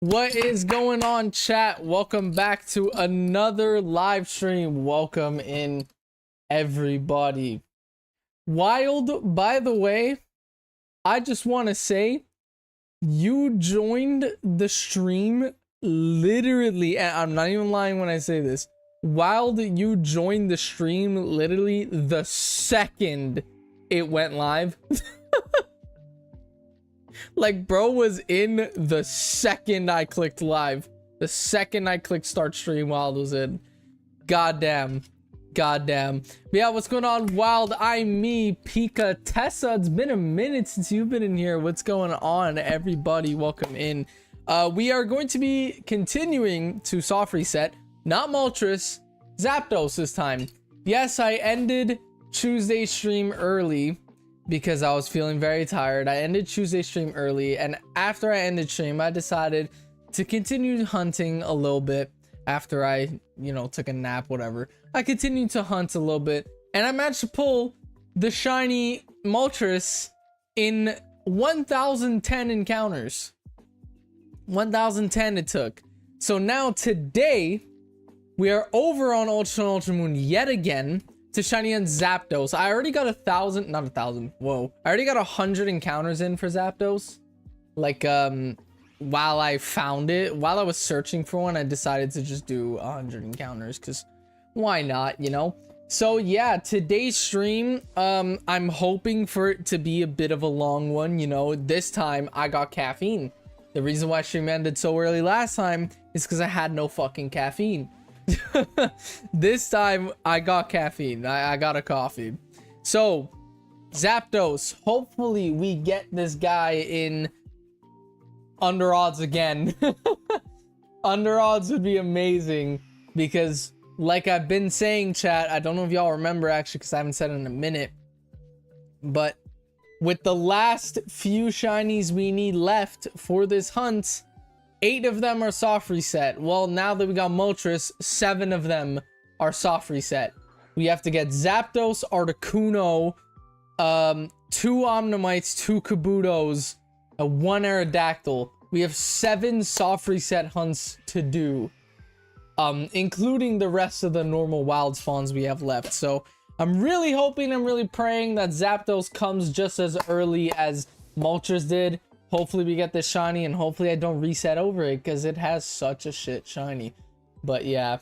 What is going on, chat? Welcome back to another live stream. Welcome in, everybody. Wild, by the way, I just want to say you joined the stream literally, and I'm not even lying when I say this. Wild, you joined the stream literally the second it went live. Like, bro was in the second I clicked live. The second I clicked start stream, Wild was in. Goddamn. Goddamn. But yeah, what's going on, Wild? I'm me, Pika Tessa. It's been a minute since you've been in here. What's going on, everybody? Welcome in. We are going to be continuing to soft reset. Not Moltres, Zapdos this time. Yes, I ended Tuesday's stream early because I was feeling very tired. I ended Tuesday's stream early, and after I ended stream, I decided to continue hunting a little bit after I, took a nap, whatever. I continued to hunt a little bit, and I managed to pull the shiny Moltres in 1010 encounters. 1010 it took. So now today, we are over on Ultra and Ultra Moon yet again to shiny on Zapdos. I already got 1,000, not 1,000, whoa. I already got 100 encounters in for Zapdos. Like, while I found it, while I was searching for one, I decided to just do 100 encounters, because why not, So yeah, today's stream, I'm hoping for it to be a bit of a long one, This time, I got caffeine. The reason why stream ended so early last time is because I had no fucking caffeine. This time I got caffeine. I got a coffee. So Zapdos, hopefully we get this guy in under odds again. Under odds would be amazing, because like I've been saying, chat, I don't know if y'all remember actually, because I haven't said it in a minute, but with the last few shinies we need left for this hunt, 8 of them are soft reset. Well, now that we got Moltres, 7 of them are soft reset. We have to get Zapdos, Articuno, 2 Omnimites, 2 Kabutos, and 1 Aerodactyl. We have 7 soft reset hunts to do, including the rest of the normal wild spawns we have left. So I'm really hoping, I'm really praying that Zapdos comes just as early as Moltres did. Hopefully we get this shiny, and hopefully I don't reset over it, because it has such a shit shiny. But yeah,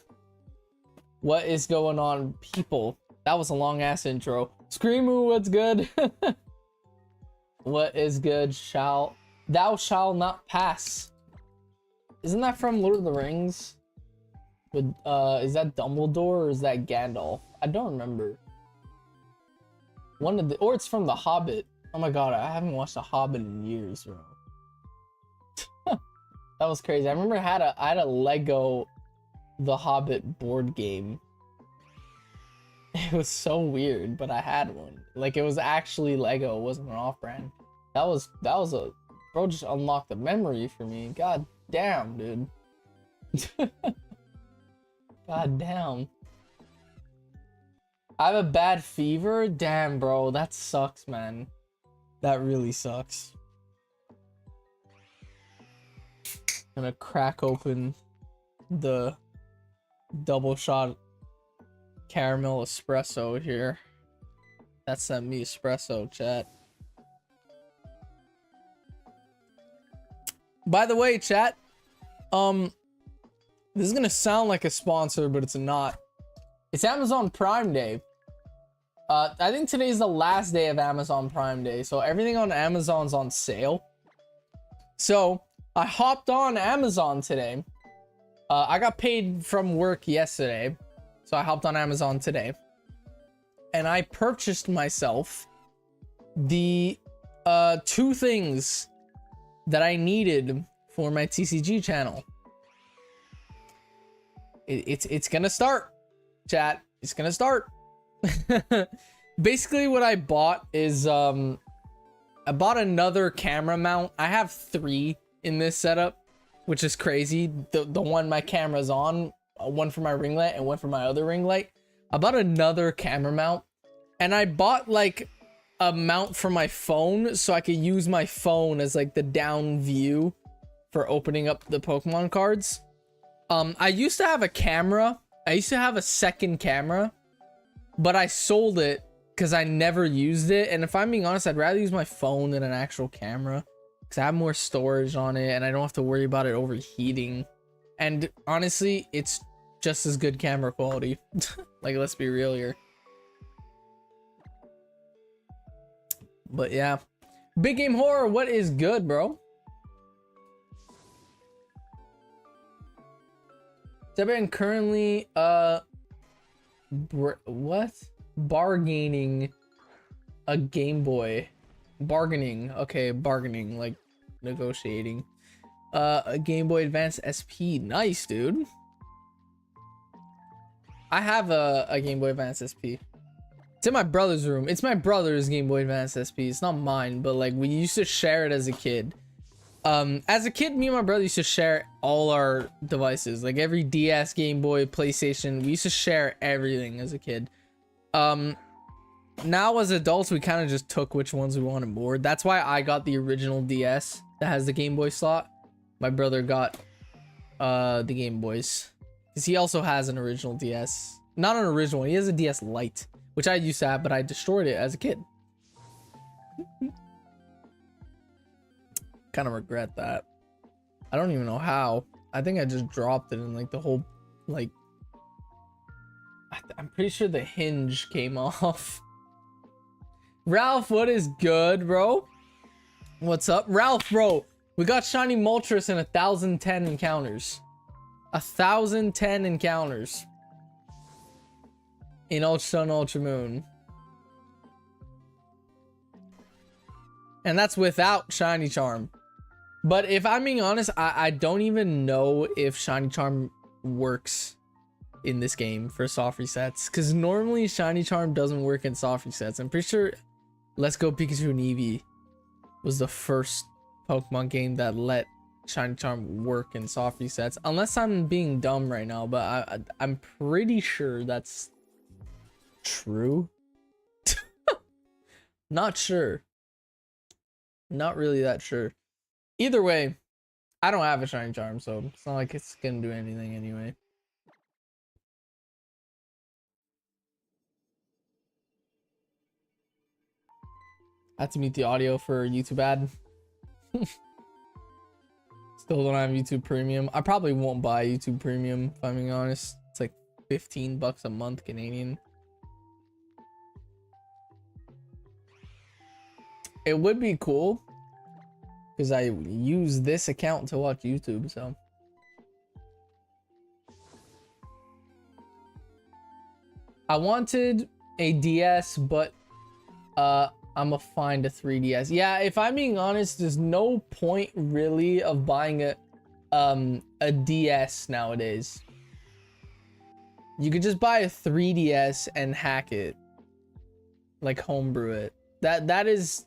what is going on, people? That was a long ass intro. Screamoo, what's good? What is good? Thou shall not pass. Isn't that from Lord of the Rings? With is that Dumbledore or is that Gandalf? I don't remember. Or it's from The Hobbit. Oh my god, I haven't watched The Hobbit in years, bro. That was crazy. I remember I had a Lego The Hobbit board game. It was so weird, but I had one. Like, it was actually Lego, it wasn't an off-brand. That was a bro, just unlocked the memory for me. God damn, dude. God damn. I have a bad fever? Damn, bro, that sucks, man. That really sucks. Gonna crack open the double shot caramel espresso here. That's that me espresso, chat. By the way, chat, this is gonna sound like a sponsor, but it's not. It's Amazon Prime Day. I think today's the last day of Amazon Prime Day, so everything on Amazon's on sale. So I hopped on Amazon today. I got paid from work yesterday, so I hopped on Amazon today, and I purchased myself the 2 things that I needed for my TCG channel. It's gonna start, chat. It's gonna start. Basically what I bought is I bought another camera mount. I have 3 in this setup, which is crazy. The one my camera's on, one for my ring light and one for my other ring light. I bought another camera mount, and I bought like a mount for my phone so I could use my phone as like the down view for opening up the Pokemon cards. I used to have a camera. I used to have a second camera, but I sold it because I never used it. And if I'm being honest, I'd rather use my phone than an actual camera because I have more storage on it and I don't have to worry about it overheating. And honestly, it's just as good camera quality. Like, let's be real here. But yeah, Big Game Horror, what is good, bro? Sebastian currently what? Bargaining a Game Boy. Bargaining. Okay, bargaining, like negotiating. A Game Boy Advance SP. Nice, dude. I have a Game Boy Advance SP. It's in my brother's room. It's my brother's Game Boy Advance SP. It's not mine, but like we used to share it as a kid. As a kid, me and my brother used to share all our devices, like every DS, Game Boy, PlayStation. We used to share everything as a kid. Now as adults, we kind of just took which ones we wanted more. That's why I got the original DS that has the Game Boy slot. My brother got the Game Boys because he also has an original DS. Not an original one. He has a DS Lite, which I used to have, but I destroyed it as a kid. Kind of regret that. I don't even know how. I think I just dropped it and like the whole, like, I'm pretty sure the hinge came off. Ralph, what is good, bro? What's up? Ralph, bro, we got shiny Moltres in 1010 encounters. 1010 encounters in Ultra Sun, Ultra Moon. And that's without Shiny Charm. But if I'm being honest, I don't even know if Shiny Charm works in this game for soft resets. Because normally Shiny Charm doesn't work in soft resets. I'm pretty sure Let's Go Pikachu and Eevee was the first Pokemon game that let Shiny Charm work in soft resets. Unless I'm being dumb right now, but I'm pretty sure that's true. Not sure. Not really that sure. Either way, I don't have a Shiny Charm, so it's not like it's gonna do anything anyway. I have to mute the audio for YouTube ad. Still don't have YouTube Premium. I probably won't buy YouTube Premium, if I'm being honest. It's like 15 bucks a month Canadian. It would be cool because I use this account to watch YouTube, so. I wanted a DS, but I'm gonna find a 3DS. Yeah, if I'm being honest, there's no point really of buying a DS nowadays. You could just buy a 3DS and hack it, like homebrew it. That is,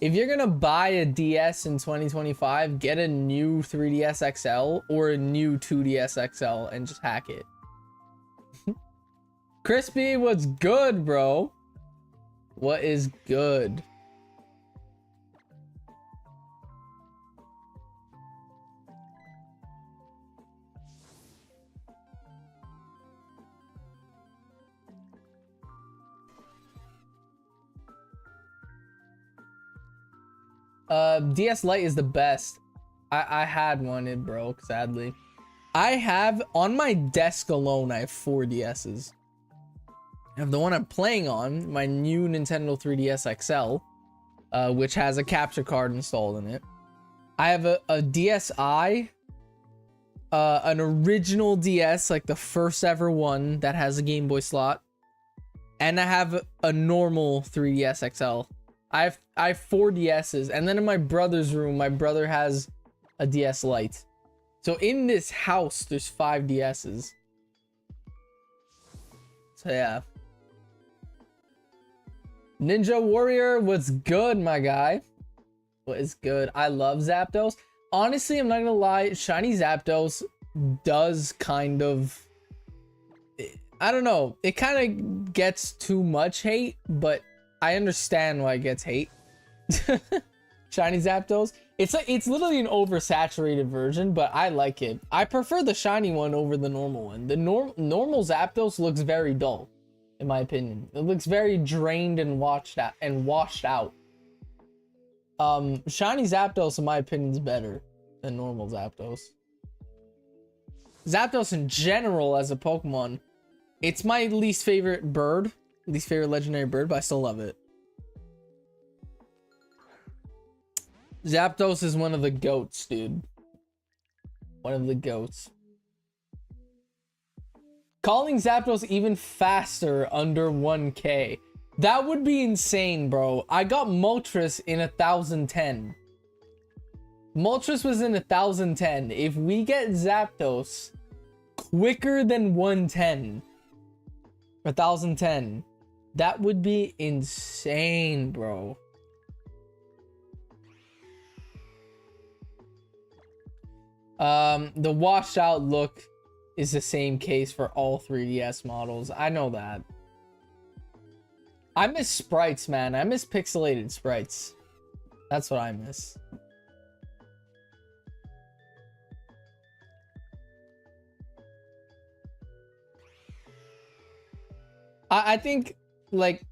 if you're gonna buy a DS in 2025, get a new 3DS XL or a new 2DS XL and just hack it. Crispy, what's good, bro? What is good? DS Lite is the best. I had one, it broke, sadly. I have, on my desk alone, I have 4 DSs. I have the one I'm playing on, my new Nintendo 3DS XL, which has a capture card installed in it. I have a DSi, an original DS, like the first ever one that has a Game Boy slot. And I have a normal 3DS XL. I have 4 DSs, and then in my brother's room, my brother has a DS Lite. So in this house, there's 5 DSs. So yeah. Ninja Warrior, what's good, my guy? What is good? I love Zapdos. Honestly, I'm not gonna lie, Shiny Zapdos does kind of, I don't know, it kind of gets too much hate, but I understand why it gets hate. Shiny Zapdos. It's literally an oversaturated version, but I like it. I prefer the shiny one over the normal one. The normal Zapdos looks very dull, in my opinion. It looks very drained and washed out. Shiny Zapdos, in my opinion, is better than normal Zapdos. Zapdos in general as a Pokemon, it's my least favorite legendary bird, but I still love it. Zapdos is one of the goats, dude. One of the goats. Calling Zapdos even faster under 1K. That would be insane, bro. I got Moltres in 1010. Moltres was in 1010. If we get Zapdos quicker than 110, 1010, that would be insane, bro. The washed out look is the same case for all 3DS models. I know that. I miss sprites, man. I miss pixelated sprites. That's what I miss. I think, like,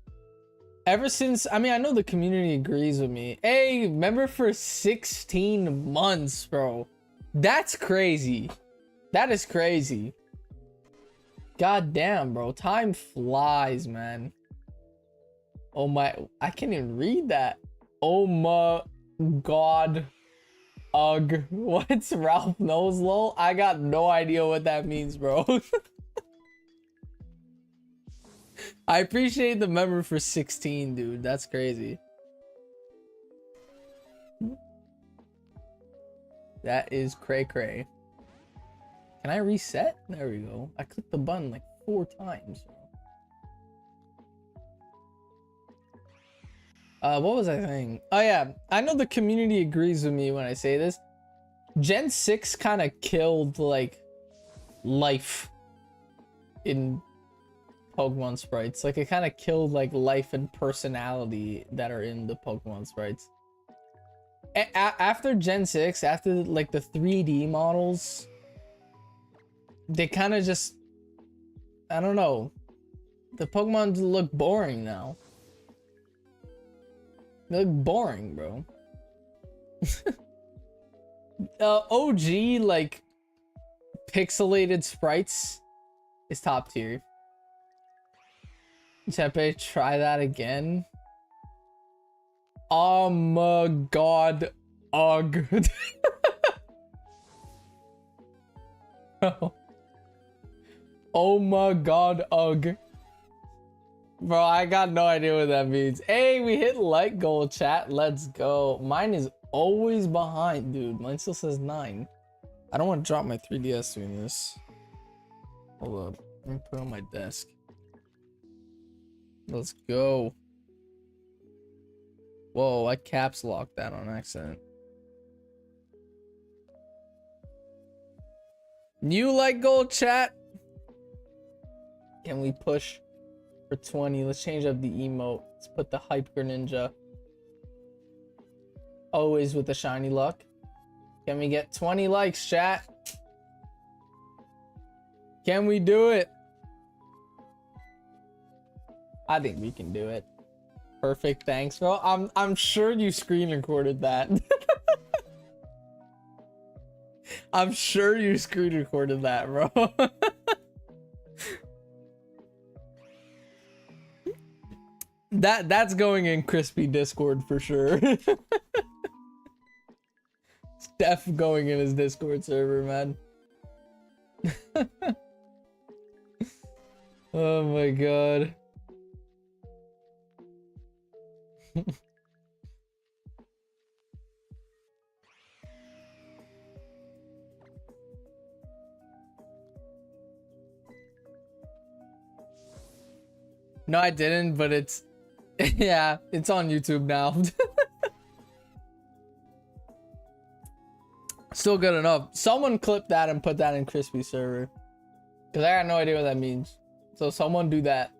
ever since, I mean, I know the community agrees with me. Hey, remember for 16 months, bro. That's crazy. That is crazy. God damn, bro. Time flies, man. Oh my, I can't even read that. Oh my god. Ugh. What's Ralph knows, lol? I got no idea what that means, bro. I appreciate the member for 16, dude. That's crazy. That is cray cray. Can I reset? There we go. I clicked the button like 4 times. What was I saying? Oh yeah, I know the community agrees with me when I say this. Gen 6 kind of killed like life in Pokemon sprites. Like it kind of killed like life and personality that are in the Pokemon sprites. After Gen 6, after like the 3D models, they kind of just, I don't know, the Pokemon look boring now. They look boring, bro. OG like pixelated sprites is top tier. Tepe, try that again. Oh my god. Ugh. Oh my god. Ugh. Bro, I got no idea what that means. Hey, we hit like goal, chat. Let's go. Mine is always behind, dude. Mine still says 9. I don't want to drop my 3DS doing this. Hold up. Let me put it on my desk. Let's go. Whoa, I caps locked that on accident. New like goal, chat. Can we push for 20? Let's change up the emote. Let's put the Hyper Ninja. Always with the shiny luck. Can we get 20 likes, chat? Can we do it? I think we can do it. Perfect, thanks, bro. I'm sure you screen recorded that. I'm sure you screen recorded that, bro. That's going in Crispy Discord for sure. Steph going in his Discord server, man. Oh my god. No, I didn't, but it's yeah, it's on YouTube now. Still good enough. Someone clip that and put that in Crispy server. Because I got no idea what that means. So someone do that.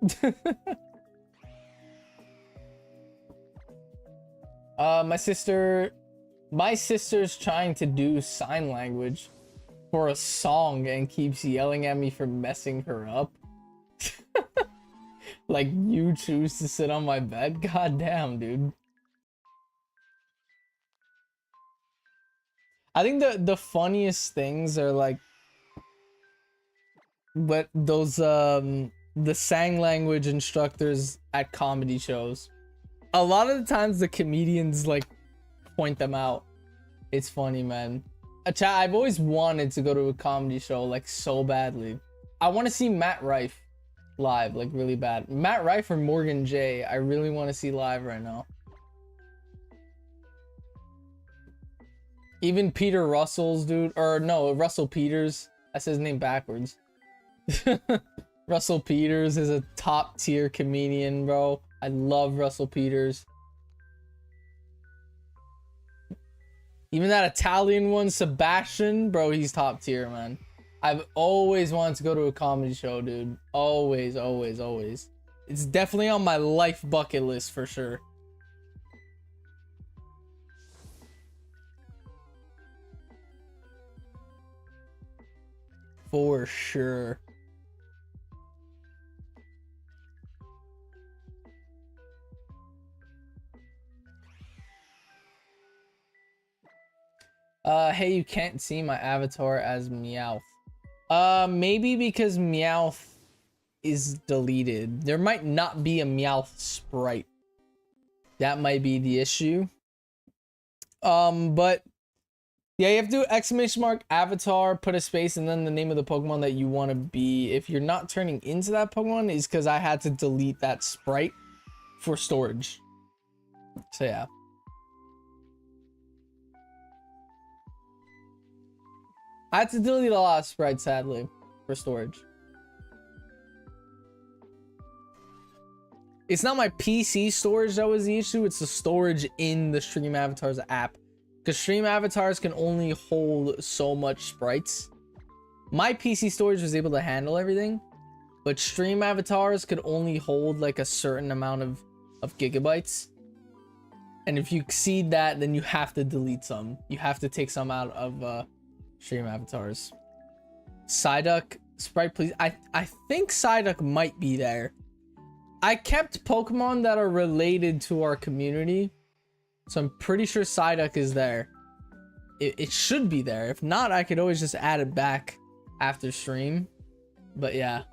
My sister's trying to do sign language for a song and keeps yelling at me for messing her up. Like, you choose to sit on my bed? God damn, dude. I think the funniest things are like what those the sang language instructors at comedy shows. A lot of the times the comedians like point them out. It's funny, man. I've always wanted to go to a comedy show like so badly. I want to see Matt Rife live, like really bad. Matt Rife or Morgan J, I really want to see live right now. Even Peter Russell's, dude, or no, Russell Peters. I said his name backwards. Russell Peters is a top tier comedian, bro. I love Russell Peters. Even that Italian one, Sebastian, bro, he's top tier, man. I've always wanted to go to a comedy show, dude. Always, always, always. It's definitely on my life bucket list for sure. For sure. Hey, you can't see my avatar as Meowth. Maybe because Meowth is deleted. There might not be a Meowth sprite. That might be the issue. But yeah, you have to do exclamation mark avatar, put a space, and then the name of the Pokemon that you want to be. If you're not turning into that Pokemon, is because I had to delete that sprite for storage. So yeah. I had to delete a lot of sprites, sadly, for storage. It's not my PC storage that was the issue, it's the storage in the Stream Avatars app. Because Stream Avatars can only hold so much sprites. My PC storage was able to handle everything, but Stream Avatars could only hold like a certain amount of gigabytes. And if you exceed that, then you have to delete some. You have to take some out of Stream Avatars. Psyduck sprite, please. I think Psyduck might be there. I kept Pokemon that are related to our community, so I'm pretty sure Psyduck is there. It should be there. If not, I could always just add it back after stream. But yeah.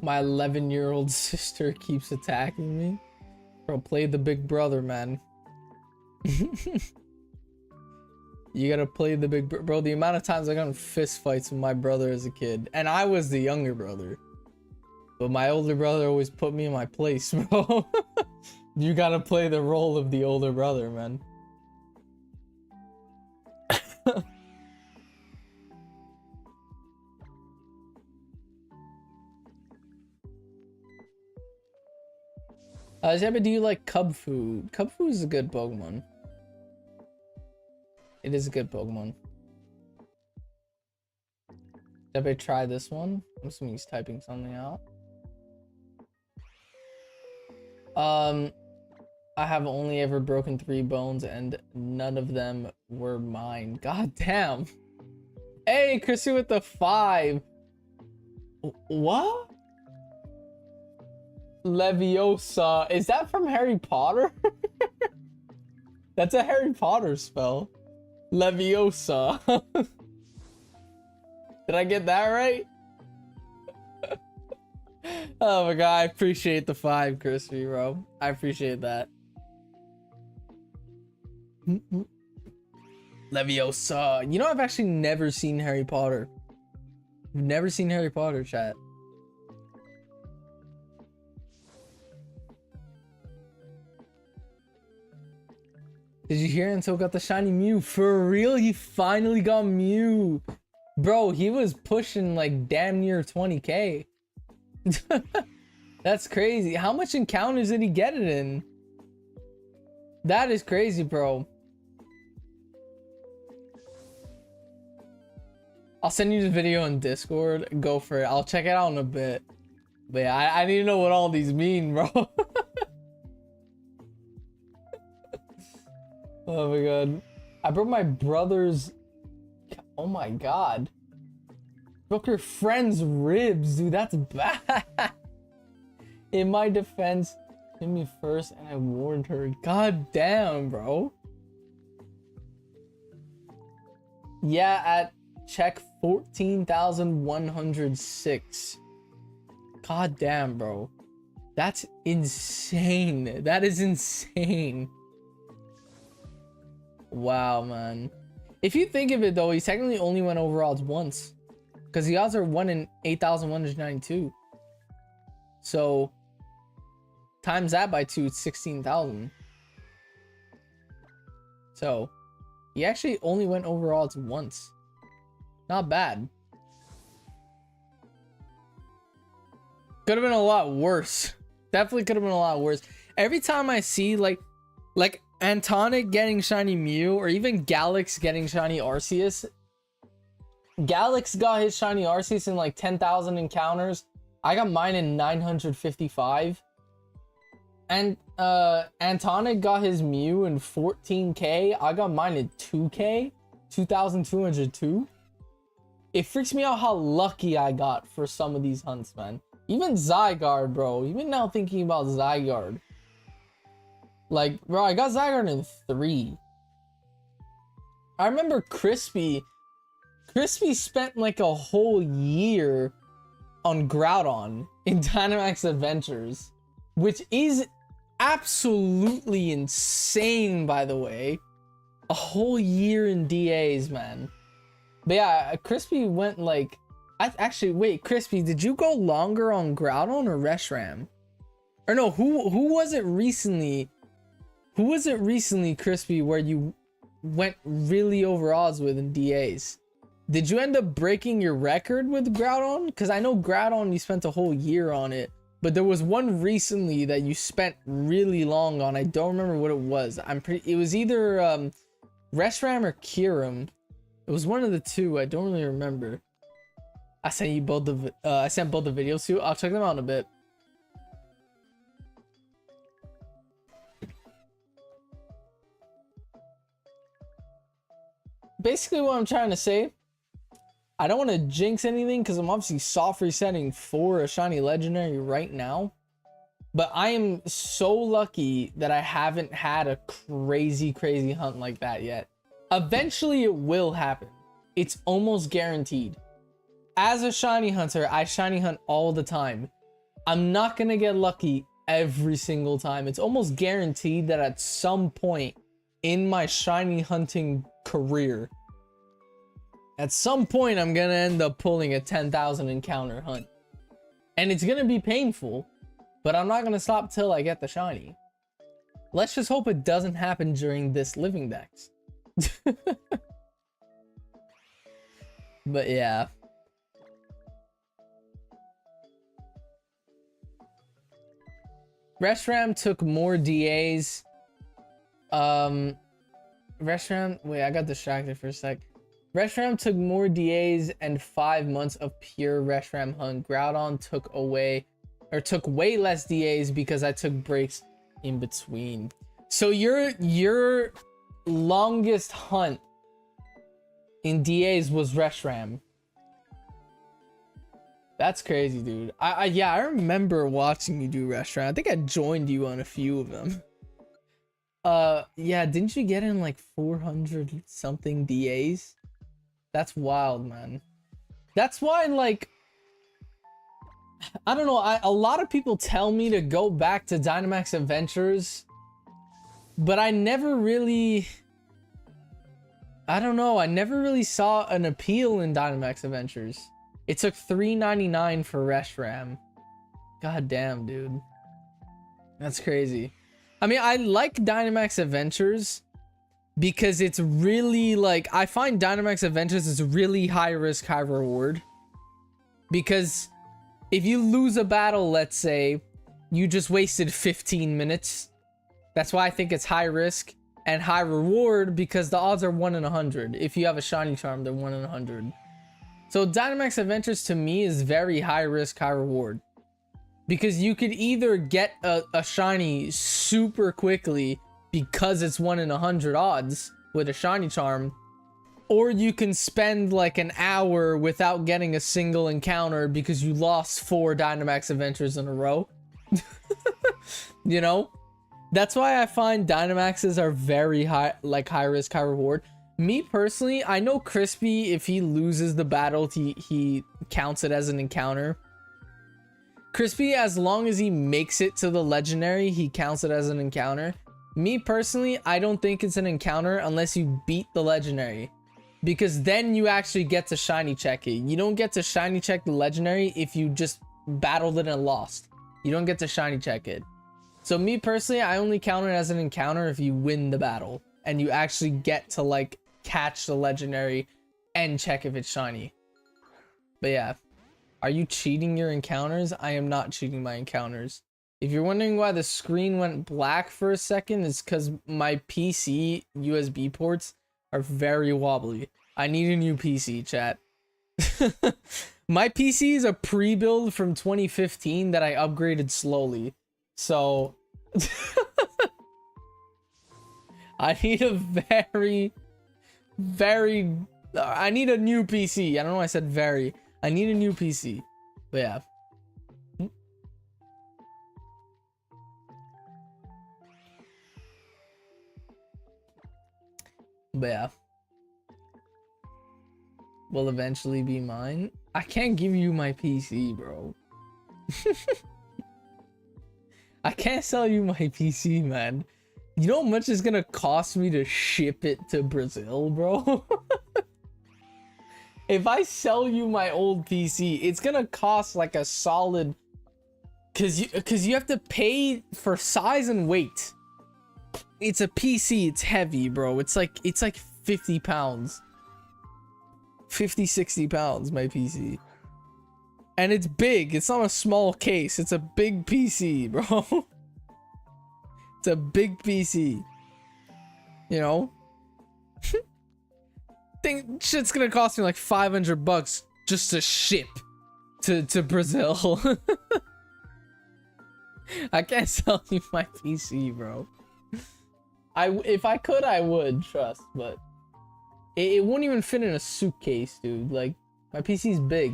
My 11-year-old sister keeps attacking me. Bro, play the big brother, man. You gotta play the big bro. The amount of times I got in fist fights with my brother as a kid, and I was the younger brother, but my older brother always put me in my place, bro. You gotta play the role of the older brother, man. Zebba, do you like Cubfu? Cubfu is a good Pokemon. It is a good Pokemon. Zebba, try this one. I'm assuming he's typing something out. I have only ever broken 3 bones and none of them were mine. God damn. Hey, Chrissy with the 5. What? Leviosa. Is that from Harry Potter? That's a Harry Potter spell. Leviosa. Did I get that right? Oh my god, I appreciate the 5, Crispy, bro. I appreciate that. Leviosa. You know, I've actually never seen Harry Potter. I've never seen Harry Potter, chat. Did you hear until got the shiny Mew? For real? He finally got Mew. Bro, he was pushing like damn near 20k. That's crazy. How much encounters did he get it in? That is crazy, bro. I'll send you the video in Discord. Go for it. I'll check it out in a bit. But yeah, I need to know what all these mean, bro. Oh my god. I broke my brother's... Oh my god. Broke your friend's ribs, dude. That's bad. In my defense, hit me first and I warned her. God damn, bro. Yeah, at check 14,106. God damn, bro. That's insane. That is insane. Wow, man. If you think of it, though, he technically only went over odds once. Because the odds are 1 in 8,192. So, times that by 2, it's 16,000. So, he actually only went over odds once. Not bad. Could have been a lot worse. Definitely could have been a lot worse. Every time I see, like Antonic getting shiny Mew, or even Galax getting shiny Arceus. Galax got his shiny Arceus in like 10,000 encounters. I got mine in 955. And Antonic got his Mew in 14k. I got mine in 2k. 2,202. It freaks me out how lucky I got for some of these hunts, man. Even Zygarde, bro. Even now thinking about Zygarde. Like, bro, I got Zygarde in 3. I remember Crispy. Crispy spent like a whole year on Groudon in Dynamax Adventures, which is absolutely insane, by the way. A whole year in DAs, man. But yeah, Crispy went like... Actually, wait, Crispy, did you go longer on Groudon or Reshiram? Or no, who was it recently? Who was it recently, Crispy, where you went really over odds with in DAs? Did you end up breaking your record with Groudon? Because I know Groudon, you spent a whole year on it. But there was one recently that you spent really long on. I don't remember what it was. It was either Reshiram or Kyurem. It was one of the two. I don't really remember. I sent you both the I sent both the videos too. I'll check them out in a bit. Basically what I'm trying to say, I don't want to jinx anything because I'm obviously soft resetting for a shiny legendary right now. But I am so lucky that I haven't had a crazy hunt like that yet. Eventually it will happen. It's almost guaranteed. As a shiny hunter, I shiny hunt all the time. I'm not gonna get lucky every single time. It's almost guaranteed that at some point in my shiny hunting career, at some point I'm gonna end up pulling a 10,000 encounter hunt. And it's gonna be painful, but I'm not gonna stop till I get the shiny. Let's just hope it doesn't happen during this living dex. But yeah. Reshiram took more DAs. Reshiram, wait, I got distracted for a sec. Reshiram took more DAs and 5 months of pure Reshiram hunt. Groudon took way less DAs because I took breaks in between. So your longest hunt in DAs was Reshiram. That's crazy, dude. Yeah, I remember watching you do Reshiram. I think I joined you on a few of them. Yeah, didn't you get in like 400 something DAs? That's wild, man. That's why, like, I don't know, a lot of people tell me to go back to Dynamax Adventures, but I never really, I don't know, I never really saw an appeal in Dynamax Adventures. It took $3.99 for Reshiram. God damn, dude. That's crazy. I mean, I like Dynamax Adventures because it's really like, I find Dynamax Adventures is really high risk, high reward. Because if you lose a battle, let's say, you just wasted 15 minutes. That's why I think it's high risk and high reward, because the odds are 1 in 100. If you have a shiny charm, they're 1 in 100. So Dynamax Adventures to me is very high risk, high reward. Because you could either get a shiny super quickly because it's 1 in 100 odds with a shiny charm, or you can spend like an hour without getting a single encounter because you lost 4 Dynamax Adventures in a row. You know? That's why I find Dynamaxes are very high, like high risk, high reward. Me personally, I know Crispy, if he loses the battle, he counts it as an encounter. Crispy, as long as he makes it to the legendary, he counts it as an encounter. Me personally, I don't think it's an encounter unless you beat the legendary, because then you actually get to shiny check it. You don't get to shiny check the legendary if you just battled it and lost. You don't get to shiny check it. So me personally, I only count it as an encounter if you win the battle and you actually get to like catch the legendary and check if it's shiny. But yeah, are you cheating your encounters? I am not cheating my encounters. If you're wondering why the screen went black for a second, it's because my PC USB ports are very wobbly. I need a new PC, chat. My PC is a pre-build from 2015 that I upgraded slowly. So I need a I need a new PC. I don't know why I said very. I need a new PC. But yeah. But yeah. Will eventually be mine. I can't give you my PC, bro. I can't sell you my PC, man. You know how much it's gonna cost me to ship it to Brazil, bro? If I sell you my old PC, it's gonna cost like a solid, cause you have to pay for size and weight. It's a PC, it's heavy, bro. It's like 50 pounds. 50, 60 pounds, my PC. And it's big. It's not a small case. It's a big PC, bro. It's a big PC. You know? Think shit's gonna cost me like 500 bucks just to ship to Brazil. I can't sell you my PC, bro. If I could, I would, trust, but it wouldn't even fit in a suitcase, dude. Like, my PC's big.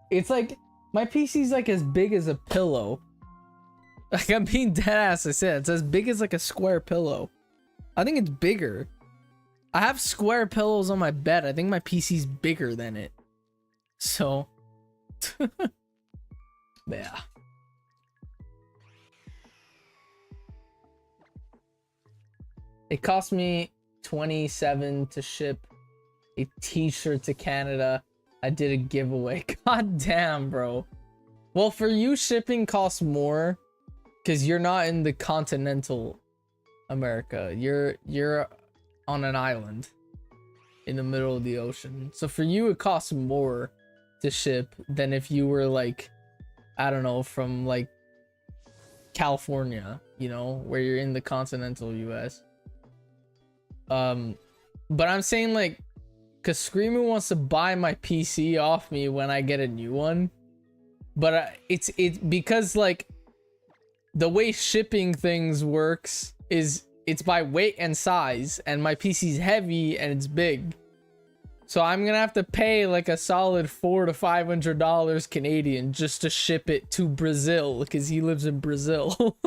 It's like, my PC's like as big as a pillow. Like, I'm being dead ass, I said. It's as big as like a square pillow. I think it's bigger. I have square pillows on my bed. I think my PC's bigger than it. So, yeah. It cost me $27 to ship a t-shirt to Canada. I did a giveaway. God damn, bro. Well, for you, shipping costs more because you're not in the continental America. You're on an island in the middle of the ocean. So for you, it costs more to ship than if you were like, I don't know, from like California, you know, where you're in the continental US. But I'm saying like, cause Screamer wants to buy my PC off me when I get a new one, but it's because like the way shipping things works is it's by weight and size, and my PC's heavy and it's big, so I'm gonna have to pay like a solid $400 to $500 Canadian just to ship it to Brazil because he lives in Brazil.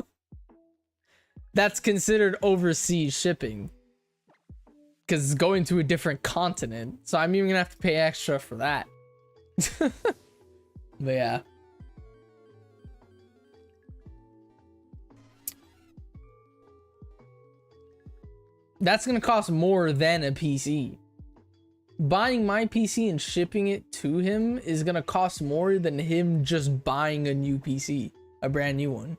That's considered overseas shipping. Because it's going to a different continent. So I'm even going to have to pay extra for that. But yeah. That's going to cost more than a PC. Buying my PC and shipping it to him is going to cost more than him just buying a new PC. A brand new one.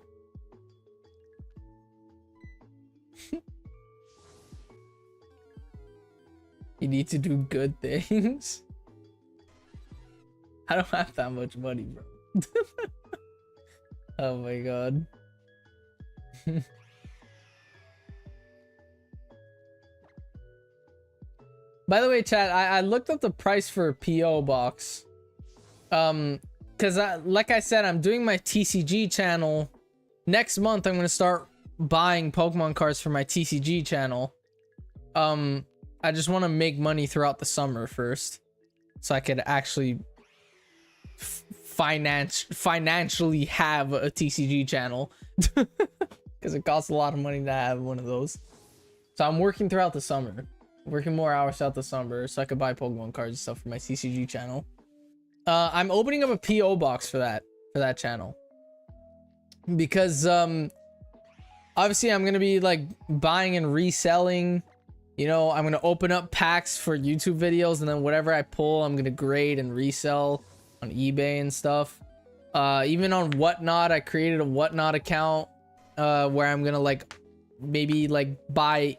You need to do good things. I don't have that much money, bro. Oh my god. By the way, chat, I looked up the price for a PO box. Because like I said, I'm doing my TCG channel. Next month, I'm going to start buying Pokemon cards for my TCG channel. I just want to make money throughout the summer first, so I could actually financially have a TCG channel, because it costs a lot of money to have one of those. So I'm working throughout the summer, working more hours throughout the summer, so I could buy Pokemon cards and stuff for my TCG channel. I'm opening up a PO box for that channel, because obviously I'm gonna be like buying and reselling. You know, I'm gonna open up packs for YouTube videos, and then whatever I pull, I'm gonna grade and resell on eBay and stuff. Even on Whatnot, I created a Whatnot account where I'm gonna like maybe like buy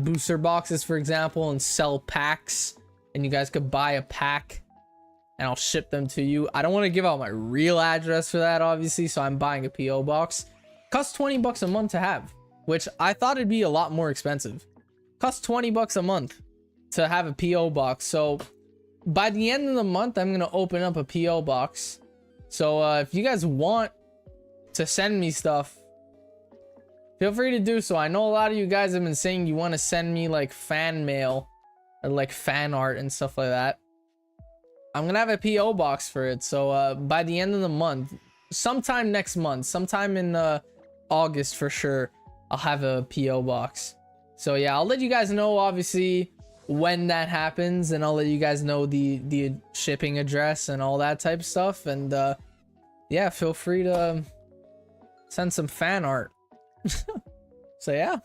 booster boxes, for example, and sell packs, and you guys could buy a pack and I'll ship them to you. I don't want to give out my real address for that, obviously, so I'm buying a PO box. Costs 20 bucks a month to have, which I thought it'd be a lot more expensive. Costs 20 bucks a month to have a PO box. So by the end of the month, I'm gonna open up a PO box. So if you guys want to send me stuff, feel free to do so. I know a lot of you guys have been saying you want to send me like fan mail or like fan art and stuff like that. I'm gonna have a PO box for it. So by the end of the month, sometime next month, sometime in August for sure, I'll have a PO box. So yeah, I'll let you guys know obviously when that happens, and I'll let you guys know the shipping address and all that type of stuff. And yeah, feel free to send some fan art. So yeah,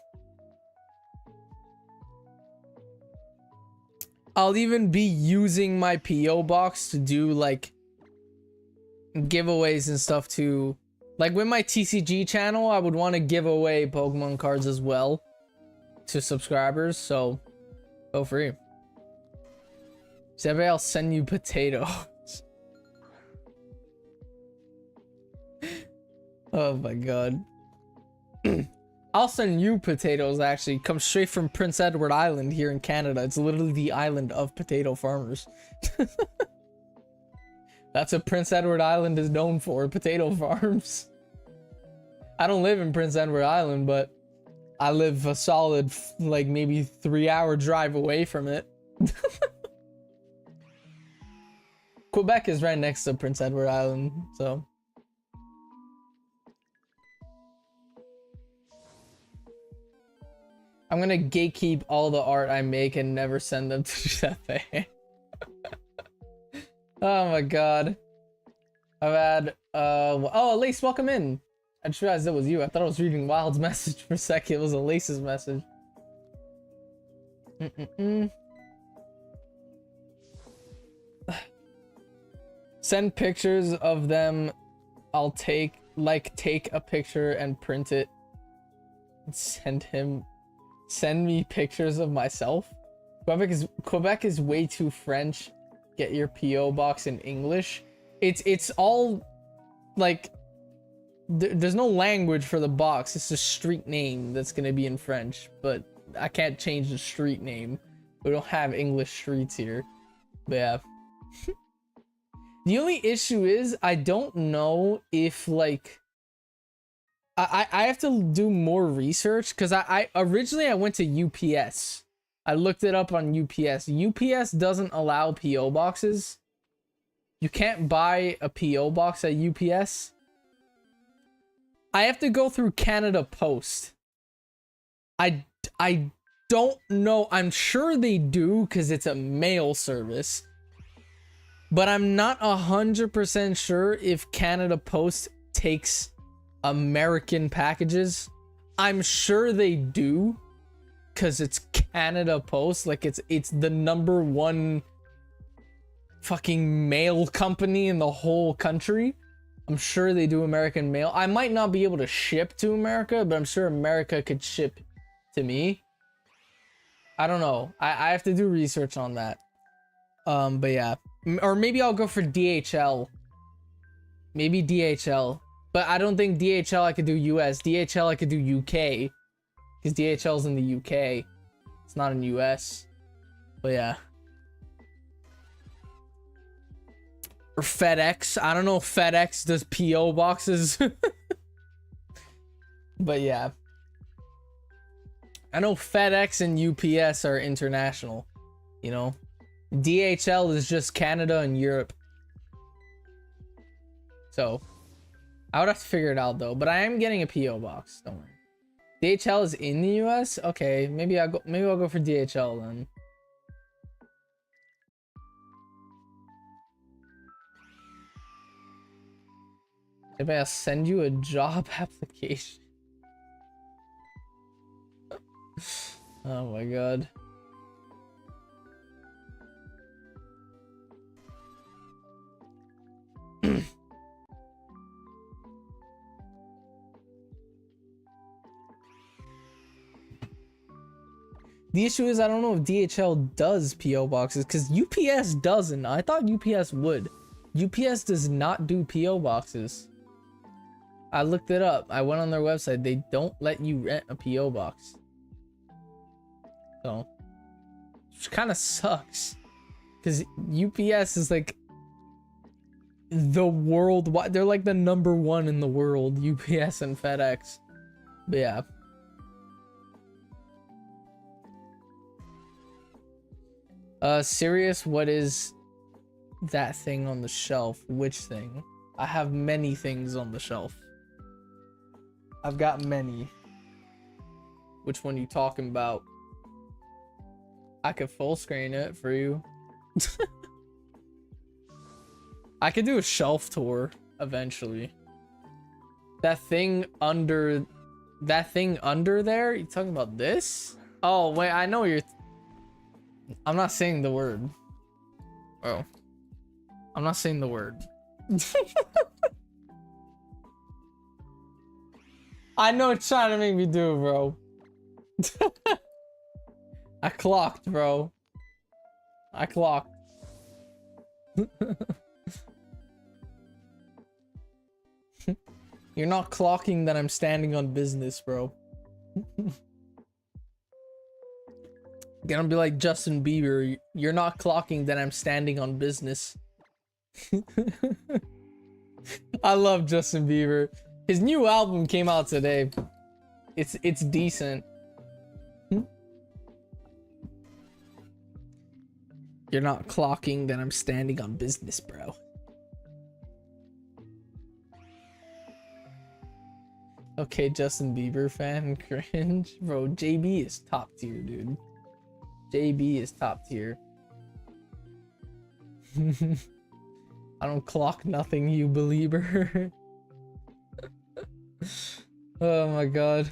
I'll even be using my PO box to do like giveaways and stuff too. Like with my TCG channel, I would want to give away Pokemon cards as well to subscribers, so feel free. So everybody else send you potatoes. Oh my god. I'll send you potatoes, actually. Come straight from Prince Edward Island here in Canada. It's literally the island of potato farmers. That's what Prince Edward Island is known for, potato farms. I don't live in Prince Edward Island, but I live a solid, like, maybe 3-hour drive away from it. Quebec is right next to Prince Edward Island, so. I'm gonna gatekeep all the art I make and never send them to Giuseppe. Oh my god. I've had, oh, Elise, welcome in. I just realized it was you. I thought I was reading Wild's message for a second. It was Elise's message. Send pictures of them. I'll take a picture and print it. Send me pictures of myself. Quebec is way too French. Get your PO box in English. It's all like there's no language for the box. It's a street name that's gonna be in French, but I can't change the street name. We don't have English streets here. But yeah. The only issue is I don't know if like I have to do more research, because I originally went to UPS. I looked it up on UPS. UPS doesn't allow PO boxes. You can't buy a PO box at UPS. I have to go through Canada Post. I don't know. I'm sure they do because it's a mail service. But I'm not 100% sure if Canada Post takes American packages. I'm sure they do, because it's Canada Post. Like it's the #1 fucking mail company in the whole country. I'm sure they do American mail. I might not be able to ship to America, but I'm sure America could ship to me. I don't know. I have to do research on that. But yeah. Or maybe I'll go for DHL. Maybe DHL. But I don't think DHL I could do US. DHL I could do UK. Because DHL's in the UK. It's not in US. But yeah. Or FedEx. I don't know if FedEx does PO boxes. But yeah. I know FedEx and UPS are international. You know? DHL is just Canada and Europe. So I would have to figure it out though. But I am getting a PO box. Don't worry. DHL is in the US? Okay, maybe I'll go for DHL then. Maybe I'll send you a job application. Oh my god. The issue is I don't know if DHL does PO boxes because UPS doesn't. I thought UPS would. UPS does not do PO boxes. I looked it up. I went on their website. They don't let you rent a PO box. So, which kind of sucks because UPS is like the worldwide. They're like the #1 in the world. UPS and FedEx. But yeah. Serious, what is that thing on the shelf? Which thing? I have many things on the shelf. I've got many. Which one you talking about? I could full screen it for you. I could do a shelf tour eventually. That thing under there? You talking about this? Oh, wait, I know you're I'm not saying the word. Oh. I'm not saying the word. I know it's trying to make me do it, bro. I clocked, bro. I clocked. You're not clocking that I'm standing on business, bro. Gonna be like Justin Bieber. You're not clocking that I'm standing on business. I love Justin Bieber. His new album came out today. It's decent. You're not clocking that I'm standing on business, bro. Okay, Justin Bieber fan cringe. Bro, JB is top tier, dude. JB is top tier. I don't clock nothing, you believer. Oh my god.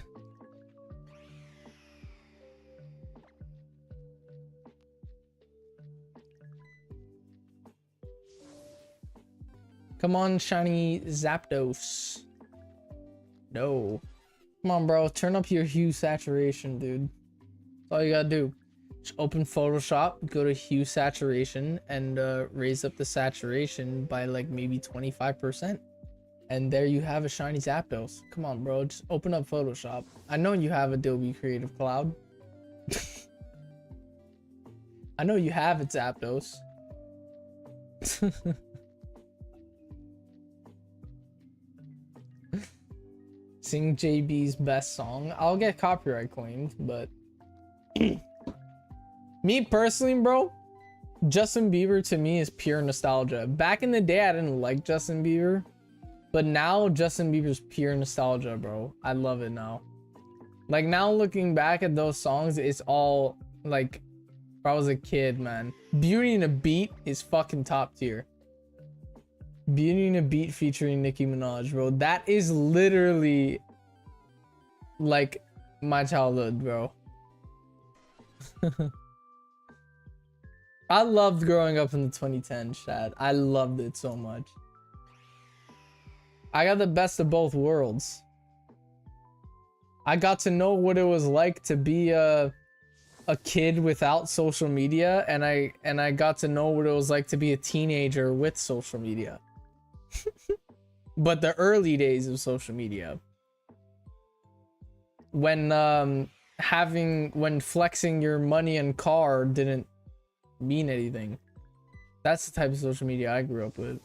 Come on, shiny Zapdos. No. Come on, bro. Turn up your hue saturation, dude. That's all you gotta do. Just open Photoshop, go to hue saturation, and raise up the saturation by like maybe 25%. And there you have a shiny Zapdos. Come on, bro. Just open up Photoshop. I know you have Adobe Creative Cloud. I know you have it, Zapdos. Sing JB's best song. I'll get copyright claimed, but me personally, bro, Justin Bieber to me is pure nostalgia. Back in the day, I didn't like Justin Bieber, but now Justin Bieber's pure nostalgia, bro. I love it now. Like now looking back at those songs, it's all like if I was a kid, man. Beauty and a Beat is fucking top tier. Beauty and a Beat featuring Nicki Minaj, bro. That is literally like my childhood, bro. I loved growing up in the 2010s, Chad. I loved it so much. I got the best of both worlds. I got to know what it was like to be a kid without social media, and I got to know what it was like to be a teenager with social media. But the early days of social media, when flexing your money and car didn't mean anything. That's the type of social media I grew up with.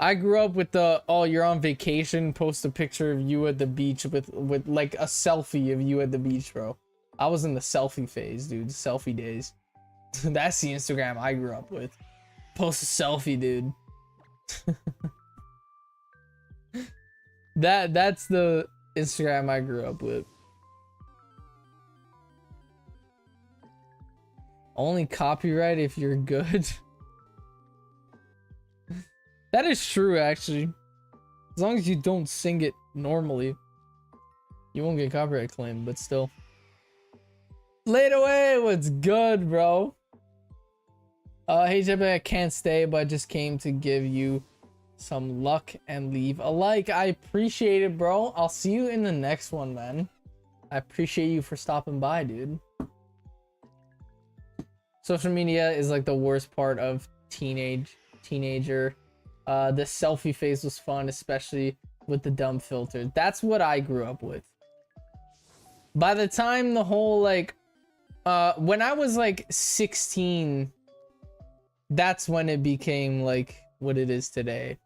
I grew up with the, oh, you're on vacation, post a picture of you at the beach with like a selfie of you at the beach, bro. I was in the selfie phase, dude. Selfie days. That's the Instagram I grew up with. Post a selfie, dude. That's the Instagram I grew up with. Only copyright if you're good. That is true, actually. As long as you don't sing it normally, you won't get copyright claim, but still. Laid away, what's good, bro? Hey, Jeb, I can't stay, but I just came to give you some luck and leave a like. I appreciate it, bro. I'll see you in the next one, man. I appreciate you for stopping by, dude. Social media is like the worst part of teenager. The selfie phase was fun, especially with the dumb filters. That's what I grew up with. By the time the whole like when I was like 16, that's when it became like what it is today.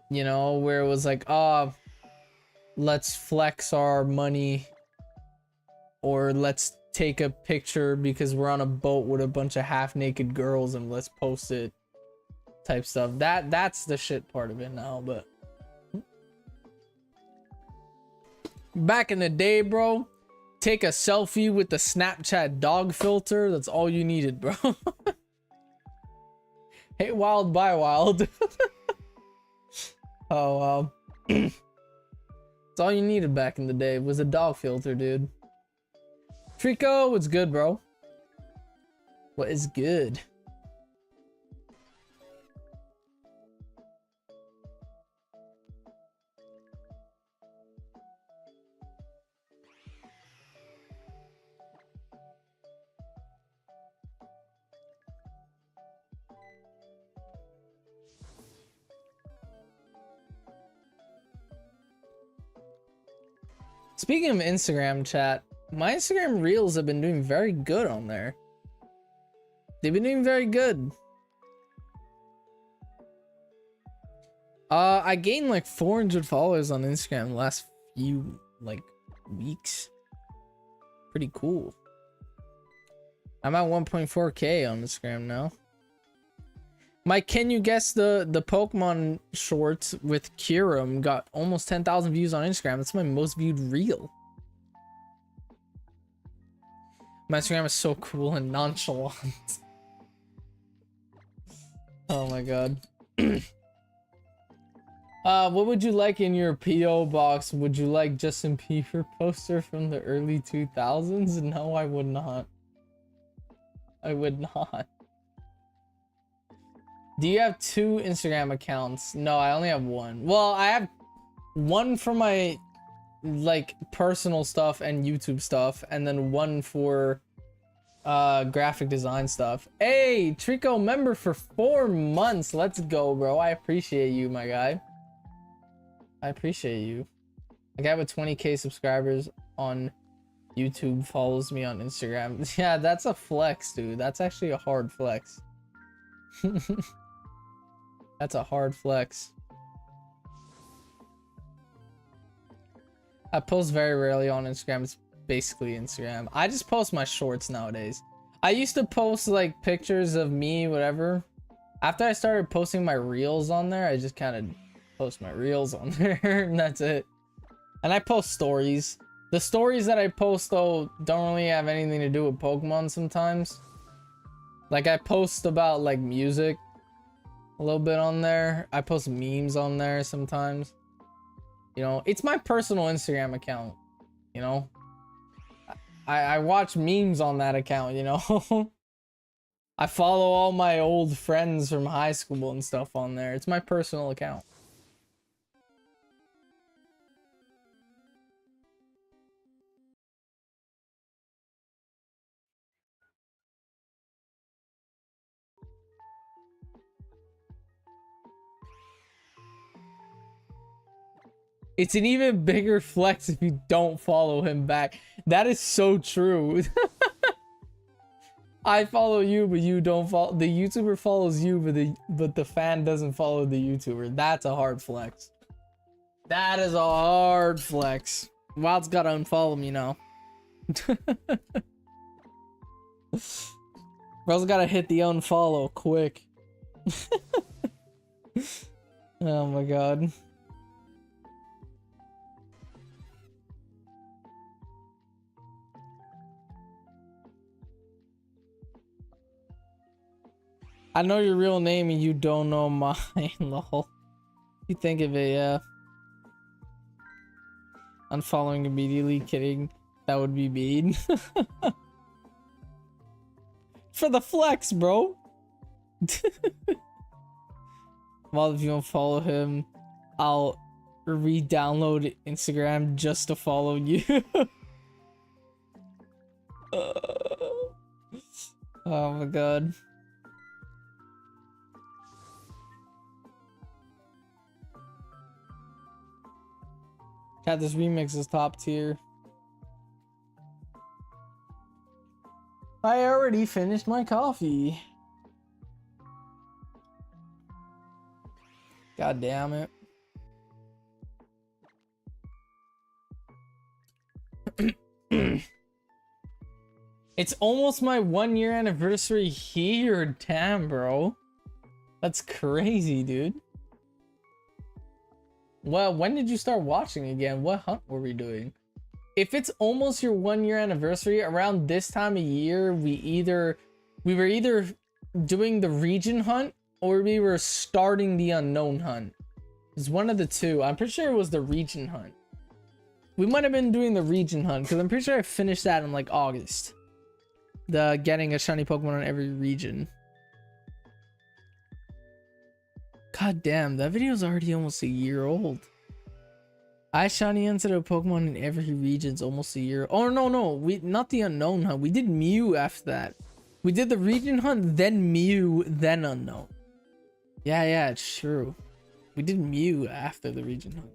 You know, where it was like, oh, let's flex our money, or let's take a picture because we're on a boat with a bunch of half-naked girls and let's post it type stuff. That's the shit part of it now. But back in the day, bro, take a selfie with the Snapchat dog filter. That's all you needed, bro. Hey, wild by wild. Oh, wow. That's all you needed back in the day was a dog filter, dude. Trico, what's good, bro? What is good? Speaking of Instagram, chat, my Instagram reels have been doing very good on there. They've been doing very good. I gained like 400 followers on Instagram the last few like weeks. Pretty cool. I'm at 1.4K on Instagram now. My Can You Guess the Pokemon shorts with Kyurem got almost 10,000 views on Instagram. That's my most viewed reel. My Instagram is so cool and nonchalant. Oh my god. What would you like in your PO box? Would you like Justin Bieber poster from the early 2000s? No, I would not. I would not. Do you have 2 Instagram accounts? No, I only have 1. Well, I have one for my like personal stuff and YouTube stuff, and then one for graphic design stuff. Hey, Trico member for 4 months. Let's go, bro. I appreciate you, my guy. I appreciate you. A guy with 20k subscribers on YouTube follows me on Instagram. Yeah, that's a flex, dude. That's actually a hard flex. That's a hard flex. I post very rarely on Instagram. It's basically Instagram. I just post my shorts nowadays. I used to post like pictures of me, whatever. After I started posting my reels on there, I just kind of post my reels on there and that's it. And I post stories. The stories that I post though don't really have anything to do with Pokemon sometimes. Like I post about like music a little bit on there. I post memes on there sometimes. You know, it's my personal Instagram account, you know. I watch memes on that account, you know. I follow all my old friends from high school and stuff on there. It's my personal account. It's an even bigger flex if you don't follow him back. That is so true. I follow you, but you don't follow. The YouTuber follows you, but the fan doesn't follow the YouTuber. That's a hard flex. That is a hard flex. Wild's gotta unfollow me now. Bro's gotta hit the unfollow quick. Oh my god. I know your real name and you don't know mine, lol. You think of it, yeah. Unfollowing immediately, kidding. That would be mean. For the flex, bro. Well, if you don't follow him, I'll re-download Instagram just to follow you. Oh my god. Chat, this remix is top tier. I already finished my coffee. God damn it. It's almost my 1 year anniversary here. Damn, bro. That's crazy, dude. Well, when did you start watching again? What hunt were we doing? If it's almost your 1 year anniversary, around this time of year, we were either doing the region hunt or we were starting the unknown hunt. It's one of the two. I'm pretty sure it was the region hunt. We might have been doing the region hunt because I'm pretty sure I finished that in like August. The getting a shiny Pokemon in every region. God damn, that video is already almost a year old. I shiny hunted a Pokemon in every region's almost a year. Oh no, we not the unknown hunt. We did Mew after that. We did the region hunt, then Mew, then unknown. Yeah, it's true. We did Mew after the region hunt.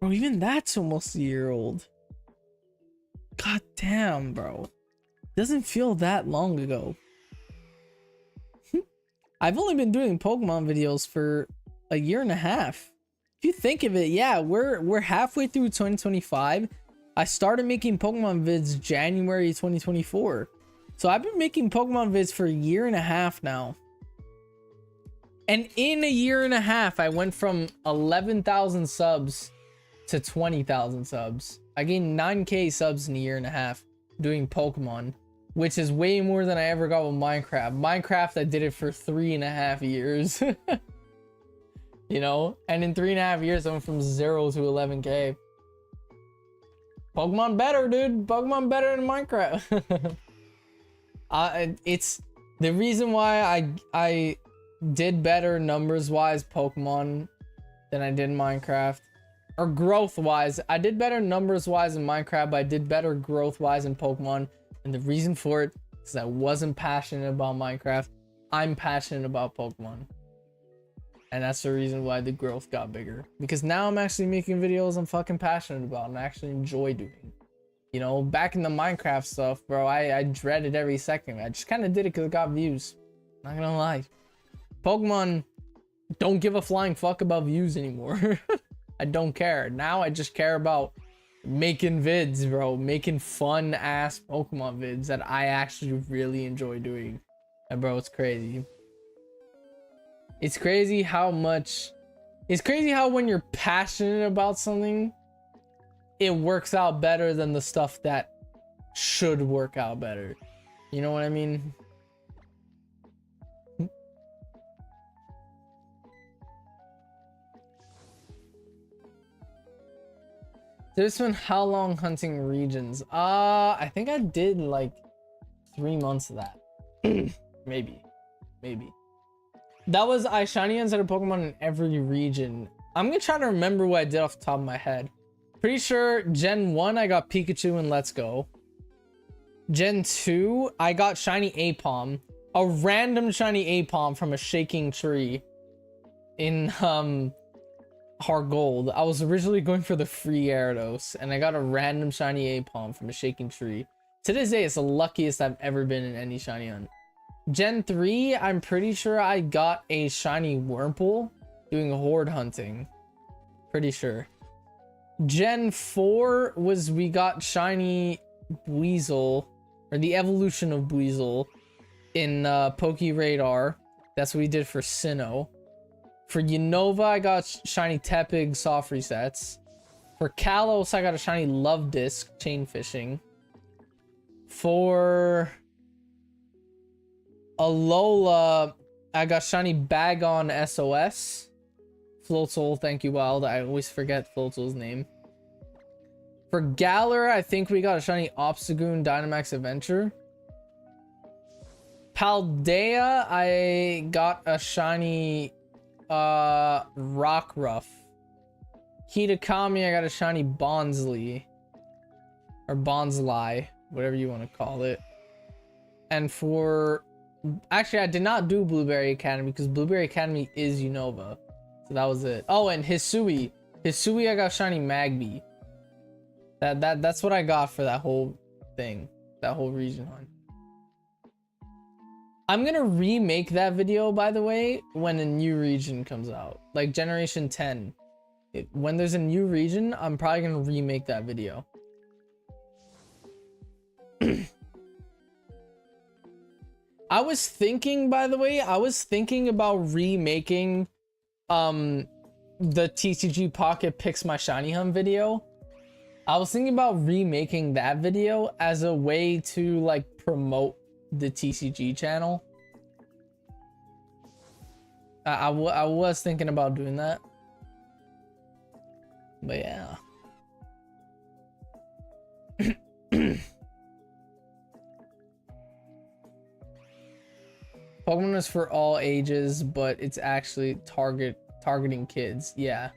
Bro, even that's almost a year old. God damn, bro. Doesn't feel that long ago. I've only been doing Pokemon videos for a year and a half. If you think of it, yeah, we're halfway through 2025. I started making Pokemon vids January 2024. So I've been making Pokemon vids for a year and a half now. And in a year and a half, I went from 11,000 subs to 20,000 subs. I gained 9K subs in a year and a half doing Pokemon, which is way more than I ever got with Minecraft. Minecraft, I did it for 3.5 years. You know? And in 3.5 years, I went from 0 to 11K. Pokemon better, dude. Pokemon better than Minecraft. It's the reason why I did better numbers-wise Pokemon than I did in Minecraft. Or growth-wise. I did better numbers-wise in Minecraft, but I did better growth-wise in Pokemon. And the reason for it is I wasn't passionate about Minecraft. I'm passionate about Pokemon. And that's the reason why the growth got bigger. Because now I'm actually making videos I'm fucking passionate about and actually enjoy doing. You know, back in the Minecraft stuff, bro, I dreaded every second. I just kind of did it because it got views. Not gonna lie. Pokemon don't give a flying fuck about views anymore. I don't care. Now I just care about making vids, bro. Making fun ass Pokemon vids that I actually really enjoy doing. And bro, it's crazy. It's crazy how much... It's crazy how when you're passionate about something, it works out better than the stuff that should work out better. You know what I mean? This one, how long hunting regions? I think I did like 3 months of that. Maybe. That was I shiny hunted a Pokemon in every region. I'm gonna try to remember what I did off the top of my head. Pretty sure Gen 1 I got Pikachu and Let's Go. Gen 2 I got shiny Apom. A random shiny Apom from a shaking tree in Hard Gold. I was originally going for the free Gyarados, and I got a random shiny Apom from a shaking tree. To this day, it's the luckiest I've ever been in any shiny hunt. Gen 3, I'm pretty sure I got a shiny Wurmple doing horde hunting. Pretty sure. Gen 4 was we got shiny Weasel, or the evolution of Weasel in Poke Radar. That's what we did for Sinnoh. For Unova, I got shiny Tepig soft resets. For Kalos, I got a shiny Love Disc chain fishing. For Alola, I got shiny Bagon SOS. Floatzel, thank you, Wild. I always forget Floatzel's name. For Galar, I think we got a shiny Obstagoon Dynamax Adventure. Paldea, I got a shiny Rockruff. Kitakami, I got a shiny Bonsly. Or Bonsly, whatever you want to call it. And for... Actually, I did not do Blueberry Academy because Blueberry Academy is Unova. So that was it. Oh, and Hisui. Hisui, I got shiny Magby. That's what I got for that whole thing. That whole region hunt. I'm gonna remake that video, by the way, when a new region comes out. Like Generation 10. When there's a new region, I'm probably gonna remake that video. I was thinking, by the way, I was thinking about remaking the TCG Pocket Picks My Shiny Hunt video. I was thinking about remaking that video as a way to like promote the TCG channel. I was thinking about doing that. But yeah. Pokemon is for all ages, but it's actually targeting kids. Yeah.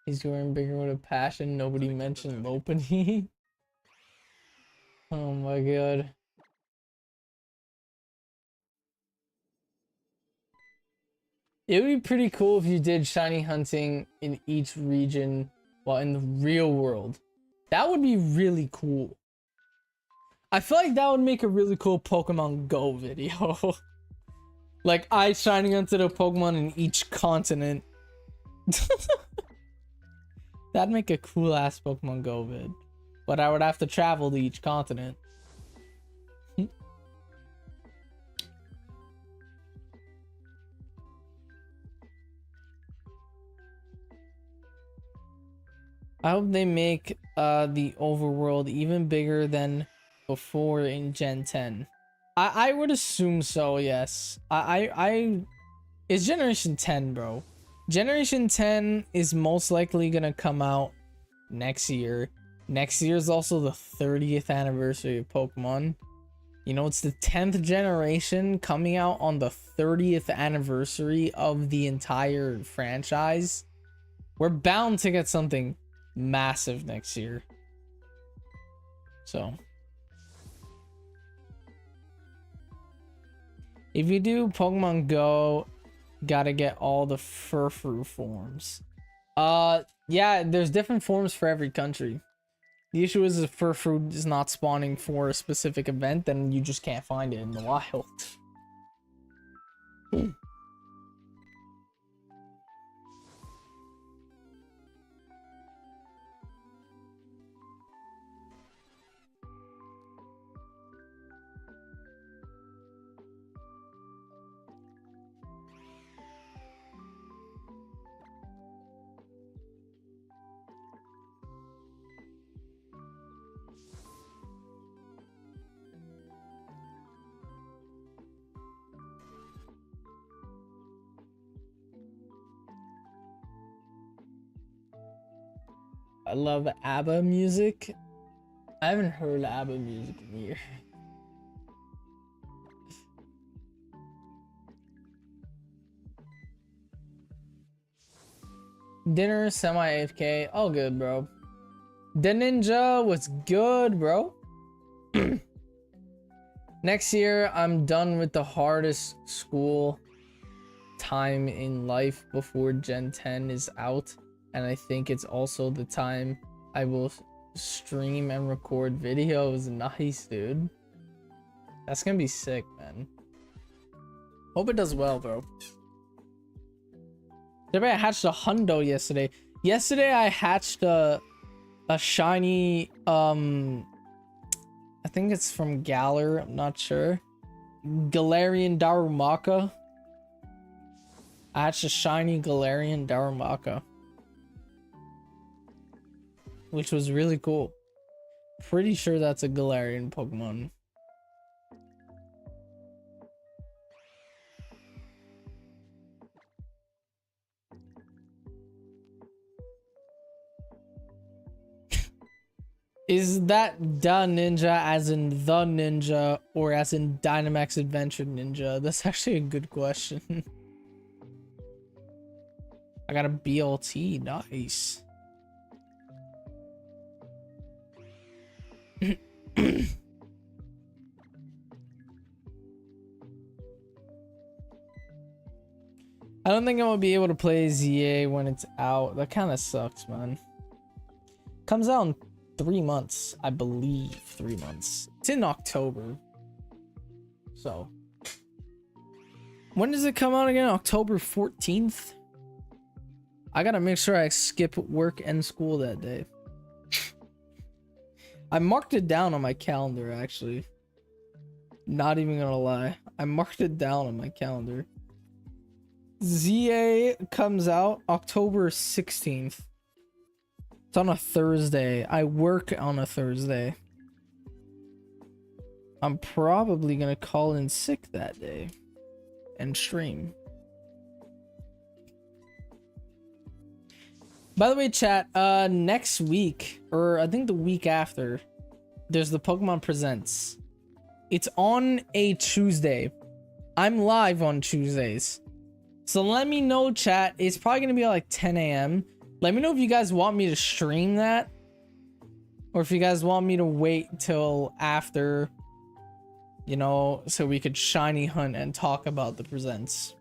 He's going bigger with a passion. Nobody mentioned Lopunny. Oh my god. It would be pretty cool if you did shiny hunting in each region while in the real world. That would be really cool. I feel like that would make a really cool Pokemon Go video. Like I shiny hunted a Pokemon in each continent. That'd make a cool ass Pokemon Go vid. But I would have to travel to each continent. I hope they make the overworld even bigger than before in Gen 10. I would assume so, yes. It's Generation 10, bro. Generation 10 is most likely gonna come out next year. Next year is also the 30th anniversary of Pokemon. You know, it's the 10th generation coming out on the 30th anniversary of the entire franchise. We're bound to get something massive next year. So if you do Pokemon Go, gotta get all the Furfrou forms. Yeah, there's different forms for every country. The issue is if Furfrou is not spawning for a specific event, then you just can't find it in the wild. I love ABBA music. I haven't heard ABBA music in years. Dinner, semi AFK. All good, bro. The Ninja was good, bro. Next year, I'm done with the hardest school time in life before Gen 10 is out, and I think it's also the time I will stream and record videos. Nice, dude. That's gonna be sick, man. Hope it does well, bro. I hatched a hundo yesterday. Yesterday I hatched a shiny, I think it's from Galar, I'm not sure. Galarian Darumaka. I hatched a shiny Galarian Darumaka, which was really cool. Pretty sure that's a Galarian Pokemon. Is that the ninja as in the ninja or as in Dynamax Adventure Ninja? That's actually a good question. I got a BLT, nice. I don't think I'm gonna be able to play ZA when it's out. That kind of sucks, man. Comes out in 3 months, I believe. 3 months. It's in October. So, when does it come out again? October 14th? I gotta make sure I skip work and school that day. I marked it down on my calendar, actually. Not even gonna lie. I marked it down on my calendar. ZA comes out October 16th. It's on a Thursday. I work on a Thursday. I'm probably gonna call in sick that day and stream. By the way, chat, next week, or I think the week after, there's the Pokemon Presents. It's on a Tuesday. I'm live on Tuesdays. So let me know, chat. It's probably gonna be like 10 a.m. Let me know if you guys want me to stream that, or if you guys want me to wait till after, you know, so we could shiny hunt and talk about the presents.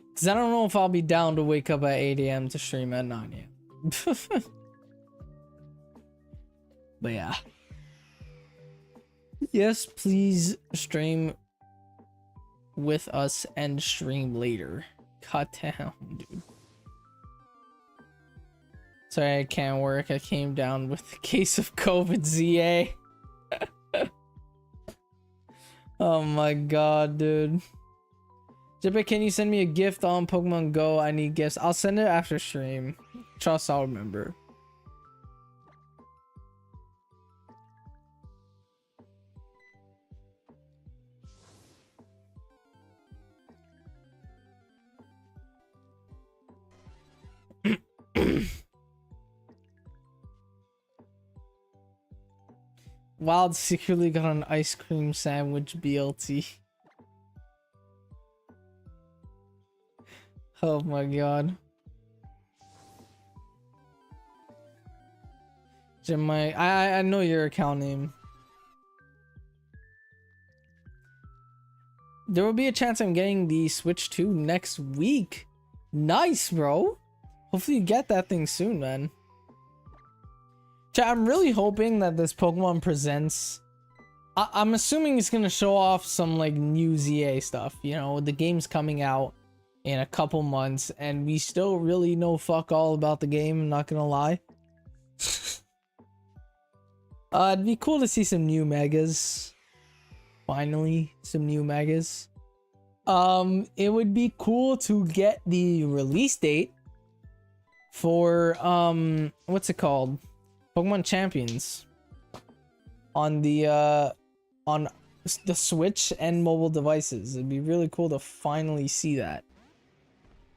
Because I don't know if I'll be down to wake up at 8 a.m. to stream at 9 a.m. But yeah. Yes, please stream with us and stream later. God damn, dude. Sorry, I can't work. I came down with a case of COVID, ZA. Oh my god, dude. Jippy, can you send me a gift on Pokemon Go? I need gifts. I'll send it after stream. Trust, I'll remember. Wild secretly got an ice cream sandwich BLT. Oh my god. Jim, I know your account name. There will be a chance I'm getting the Switch 2 next week. Nice, bro. Hopefully you get that thing soon, man. Chat, I'm really hoping that this Pokemon Presents, I'm assuming it's gonna show off some like new ZA stuff. You know, the game's coming out in a couple months and we still really know fuck all about the game, I'm not gonna lie. It'd be cool to see some new megas. Finally, some new megas. It would be cool to get the release date for what's it called? Pokemon Champions on the Switch and mobile devices. It'd be really cool to finally see that,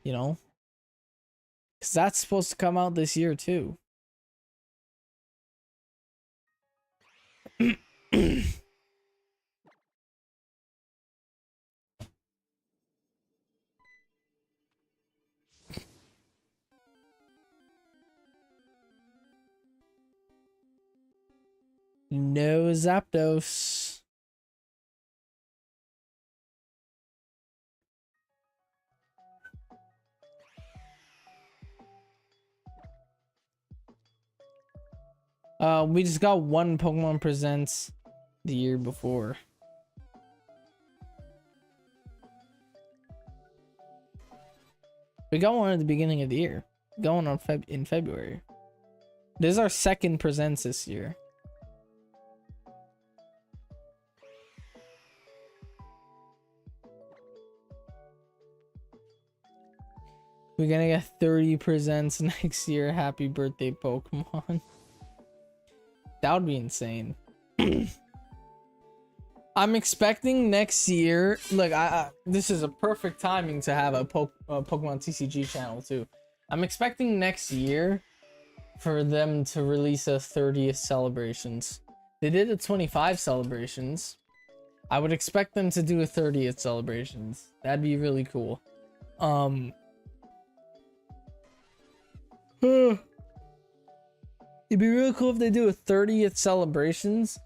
you know, because that's supposed to come out this year too. No Zapdos. We just got one Pokemon Presents the year before. We got one at the beginning of the year, going on in February. This is our second Presents this year. We're gonna get 30 Presents next year. Happy birthday, Pokemon. That would be insane. I'm expecting next year. Look, this is a perfect timing to have a Pokemon TCG channel too. I'm expecting next year for them to release a 30th celebrations. They did a 25 celebrations. I would expect them to do a 30th celebrations. That'd be really cool. It'd be really cool if they do a 30th celebrations.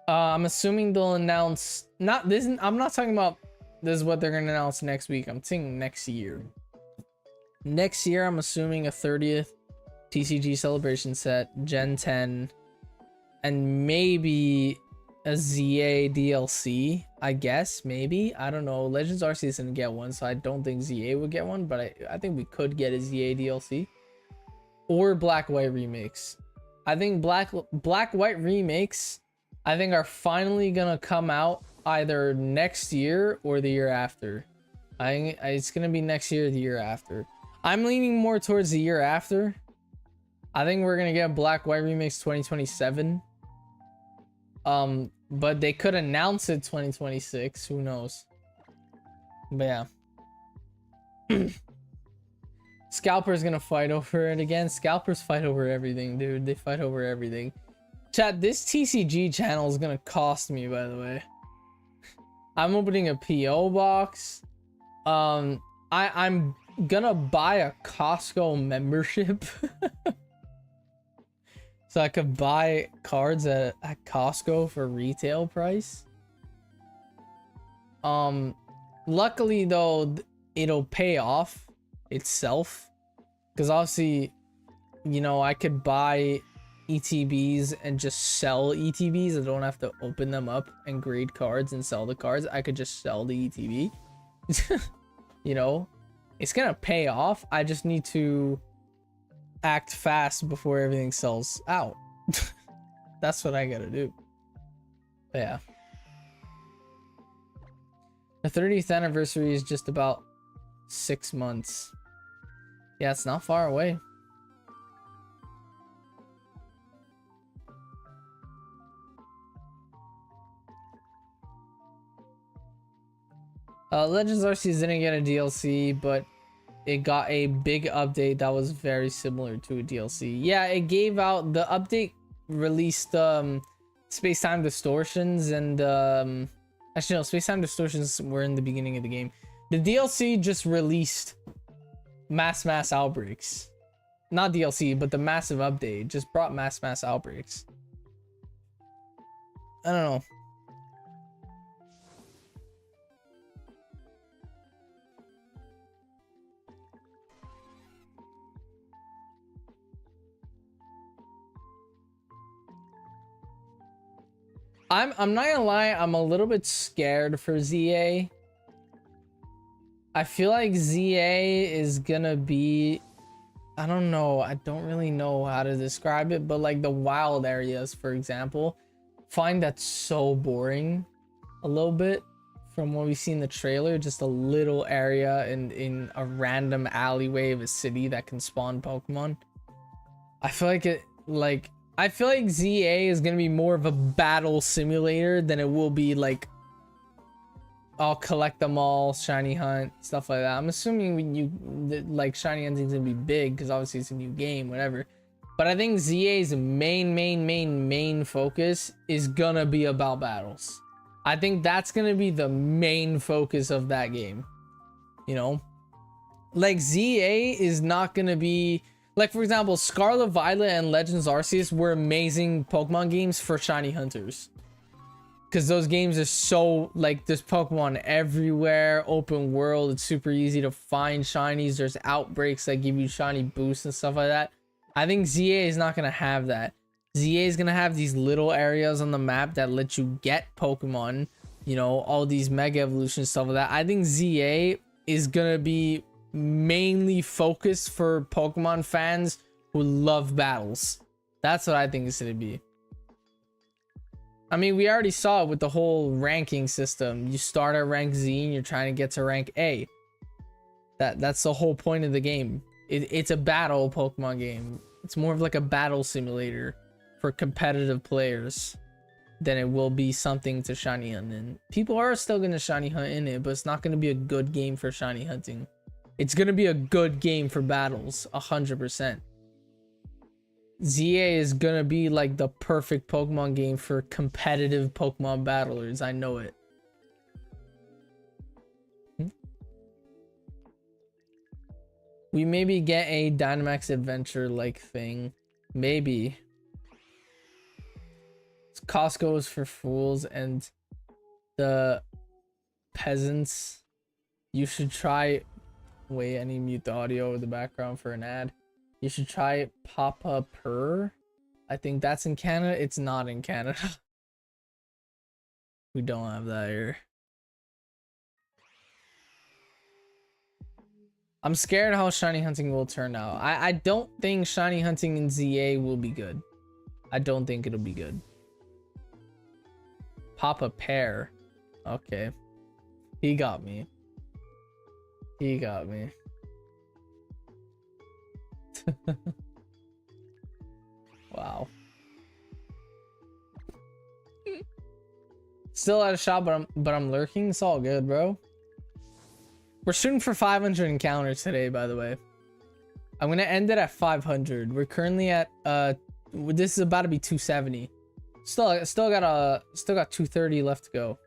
I'm assuming they'll announce not this. I'm not talking about this is what they're gonna announce next week. I'm saying next year. Next year, I'm assuming a 30th TCG celebration set, Gen 10, and maybe a ZA DLC. I guess maybe, I don't know. Legends Arceus didn't get one, so I don't think ZA would get one. But I think we could get a ZA DLC or Black White remakes. I think Black White remakes, I think, are finally gonna come out either next year or the year after. I think it's gonna be next year or the year after. I'm leaning more towards the year after. I think we're gonna get Black White remakes 2027. But they could announce it 2026. Who knows? But yeah. Scalper's gonna fight over it again. Scalpers fight over everything, dude. They fight over everything. Chat, this TCG channel is gonna cost me, by the way. I'm opening a PO box. I'm gonna buy a Costco membership. So I could buy cards at Costco for retail price. Luckily though, it'll pay off itself, because obviously, you know, I could buy ETBs and just sell ETBs. I don't have to open them up and grade cards and sell the cards. I could just sell the ETB. You know, it's gonna pay off. I just need to act fast before everything sells out. That's what I gotta do. But yeah, the 30th anniversary is just about 6 months. Yeah, it's not far away. Legends Arceus didn't get a DLC, but it got a big update that was very similar to a DLC. Yeah, it gave out, the update released space-time distortions and actually no, space-time distortions were in the beginning of the game. The DLC just released mass outbreaks. Not DLC, but the massive update just brought mass outbreaks. I don't know. I'm not gonna lie, I'm a little bit scared for ZA. I feel like ZA is gonna be, I don't know, I don't really know how to describe it, but like the wild areas, for example, find that so boring a little bit from what we see in the trailer. Just a little area in a random alleyway of a city that can spawn Pokemon. I feel like ZA is gonna be more of a battle simulator than it will be like, I'll collect them all, shiny hunt, stuff like that. I'm assuming like shiny hunting's gonna be big because obviously it's a new game, whatever. But I think ZA's main focus is gonna be about battles. I think that's gonna be the main focus of that game. You know, like ZA is not gonna be Like, for example, Scarlet Violet and Legends Arceus were amazing Pokemon games for shiny hunters. Because those games are so, like, there's Pokemon everywhere, open world, it's super easy to find shinies, there's outbreaks that give you shiny boosts and stuff like that. I think ZA is not going to have that. ZA is going to have these little areas on the map that let you get Pokemon, you know, all these Mega Evolution stuff like that. I think ZA is going to be mainly focused for Pokemon fans who love battles. That's what I think it's going to be. I mean, we already saw it with the whole ranking system. You start at rank Z and you're trying to get to rank A. That's the whole point of the game. It's a battle Pokemon game. It's more of like a battle simulator for competitive players than it will be something to shiny hunt in. People are still going to shiny hunt in it, but it's not going to be a good game for shiny hunting. It's going to be a good game for battles, 100%. ZA is gonna be like the perfect Pokemon game for competitive Pokemon battlers. I know it. We maybe get a Dynamax Adventure like thing. Maybe. Costco is for fools and the peasants. You should try. Wait, I need to mute the audio over the background for an ad. You should try Papa Purr. I think that's in Canada. It's not in Canada. We don't have that here. I'm scared how shiny hunting will turn out. I don't think shiny hunting in ZA will be good. I don't think it'll be good. Papa Pear. Okay. He got me. He got me. Wow. Still out of shot, but I'm lurking. It's all good, bro. We're shooting for 500 encounters today, by the way. I'm gonna end it at 500. We're currently at this is about to be 270. Still got 230 left to go.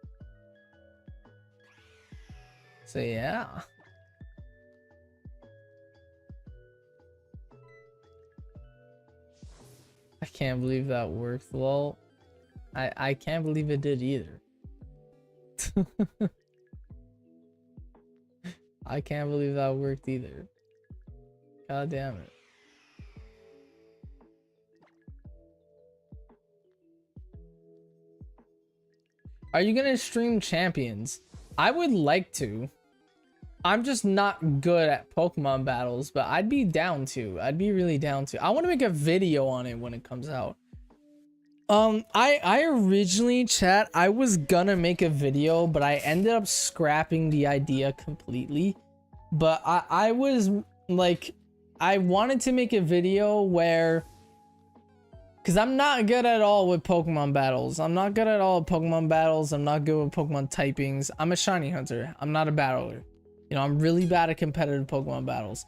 So yeah. I can't believe that worked. Lol. I can't believe it did either. I can't believe that worked either. God damn it. Are you gonna stream Champions? I would like to. I'm just not good at Pokemon battles, but I'd be down to. I'd be really down to. I want to make a video on it when it comes out. I originally, chat, I was gonna make a video, but I ended up scrapping the idea completely. But I was like, I wanted to make a video where, because I'm not good at all with Pokemon battles. I'm not good at all with Pokemon battles. I'm not good with Pokemon typings. I'm a shiny hunter. I'm not a battler. You know, I'm really bad at competitive Pokemon battles.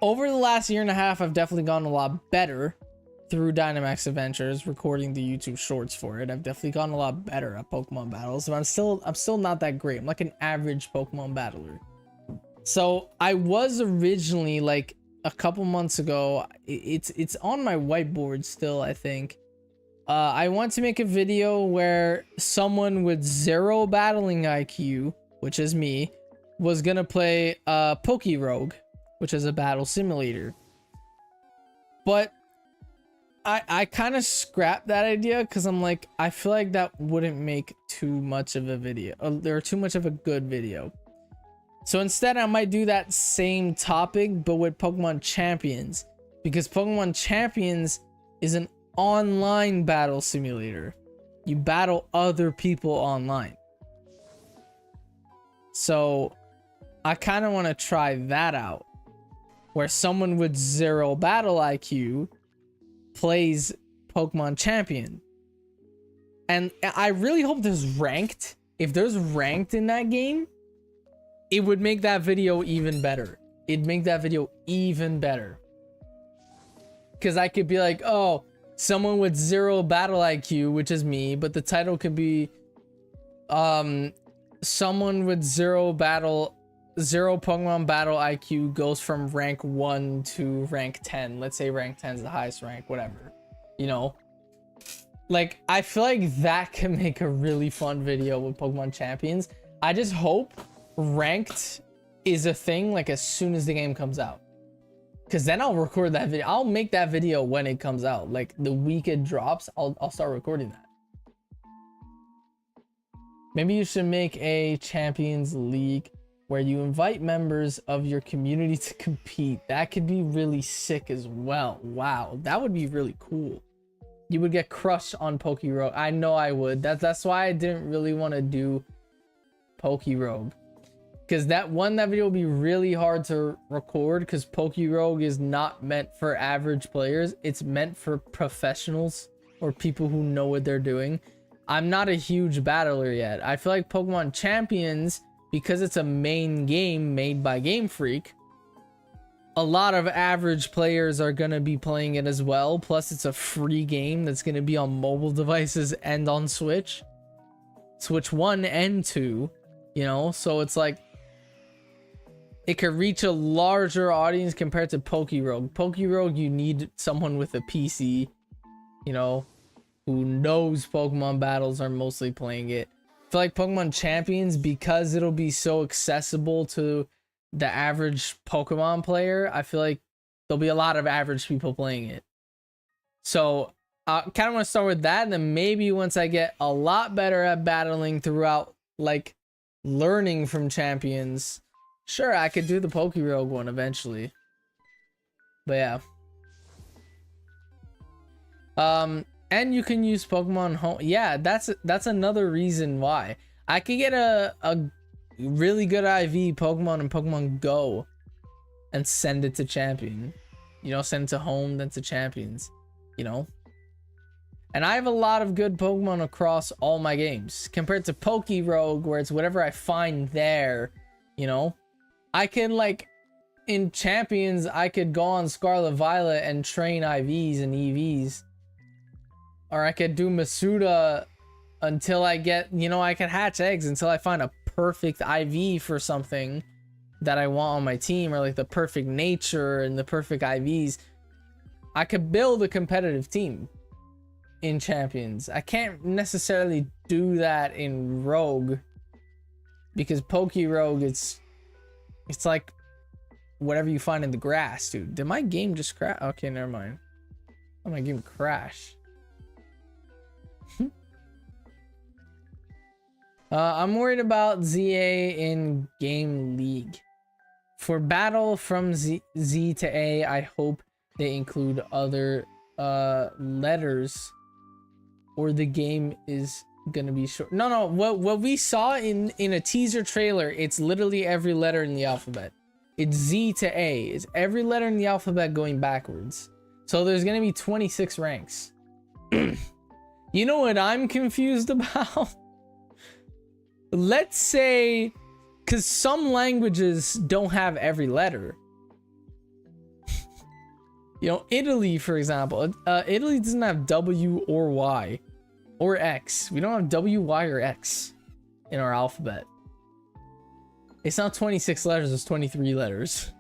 Over the last year and a half, I've definitely gotten a lot better through Dynamax Adventures, recording the YouTube shorts for it. I've definitely gotten a lot better at Pokemon battles, but I'm still not that great. I'm like an average Pokemon battler. So I was originally, like a couple months ago, it's on my whiteboard still, I think. I want to make a video where someone with 0 battling IQ, which is me, was gonna play Poke Rogue, which is a battle simulator. But I kind of scrapped that idea because I'm like, I feel like that wouldn't make too much of a video, or too much of a good video. So instead, I might do that same topic, but with Pokemon Champions, because Pokemon Champions is an online battle simulator. You battle other people online. So I kind of want to try that out, where someone with 0 battle IQ plays Pokemon Champion. And I really hope there's ranked. If there's ranked in that game, it would make that video even better. It'd make that video even better. Because I could be like, oh, someone with 0 battle IQ, which is me, but the title could be someone with 0 battle zero Pokemon battle IQ goes from rank 1 to rank 10. Let's say rank 10 is the highest rank, whatever. You know? Like, I feel like that can make a really fun video with Pokemon Champions. I just hope ranked is a thing, like, as soon as the game comes out. Because then I'll record that video. I'll make that video when it comes out. Like, the week it drops, I'll start recording that. Maybe you should make a Champions League where you invite members of your community to compete. That could be really sick as well. Wow, that would be really cool. You would get crushed on Pokerogue. I know I would. That's why I didn't really want to do Pokerogue. Because that video would be really hard to record because Pokerogue is not meant for average players. It's meant for professionals or people who know what they're doing. I'm not a huge battler yet. I feel like Pokemon Champions, because it's a main game made by Game Freak, a lot of average players are going to be playing it as well. Plus, it's a free game that's going to be on mobile devices and on Switch. Switch 1 and 2, you know? So it's like, it could reach a larger audience compared to Pokerogue. Pokerogue, you need someone with a PC, you know, who knows Pokemon battles are mostly playing it. I feel like Pokemon Champions, because it'll be so accessible to the average Pokemon player, I feel like there'll be a lot of average people playing it. So I kind of want to start with that, and then maybe once I get a lot better at battling throughout, like learning from Champions, sure, I could do the Pokerogue one eventually. But yeah. And you can use Pokemon Home. Yeah, that's another reason why. I could get a really good IV Pokemon in Pokemon Go and send it to Champion. You know, send it to Home, then to Champions. You know? And I have a lot of good Pokemon across all my games. Compared to Pokerogue, where it's whatever I find there, you know? I can, like, in Champions, I could go on Scarlet Violet and train IVs and EVs. Or I could do Masuda until I get, you know, I can hatch eggs until I find a perfect IV for something that I want on my team, or like the perfect nature and the perfect IVs. I could build a competitive team in Champions. I can't necessarily do that in Rogue because Pokerogue, it's like whatever you find in the grass, dude. Did my game just crash? Okay, never mind. Oh, my game crashed. I'm worried about ZA in Game League. For battle from Z to A, I hope they include other letters, or the game is gonna be short. No, what we saw in a teaser trailer, it's literally every letter in the alphabet. It's Z to A. It's every letter in the alphabet going backwards. So there's gonna be 26 ranks. You know what I'm confused about? Let's say, because some languages don't have every letter. You know, Italy, for example. Italy doesn't have W or Y or X. We don't have W, Y, or X in our alphabet. It's not 26 letters, it's 23 letters.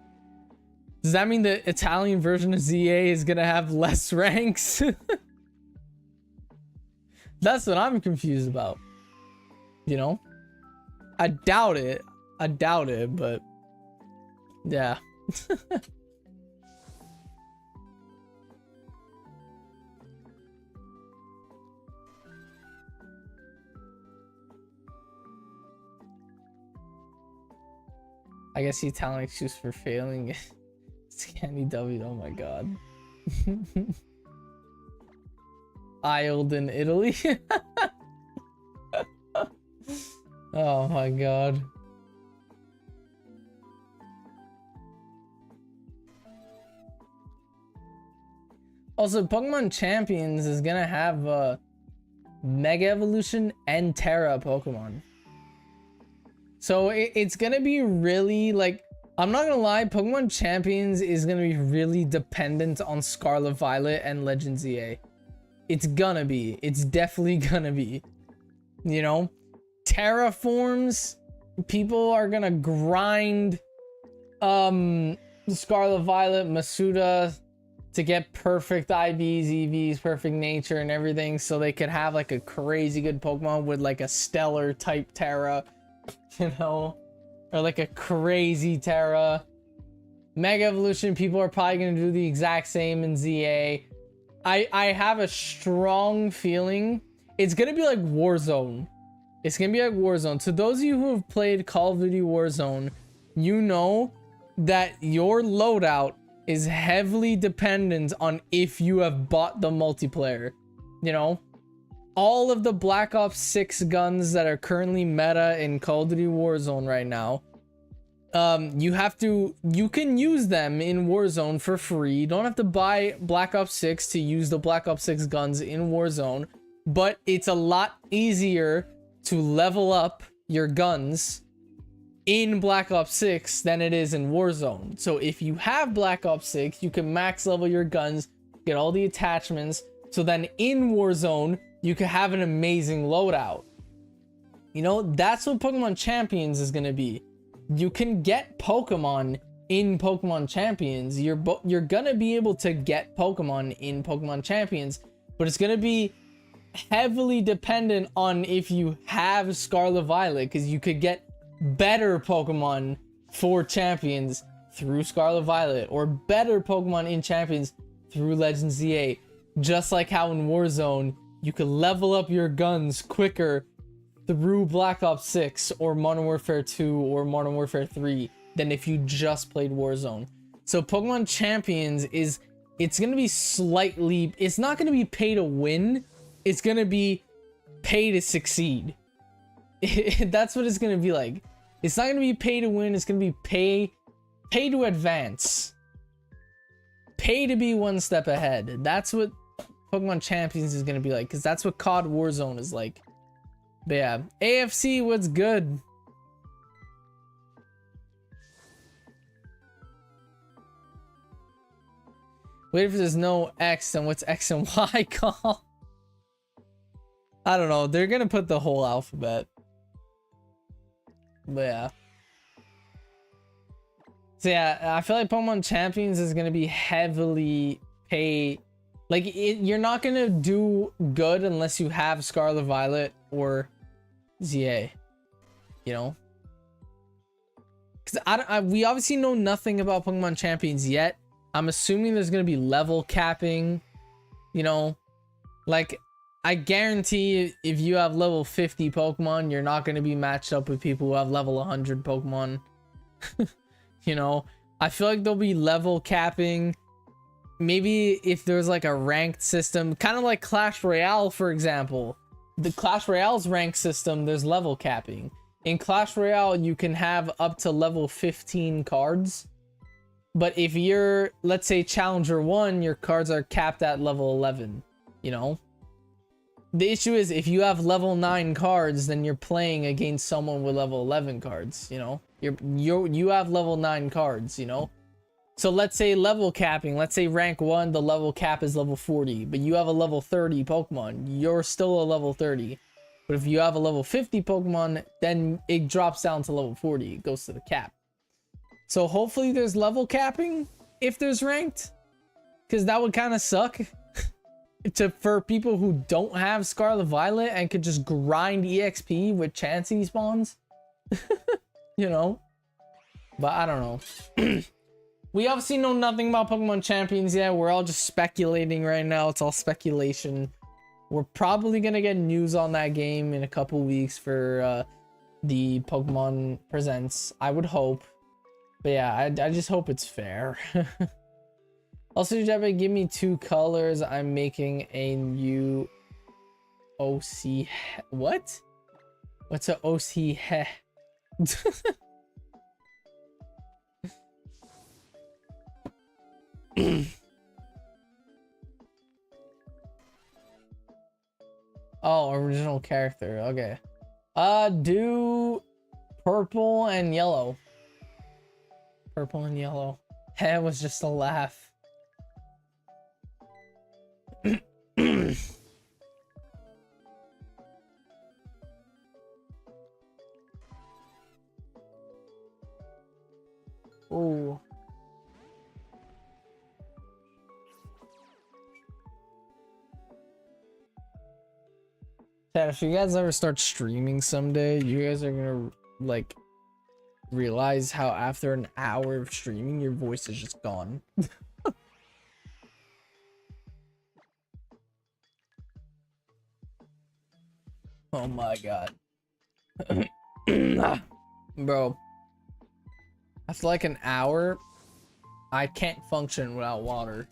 Does that mean the Italian version of ZA is gonna have less ranks? That's what I'm confused about. You know? I doubt it. But yeah. I guess the Italian excuse for failing is Candy W. Oh my god. Isled in Italy. Oh my god. Also, Pokemon Champions is gonna have Mega Evolution and Terra Pokemon. So it's gonna be really, like, I'm not gonna lie, Pokemon Champions is gonna be really dependent on Scarlet Violet and Legend ZA. It's gonna be. It's definitely gonna be. You know? Terraforms people are gonna grind Scarlet Violet, Masuda to get perfect IVs, EVs, perfect nature and everything, so they could have like a crazy good Pokemon with like a stellar type Terra, you know, or like a crazy Terra. Mega Evolution, people are probably gonna do the exact same in ZA. I have a strong feeling it's gonna be like Warzone. It's gonna be like Warzone. To those of you who have played Call of Duty Warzone, you know that your loadout is heavily dependent on if you have bought the multiplayer. You know, all of the Black Ops 6 guns that are currently meta in Call of Duty Warzone right now, you can use them in Warzone for free. You don't have to buy Black Ops 6 to use the Black Ops 6 guns in Warzone, but it's a lot easier to level up your guns in Black Ops 6 than it is in Warzone. So if you have Black Ops 6, you can max level your guns, get all the attachments, so then in Warzone, you can have an amazing loadout. You know, that's what Pokemon Champions is gonna be. You can get Pokemon in Pokemon Champions. You're gonna be able to get Pokemon in Pokemon Champions, but it's gonna be heavily dependent on if you have Scarlet Violet, because you could get better Pokemon for Champions through Scarlet Violet, or better Pokemon in Champions through Legends ZA. Just like how in Warzone, you could level up your guns quicker through Black Ops 6 or Modern Warfare 2 or Modern Warfare 3 than if you just played Warzone. So Pokemon Champions it's gonna be slightly, it's not gonna be pay to win, it's gonna be pay to succeed. That's what it's gonna be like. It's not gonna be pay to win, it's gonna be pay to advance. Pay to be one step ahead. That's what Pokemon Champions is gonna be like, because that's what COD Warzone is like. But yeah, AFC, what's good? Wait if there's no X, then what's X and Y call? I don't know. They're gonna put the whole alphabet. But yeah. So yeah, I feel like Pokemon Champions is gonna be heavily pay. Like, you're not gonna do good unless you have Scarlet Violet or ZA, you know? Because we obviously know nothing about Pokemon Champions yet. I'm assuming there's gonna be level capping, you know? Like, I guarantee if you have level 50 Pokemon, you're not gonna be matched up with people who have level 100 Pokemon. You know? I feel like there'll be level capping. Maybe if there's like a ranked system, kind of like Clash Royale, for example. The Clash Royale's ranked system, there's level capping. In Clash Royale, you can have up to level 15 cards. But if you're, let's say, Challenger 1, your cards are capped at level 11, you know? The issue is, if you have level 9 cards, then you're playing against someone with level 11 cards, you know? You have level 9 cards, you know? So let's say level capping, let's say rank 1, the level cap is level 40, but you have a level 30 Pokemon, you're still a level 30. But if you have a level 50 Pokemon, then it drops down to level 40, it goes to the cap. So hopefully there's level capping if there's ranked, because that would kind of suck for people who don't have Scarlet Violet and could just grind EXP with Chansey spawns. You know? But I don't know. We obviously know nothing about Pokemon Champions yet. We're all just speculating right now. It's all speculation. We're probably gonna get news on that game in a couple weeks for the Pokemon Presents. I would hope. But yeah, I just hope it's fair. Also, Jebba, give me 2 colors. I'm making a new OC. What? What's a OC? Oh, original character. Okay. Do purple and yellow. Purple and yellow. It was just a laugh. Oh. Chad, if you guys ever start streaming someday, you guys are gonna like realize how after an hour of streaming your voice is just gone. Oh my god. Bro, after like an hour I can't function without water.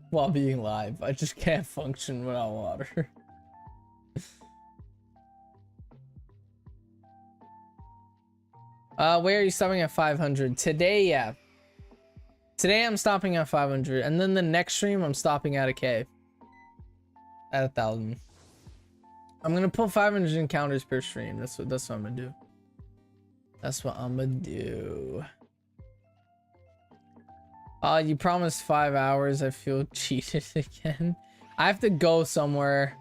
While being live, I just can't function without water. Where are you stopping at 500? Today, yeah. Today I'm stopping at 500, and then the next stream I'm stopping at 1K. At 1,000. I'm gonna put 500 encounters per stream. That's what I'm gonna do. That's what I'm gonna do. You promised 5 hours. I feel cheated again. I have to go somewhere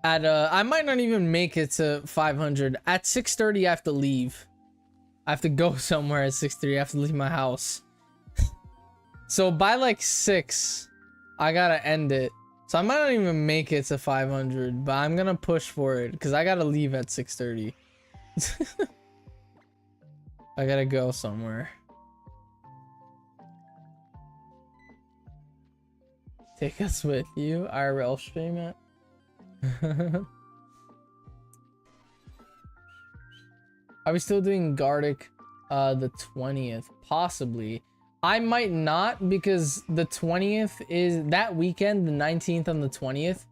at I might not even make it to 500. At 6:30 I have to leave. I have to go somewhere at 6:30. I have to leave my house. So by like 6, I gotta end it. So I might not even make it to 500, but I'm gonna push for it because I gotta leave at 6:30. I gotta go somewhere. Take us with you. IRL stream it. Are we still doing Gardic the 20th? Possibly. I might not, because the 20th is that weekend, the 19th and the 20th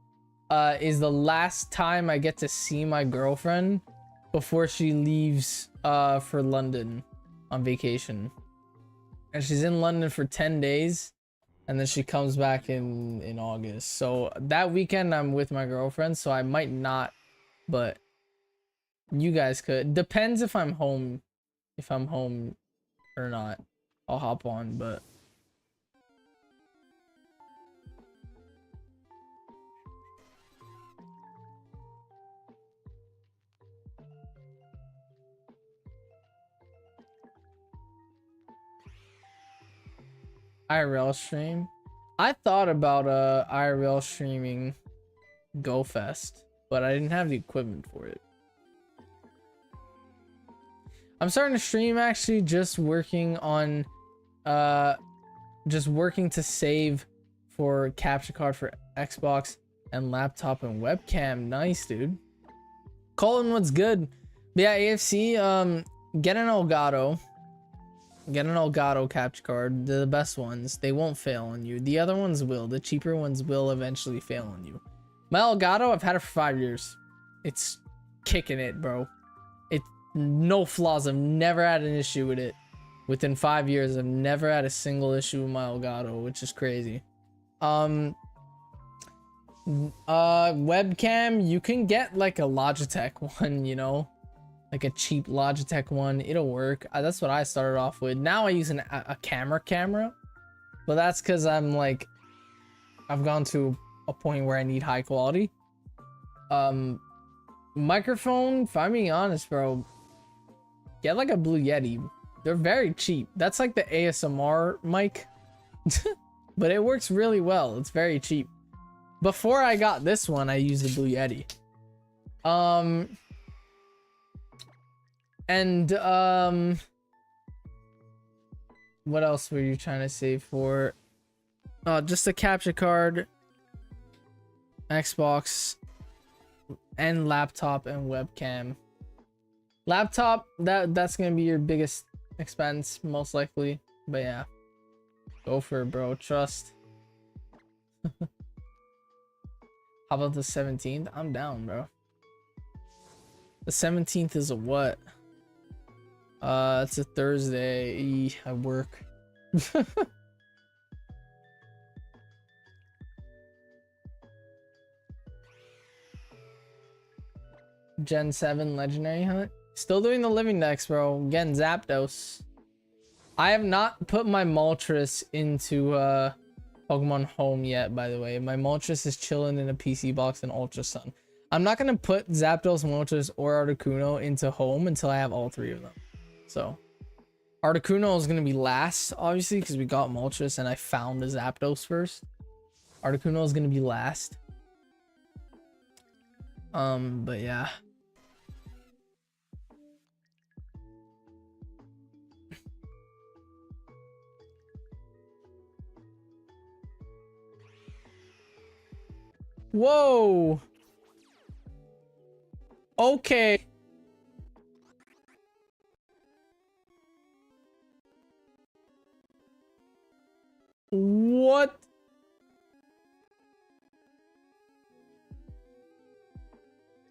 is the last time I get to see my girlfriend before she leaves for London on vacation. And she's in London for 10 days and then she comes back in August. So that weekend I'm with my girlfriend, so I might not, but you guys could. Depends if I'm home or not. I'll hop on, but IRL stream. I thought about IRL streaming GoFest, but I didn't have the equipment for it. I'm starting to stream actually, just working on just working to save for capture card for Xbox and laptop and webcam. Nice, dude. Colin, what's good? But yeah, AFC, get an Elgato. Get an Elgato capture card. They're the best ones. They won't fail on you. The other ones will. The cheaper ones will eventually fail on you. My Elgato, I've had it for 5 years. It's kicking it, bro. No flaws. I've never had an issue with it. Within 5 years, I've never had a single issue with my Elgato, which is crazy. Webcam, you can get like a Logitech one, you know, like a cheap Logitech one. It'll work. That's what I started off with. Now I use a camera, but that's because I'm like, I've gone to a point where I need high quality. Microphone, if I'm being honest, bro, get like a Blue Yeti. They're very cheap. That's like the ASMR mic, but it works really well. It's very cheap. Before I got this one, I used the Blue Yeti. What else were you trying to save for? Just a capture card, Xbox, and laptop and webcam. Laptop, that's gonna be your biggest expense most likely, but yeah, go for it, bro. Trust. How about the 17th? I'm down, bro. The 17th is a what? It's a Thursday. I work. Gen 7 legendary hunt. Still doing the living decks, bro. Getting Zapdos. I have not put my Moltres into Pokemon Home yet, by the way. My Moltres is chilling in a PC box in Ultra Sun. I'm not gonna put Zapdos, Moltres, or Articuno into Home until I have all three of them. So Articuno is gonna be last, obviously, because we got Moltres and I found the Zapdos first. Articuno is gonna be last. But yeah. Whoa. Okay. What?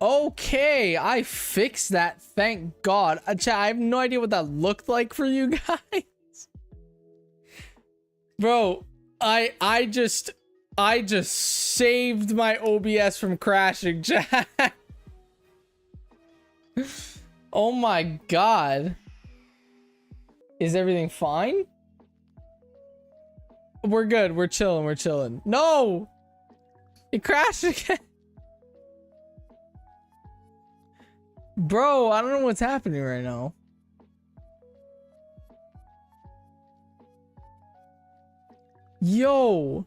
Okay, I fixed that. Thank God. I have no idea what that looked like for you guys. Bro, I just saved my OBS from crashing, chat. Oh my God. Is everything fine? We're good. We're chilling. We're chilling. No! It crashed again. Bro, I don't know what's happening right now. Yo.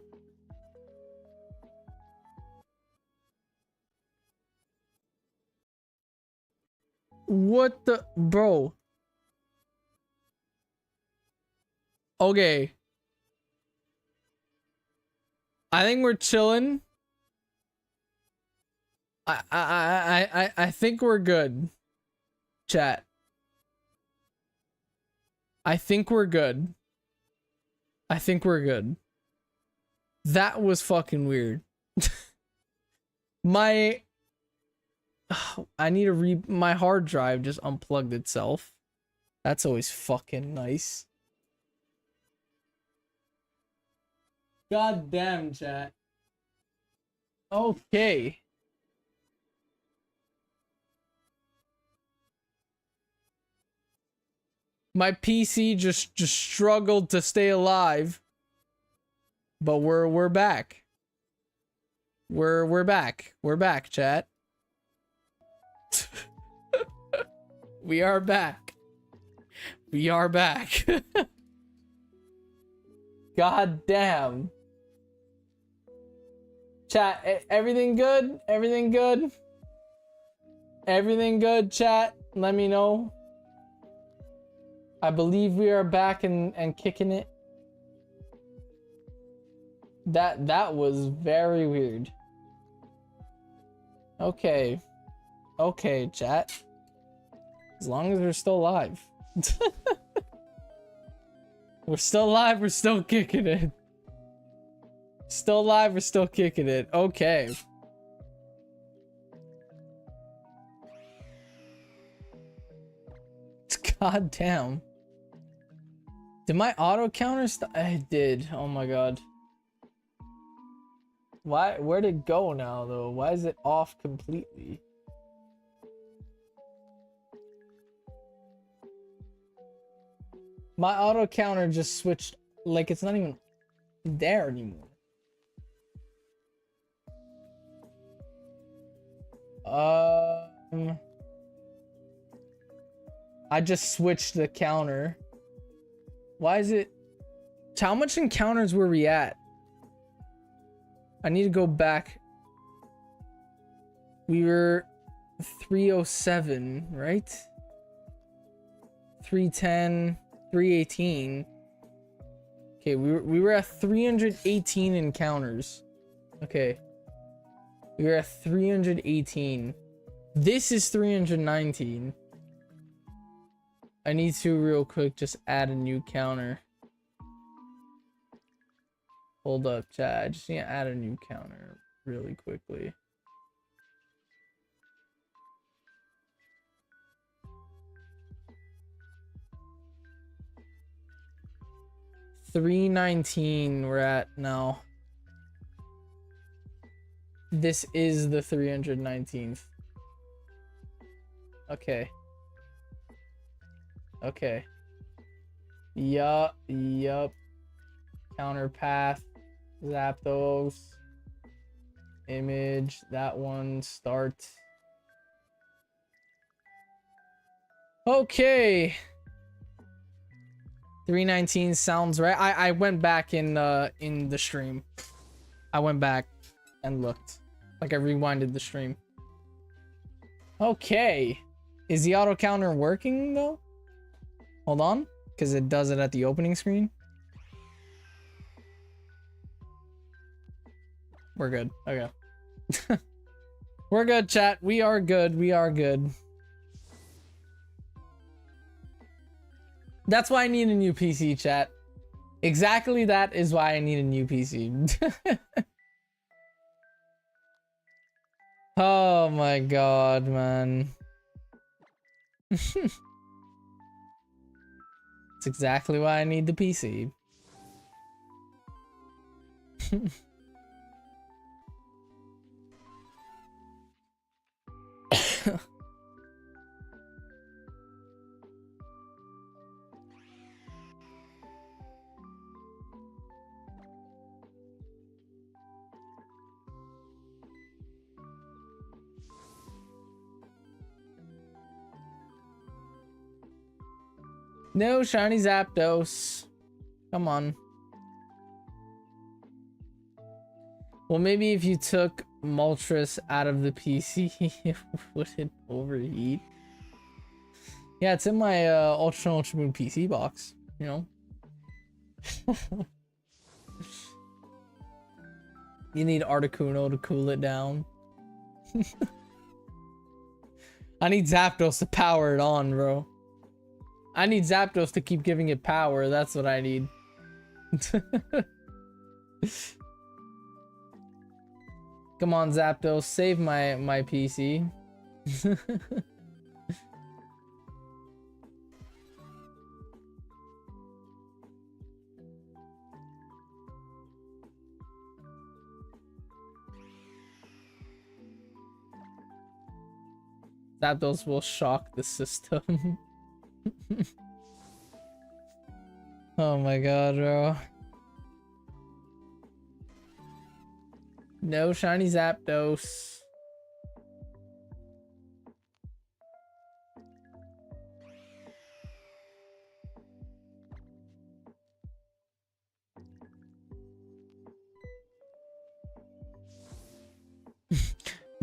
What the... Bro. Okay. I think we're chilling. I think we're good. Chat. I think we're good. I think we're good. That was fucking weird. My... I need to my hard drive just unplugged itself. That's always fucking nice. God damn, chat. Okay. My PC just struggled to stay alive. But we're back. We're back. We're back, chat. We are back. We are back. God damn. Chat, everything good? Everything good? Everything good, chat? Let me know. I believe we are back and kicking it. That was very weird. Okay. Okay, chat. As long as we're still alive. We're still alive, we're still kicking it. Still alive, we're still kicking it. Okay. God damn. Did my auto counter I did. Oh my God. Why? Where'd it go now, though? Why is it off completely? My auto counter just switched. Like, it's not even there anymore. I just switched the counter. Why is it... How much encounters were we at? I need to go back. We were 307, right? 310, 318. Okay, we were at 318 encounters. Okay. We were at 318. This is 319. I need to real quick just add a new counter. Hold up, chat. I just need to add a new counter really quickly. $319 we're at now. This is the 319th. Okay. Okay. Yup. Counter path. Zapdos. Image. That one. Start. Okay. 319 sounds right. I went back in the stream. I went back and looked. Like I rewinded the stream. Okay. Is the auto counter working though? Hold on, because it does it at the opening screen. We're good. Okay. We're good, chat. We are good. We are good. That's why I need a new PC, chat. Exactly that is why I need a new PC. Oh my god, man. It's exactly why I need the PC. No shiny Zapdos. Come on. Well, maybe if you took Moltres out of the PC, it wouldn't overheat. Yeah, it's in my Ultra Moon PC box, you know? You need Articuno to cool it down. I need Zapdos to power it on, bro. I need Zapdos to keep giving it power. That's what I need. Come on, Zapdos, save my PC. Zapdos will shock the system. Oh my god, bro. No shiny Zapdos.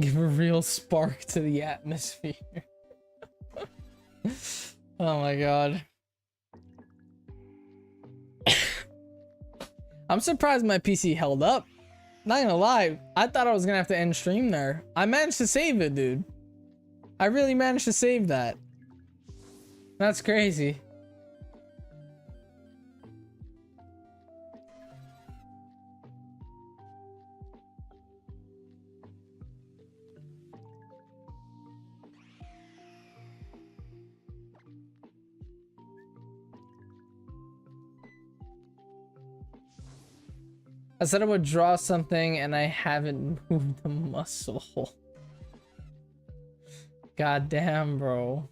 Give a real spark to the atmosphere. Oh my god. I'm surprised my PC held up. Not gonna lie, I thought I was gonna have to end stream there. I managed to save it, dude. I really managed to save that. That's crazy. I said I would draw something and I haven't moved a muscle. God damn, bro.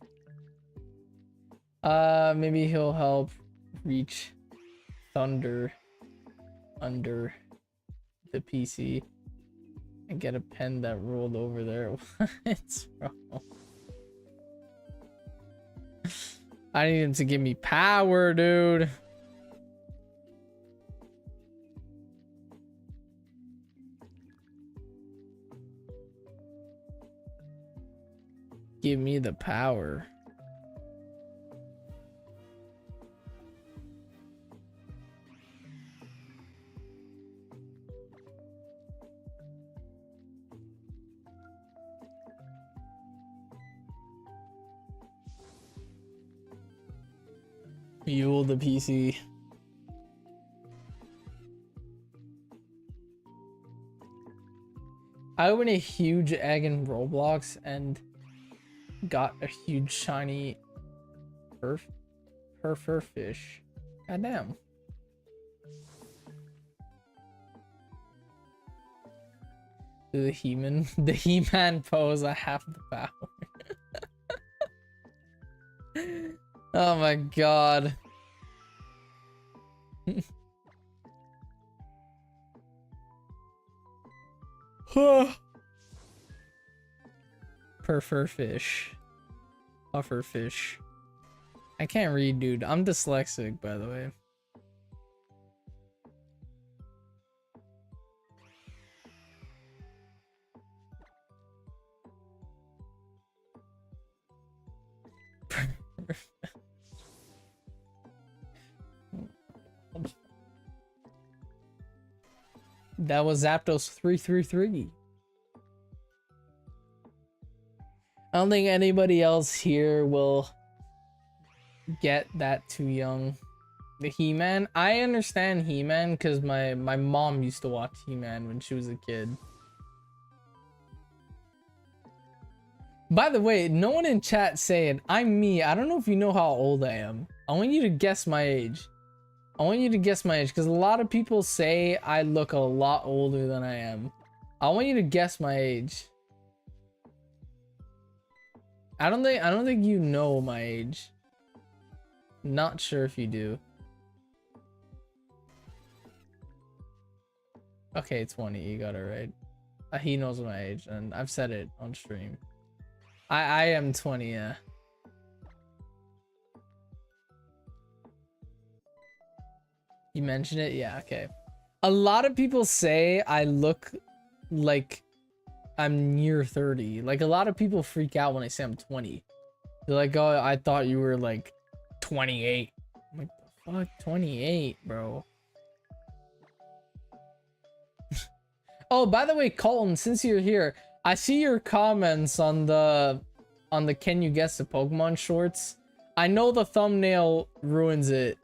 Maybe he'll help reach thunder under the PC and get a pen that rolled over there. What, bro? I need him to give me power, dude. Give me the power. Fuel the PC. I opened a huge egg in Roblox and got a huge shiny fur fish. God damn. The He-Man pose, I have the power. Oh my god. Fur fish. Puffer fish. I can't read, dude. I'm dyslexic, by the way. That was Zapdos 333. I don't think anybody else here will get that too young. The He-Man? I understand He-Man because my mom used to watch He-Man when she was a kid. By the way, no one in chat saying I'm me. I don't know if you know how old I am. I want you to guess my age. I want you to guess my age because a lot of people say I look a lot older than I am. I want you to guess my age. I don't think you know my age. Not sure if you do. Okay, 20. You got it right. He knows my age, and I've said it on stream. I am 20, yeah. You mentioned it? Yeah, okay. A lot of people say I look like I'm near 30. Like, a lot of people freak out when I say I'm 20. They're like, oh, I thought you were like 28. I'm like, the fuck, 28, bro. Oh, by the way, Colton, since you're here, I see your comments on the Can You Guess the Pokemon shorts. I know the thumbnail ruins it.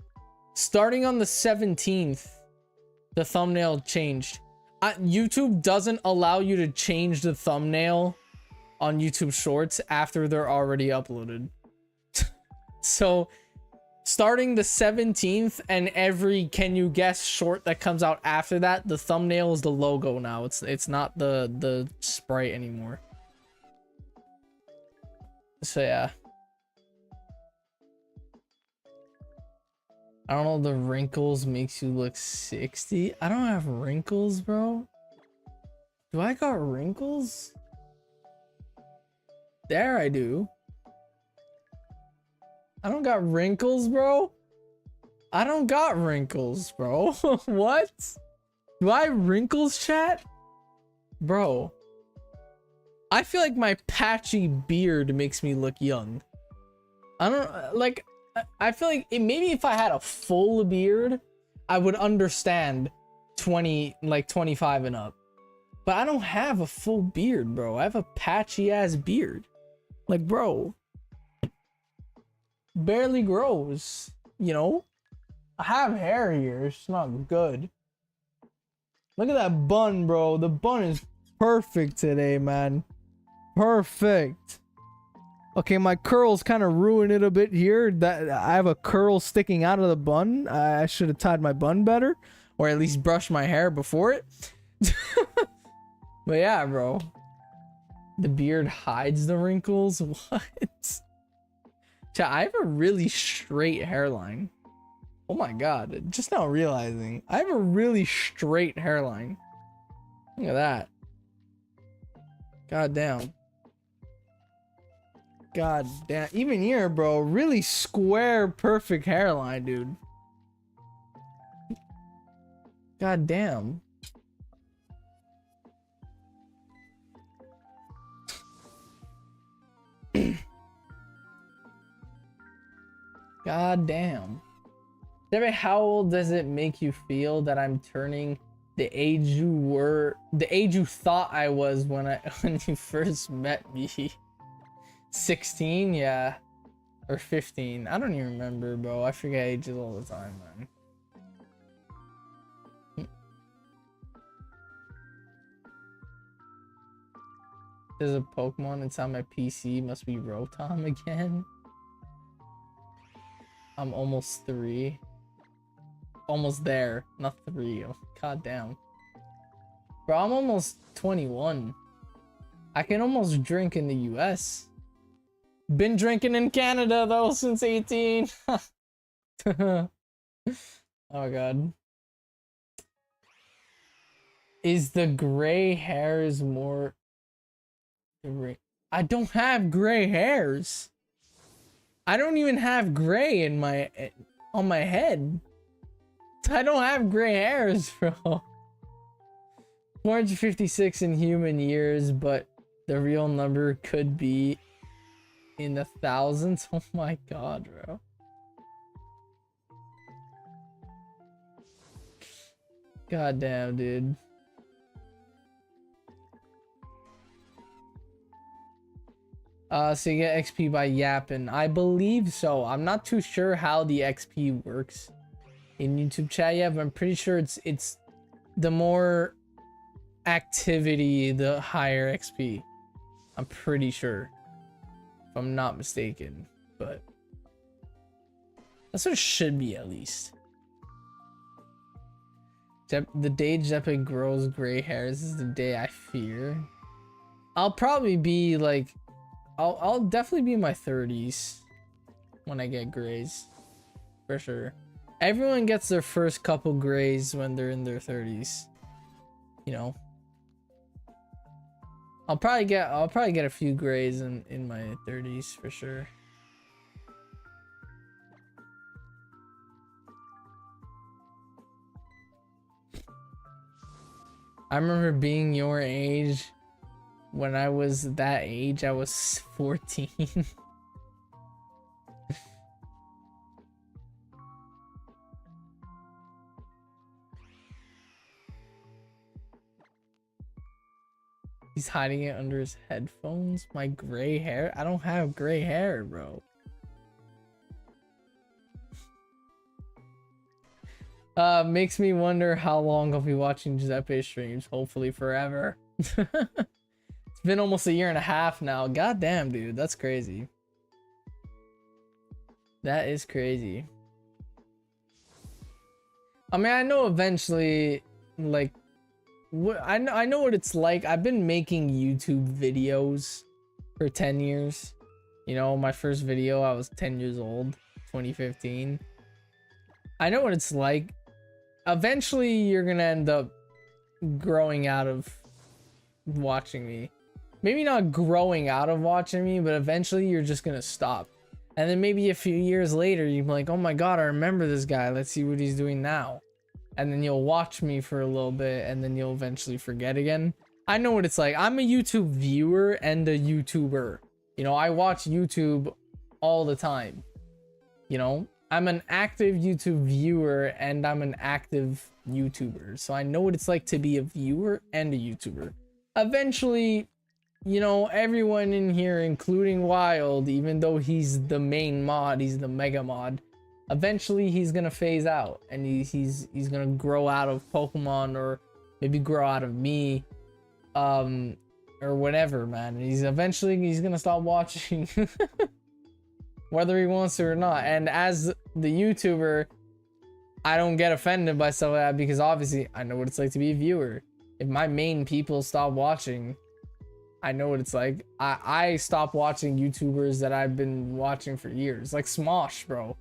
Starting on the 17th, the thumbnail changed. YouTube doesn't allow you to change the thumbnail on YouTube shorts after they're already uploaded. So starting the 17th and every Can You Guess short that comes out after that, the thumbnail is the logo now. It's not the sprite anymore. So yeah. I don't know, the wrinkles makes you look 60. I don't have wrinkles, bro. Do I got wrinkles? There I do. I don't got wrinkles, bro. I don't got wrinkles, bro. What? Do I have wrinkles, chat? Bro. I feel like my patchy beard makes me look young. I don't, like, I feel like maybe if I had a full beard, I would understand 20, like 25 and up. But I don't have a full beard, bro. I have a patchy ass beard. Like, bro, barely grows, you know? I have hair here. It's not good. Look at that bun, bro. The bun is perfect today, man. Perfect. Okay, my curls kind of ruin it a bit here. That I have a curl sticking out of the bun. I should have tied my bun better, or at least brushed my hair before it. But yeah, bro. The beard hides the wrinkles. What? Chat, I have a really straight hairline. Oh my god, just now realizing. I have a really straight hairline. Look at that. God damn. God damn. Even here, bro. Really square, perfect hairline, dude. God damn. God damn. Debbie, how old does it make you feel that I'm turning the age you thought I was when you first met me? 16, yeah. Or 15. I don't even remember, bro. I forget ages all the time, man. There's a Pokemon inside my PC. Must be Rotom again. I'm almost 3. Almost there. Not 3. Oh, god damn. Bro, I'm almost 21. I can almost drink in the US. Been drinking in Canada though since 18. Oh god. Is the gray hairs more... I don't have gray hairs. I don't even have gray in my on my head. I don't have gray hairs, bro. 456 in human years, but the real number could be in the thousands. Oh my god, bro. God damn, dude. So you get XP by yapping. I believe so. I'm not too sure how the XP works in YouTube chat yet, but I'm pretty sure it's the more activity, the higher XP. I'm pretty sure. If I'm not mistaken. But that's what it should be, at least. The day Jeppe grows gray hairs is the day I fear. I'll probably be like, I'll definitely be in my 30s when I get grays, for sure. Everyone gets their first couple grays when they're in their 30s, you know. I'll probably get a few grays in my 30s for sure. I remember being your age. When I was that age, I was 14. He's hiding it under his headphones. My gray hair? I don't have gray hair, bro. Makes me wonder how long I'll be watching Giuseppe streams. Hopefully forever. It's been almost a year and a half now. God damn, dude. That's crazy. That is crazy. I mean, I know eventually, like, I know what it's like. I've been making YouTube videos for 10 years. You know, my first video, I was 10 years old, 2015. I know what it's like. Eventually, you're gonna end up growing out of watching me. Maybe not growing out of watching me, but eventually you're just gonna stop. And then maybe a few years later, you'll be like, oh my god, I remember this guy. Let's see what he's doing now. And then you'll watch me for a little bit, and then you'll eventually forget again. I know what it's like. I'm a YouTube viewer and a YouTuber. You know, I watch YouTube all the time. You know, I'm an active YouTube viewer and I'm an active YouTuber. So I know what it's like to be a viewer and a YouTuber. Eventually, you know, everyone in here, including Wild, even though he's the main mod, he's the mega mod, eventually he's gonna phase out and he's gonna grow out of Pokemon, or maybe grow out of me, or whatever, man. And he's gonna stop watching. Whether he wants to or not. And as the YouTuber, I don't get offended by stuff like that, because obviously I know what it's like to be a viewer. If my main people stop watching, I know what it's like. I stop watching YouTubers that I've been watching for years, like Smosh, bro.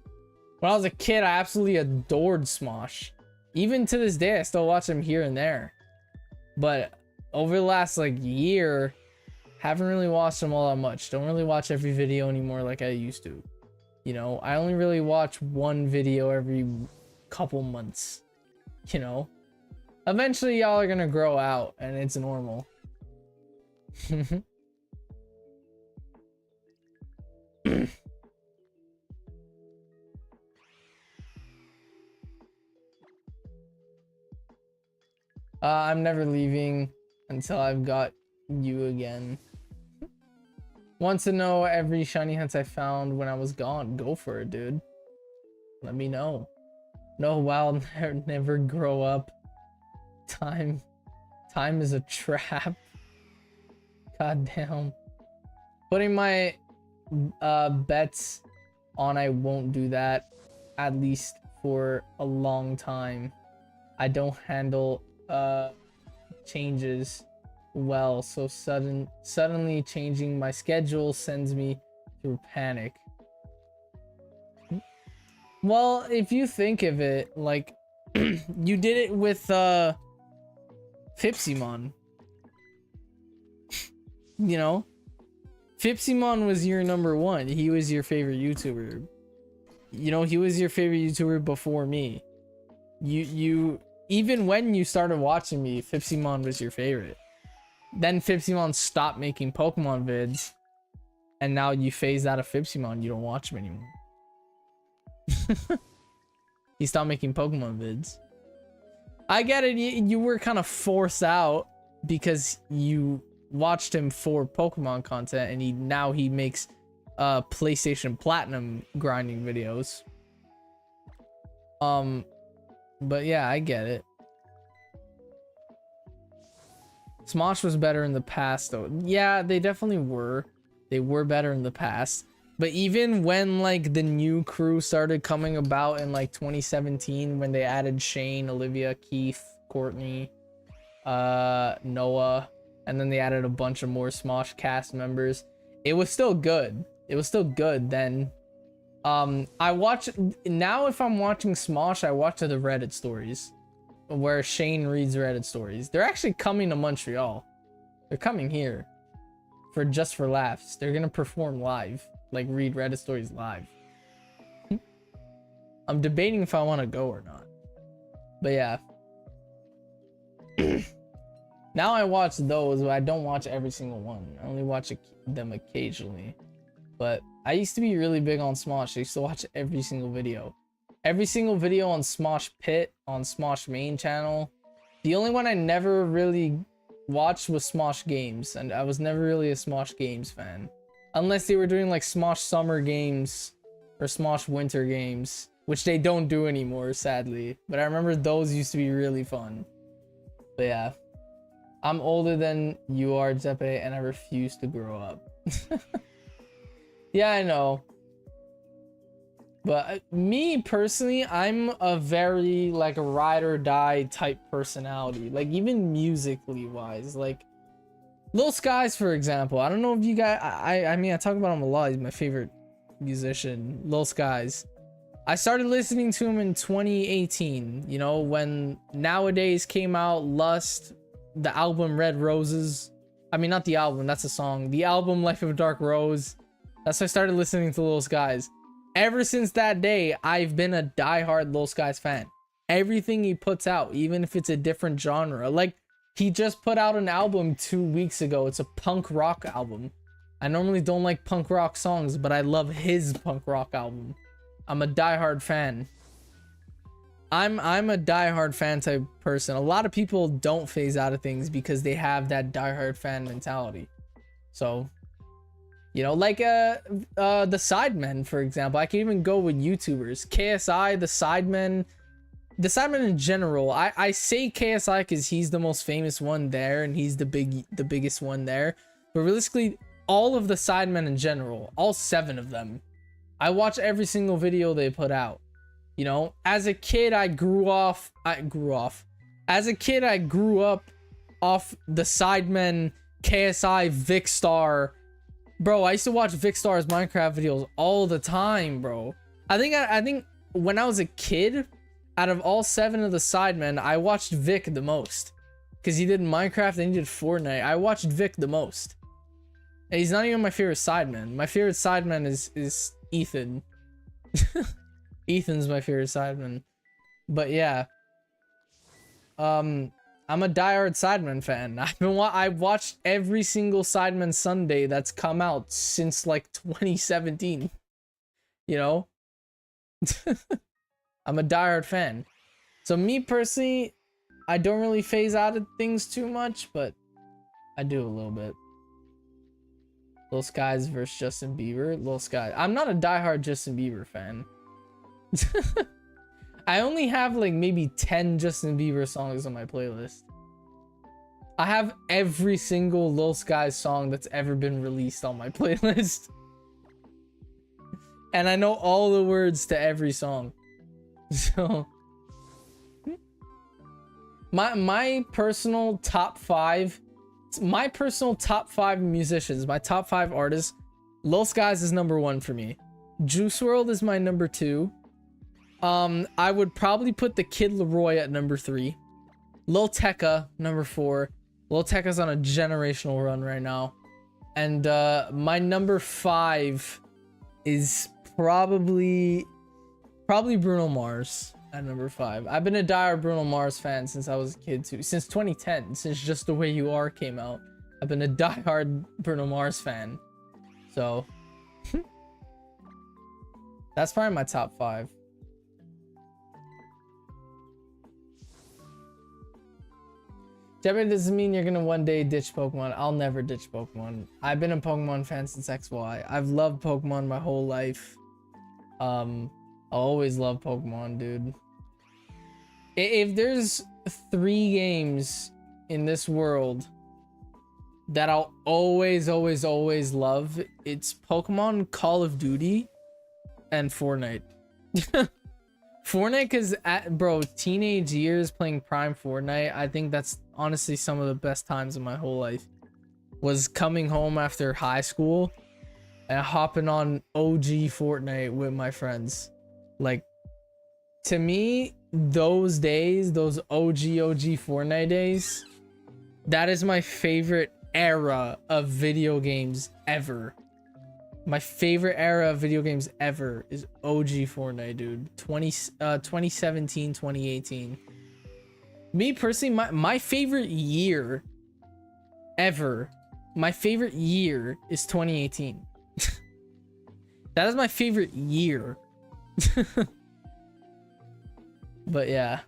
When I was a kid, I absolutely adored Smosh. Even to this day, I still watch him here and there. But over the last like year, haven't really watched them all that much. Don't really watch every video anymore like I used to. You know, I only really watch one video every couple months. You know, eventually y'all are gonna grow out and it's normal. I'm never leaving until I've got you again. Wants to know every shiny hunts I found when I was gone. Go for it, dude. Let me know. No, wow, never grow up. Time is a trap. God damn. Putting my bets on I won't do that, at least for a long time. I don't handle changes well, so suddenly changing my schedule sends me through panic. Well, if you think of it, like, you did it with Fipsimon. You know, Fipsimon was your number one. He was your favorite YouTuber. You know, he was your favorite YouTuber before me. You even when you started watching me, Fipsimon was your favorite. Then Fipsimon stopped making Pokemon vids, and now you phased out of Fipsimon. You don't watch him anymore. He stopped making Pokemon vids. I get it. You were kind of forced out because you watched him for Pokemon content, and now he makes PlayStation Platinum grinding videos. But yeah, I get it. Smosh was better in the past though. Yeah, they definitely were. They were better in the past. But even when like the new crew started coming about in like 2017, when they added Shane, Olivia, Keith, Courtney, Noah, and then they added a bunch of more Smosh cast members, it was still good. It was still good then. I watch now. If I'm watching Smosh, I watch the Reddit stories where Shane reads Reddit stories. They're actually coming to Montreal. They're coming here for just for laughs. They're gonna perform live, like read Reddit stories live. I'm debating if I want to go or not, but yeah. Now I watch those, but I don't watch every single one. I only watch them occasionally. But I used to be really big on Smosh. I used to watch every single video. Every single video on Smosh Pit, on Smosh main channel. The only one I never really watched was Smosh Games, and I was never really a Smosh Games fan. Unless they were doing like Smosh Summer Games or Smosh Winter Games, which they don't do anymore, sadly. But I remember those used to be really fun. But yeah. I'm older than you are, Zeppe, and I refuse to grow up. Yeah, I know. But me personally, I'm a very like a ride or die type personality. Like even musically wise, like Lil Skies, for example. I don't know if you guys, I mean, I talk about him a lot. He's my favorite musician, Lil Skies. I started listening to him in 2018, you know, when Nowadays came out, Lust, the album Red Roses. I mean, not the album, that's a song. The album Life of a Dark Rose. That's why I started listening to Lil Skies. Ever since that day, I've been a diehard Lil Skies fan. Everything he puts out, even if it's a different genre. Like, he just put out an album 2 weeks ago. It's a punk rock album. I normally don't like punk rock songs, but I love his punk rock album. I'm a diehard fan. I'm a diehard fan type person. A lot of people don't phase out of things because they have that diehard fan mentality. So, you know, like the Sidemen, for example. I can even go with YouTubers. KSI, the Sidemen in general. I say KSI because he's the most famous one there, and he's the biggest one there. But realistically, all of the Sidemen in general, all 7 of them, I watch every single video they put out. You know, as a kid, I grew up off the Sidemen, KSI, Vicstar. Bro, I used to watch Vicstar's Minecraft videos all the time, bro. I think when I was a kid, out of all 7 of the Sidemen, I watched Vic the most. Because he did Minecraft and he did Fortnite. I watched Vic the most. And he's not even my favorite Sideman. My favorite Sideman is Ethan. Ethan's my favorite Sideman. But yeah. I'm a diehard Sidemen fan. I've watched every single Sidemen Sunday that's come out since like 2017. You know? I'm a diehard fan. So me personally, I don't really phase out of things too much, but I do a little bit. Lil Skies versus Justin Bieber. Lil Skies. I'm not a diehard Justin Bieber fan. I only have like maybe 10 Justin Bieber songs on my playlist. I have every single Lil Skies song that's ever been released on my playlist. And I know all the words to every song. So my personal top 5 musicians, my top 5 artists, Lil Skies is number 1 for me. Juice WRLD is my number 2. I would probably put the Kid Laroi at number 3. Lil Tecca, number 4. Lil Tecca's on a generational run right now. And my number 5 is probably Bruno Mars at number 5. I've been a diehard Bruno Mars fan since I was a kid too. Since 2010, since Just the Way You Are came out, I've been a diehard Bruno Mars fan. So that's probably my top 5. That doesn't mean you're gonna one day ditch Pokemon. I'll never ditch Pokemon. I've been a Pokemon fan since XY. I've loved Pokemon my whole life. I'll always love Pokemon, dude. If there's 3 games in this world that I'll always love, it's Pokemon, Call of Duty, and Fortnite. Fortnite, because bro, teenage years playing prime Fortnite, I think that's honestly some of the best times of my whole life. Was coming home after high school and hopping on OG Fortnite with my friends. Like, to me, those days, those OG Fortnite days, that is my favorite era of video games ever. My favorite era of video games ever is OG Fortnite, dude. 2017, 2018. Me personally, my favorite year ever, my favorite year is 2018. That is my favorite year. But yeah.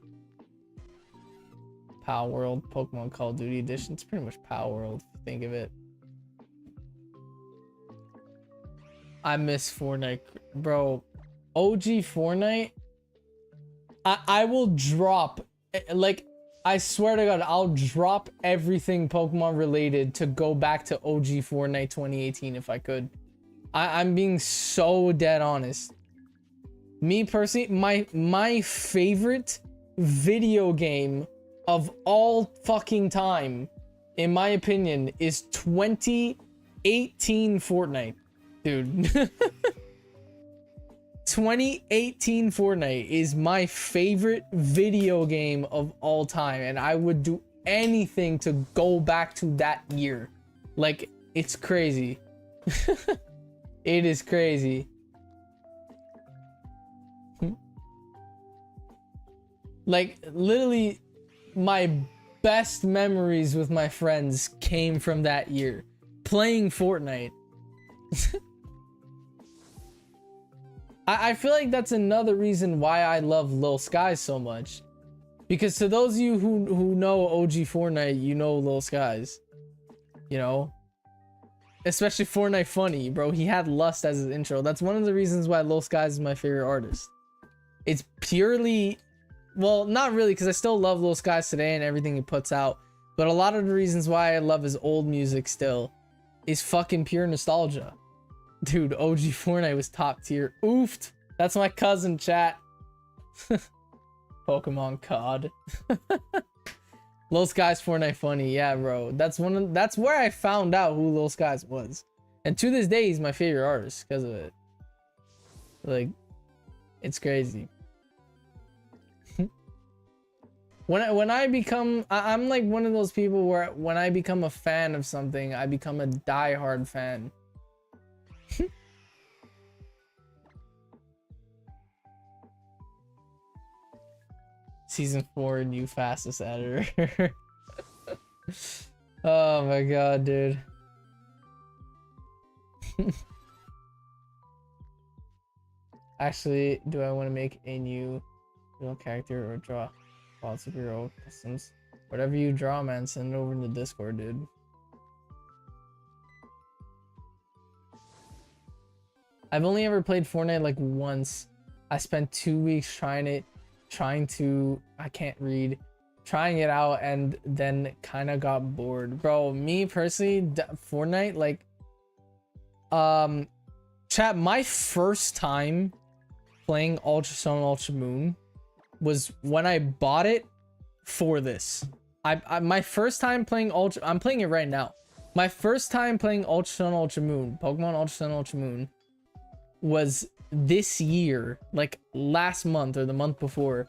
Power World, Pokemon Call of Duty Edition. It's pretty much Power World, if you think of it. I miss Fortnite, bro. OG Fortnite. I will drop, like, I swear to God, I'll drop everything Pokemon related to go back to OG Fortnite 2018 if I could. I'm being so dead honest. Me personally, my favorite video game of all fucking time, in my opinion, is 2018 Fortnite. Dude. 2018 Fortnite is my favorite video game of all time, and I would do anything to go back to that year. Like, it's crazy. It is crazy. Like, literally, my best memories with my friends came from that year. Playing Fortnite. I feel like that's another reason why I love Lil Skies so much. Because to those of you who know OG Fortnite, you know Lil Skies. You know? Especially Fortnite Funny, bro. He had Lust as his intro. That's one of the reasons why Lil Skies is my favorite artist. It's purely... Well, not really, because I still love Lil Skies today and everything he puts out. But a lot of the reasons why I love his old music still is fucking pure nostalgia. Dude, OG Fortnite was top tier. Oofed. That's my cousin, chat. Pokemon COD. Lil Skies Fortnite Funny. Yeah, bro. That's where I found out who Lil Skies was. And to this day, he's my favorite artist because of it. Like, it's crazy. When I become, I'm like one of those people where when I become a fan of something, I become a diehard fan. Season 4, new fastest editor. Oh my god, dude. Actually, do I want to make a new character or draw wild superhero customs? Whatever you draw, man, send it over in the Discord, dude. I've only ever played Fortnite like once. I spent 2 weeks trying it. Trying it out, and then kind of got bored, bro. Me personally, Fortnite, like, chat, my first time playing Ultra Sun Ultra Moon was when I bought it for this. My first time playing I'm playing it right now. My first time playing Ultra Sun Ultra Moon, Pokemon Ultra Sun Ultra Moon, was this year, like last month or the month before,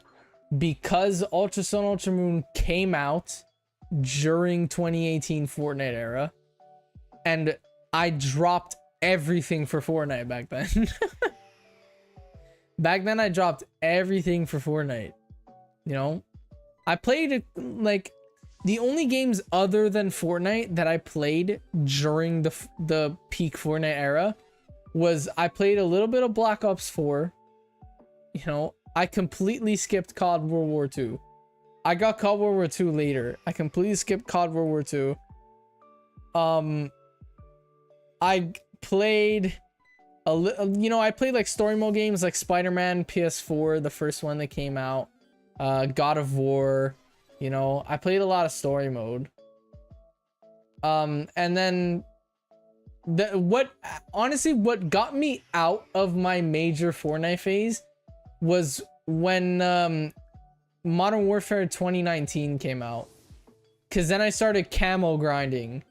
because Ultra Sun Ultra Moon came out during 2018 Fortnite era, and I dropped everything for Fortnite back then. Back then I dropped everything for Fortnite. You know, I played like the only games other than Fortnite that I played during the peak Fortnite era was I played a little bit of Black Ops 4. You know, I completely skipped COD World War II. I got COD World War II later. I completely skipped COD World War II. I played I played like story mode games like Spider-Man PS4, the first one that came out. God of War. You know, I played a lot of story mode. And then what got me out of my major Fortnite phase was when Modern Warfare 2019 came out. Cause then I started camo grinding.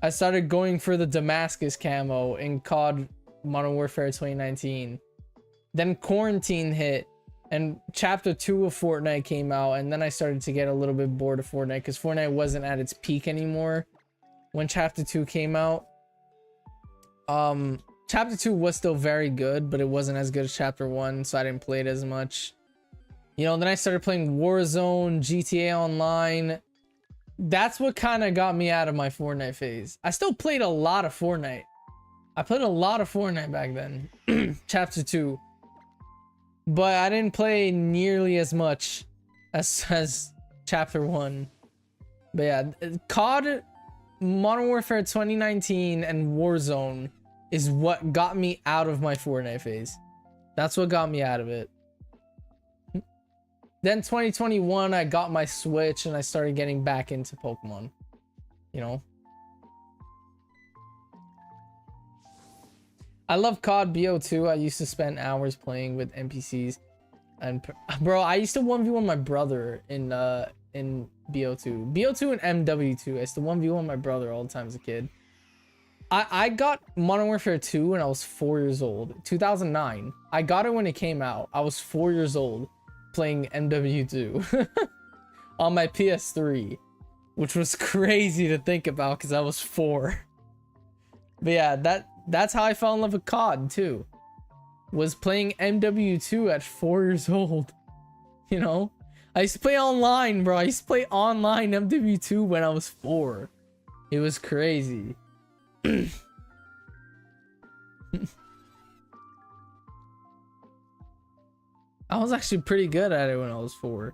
I started going for the Damascus camo in COD Modern Warfare 2019. Then quarantine hit and chapter 2 of Fortnite came out, and then I started to get a little bit bored of Fortnite because Fortnite wasn't at its peak anymore when chapter 2 came out. Chapter 2 was still very good, but it wasn't as good as chapter 1, so I didn't play it as much. You know, then I started playing Warzone, GTA Online. That's what kind of got me out of my Fortnite phase. I still played a lot of Fortnite. I played a lot of Fortnite back then. Chapter 2. But I didn't play nearly as much as Chapter 1. But yeah, COD, Modern Warfare 2019, and Warzone is what got me out of my Fortnite phase. That's what got me out of it. Then 2021, I got my Switch and I started getting back into Pokemon. You know? I love COD BO2. I used to spend hours playing with NPCs. And bro, I used to 1v1 my brother in BO2. BO2 and MW2. I used to 1v1 my brother all the time as a kid. I got Modern Warfare 2 when I was 4 years old. 2009. I got it when it came out. I was 4 years old playing MW2 on my PS3, which was crazy to think about because I was 4. But yeah, that's how I fell in love with COD too. Was playing MW2 at 4 years old. You know? I used to play online, bro. I used to play online MW2 when I was 4. It was crazy. I was actually pretty good at it when I was 4.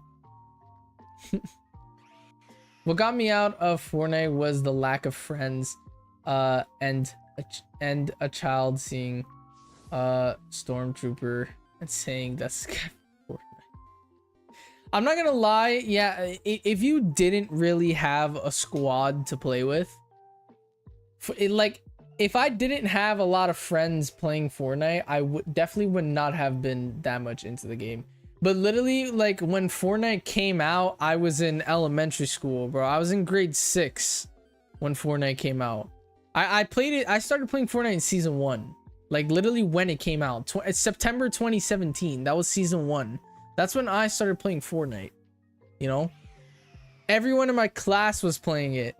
What got me out of Fortnite was the lack of friends, and a child seeing Stormtrooper and saying that's Fortnite. I'm not gonna lie, yeah, if you didn't really have a squad to play with, if I didn't have a lot of friends playing Fortnite, I definitely would not have been that much into the game. But literally, like, when Fortnite came out, I was in elementary school, bro. I was in grade 6 when Fortnite came out. I played it. I started playing Fortnite in season 1, like literally when it came out. It's September 2017. That was season 1. That's when I started playing Fortnite. You know, everyone in my class was playing it.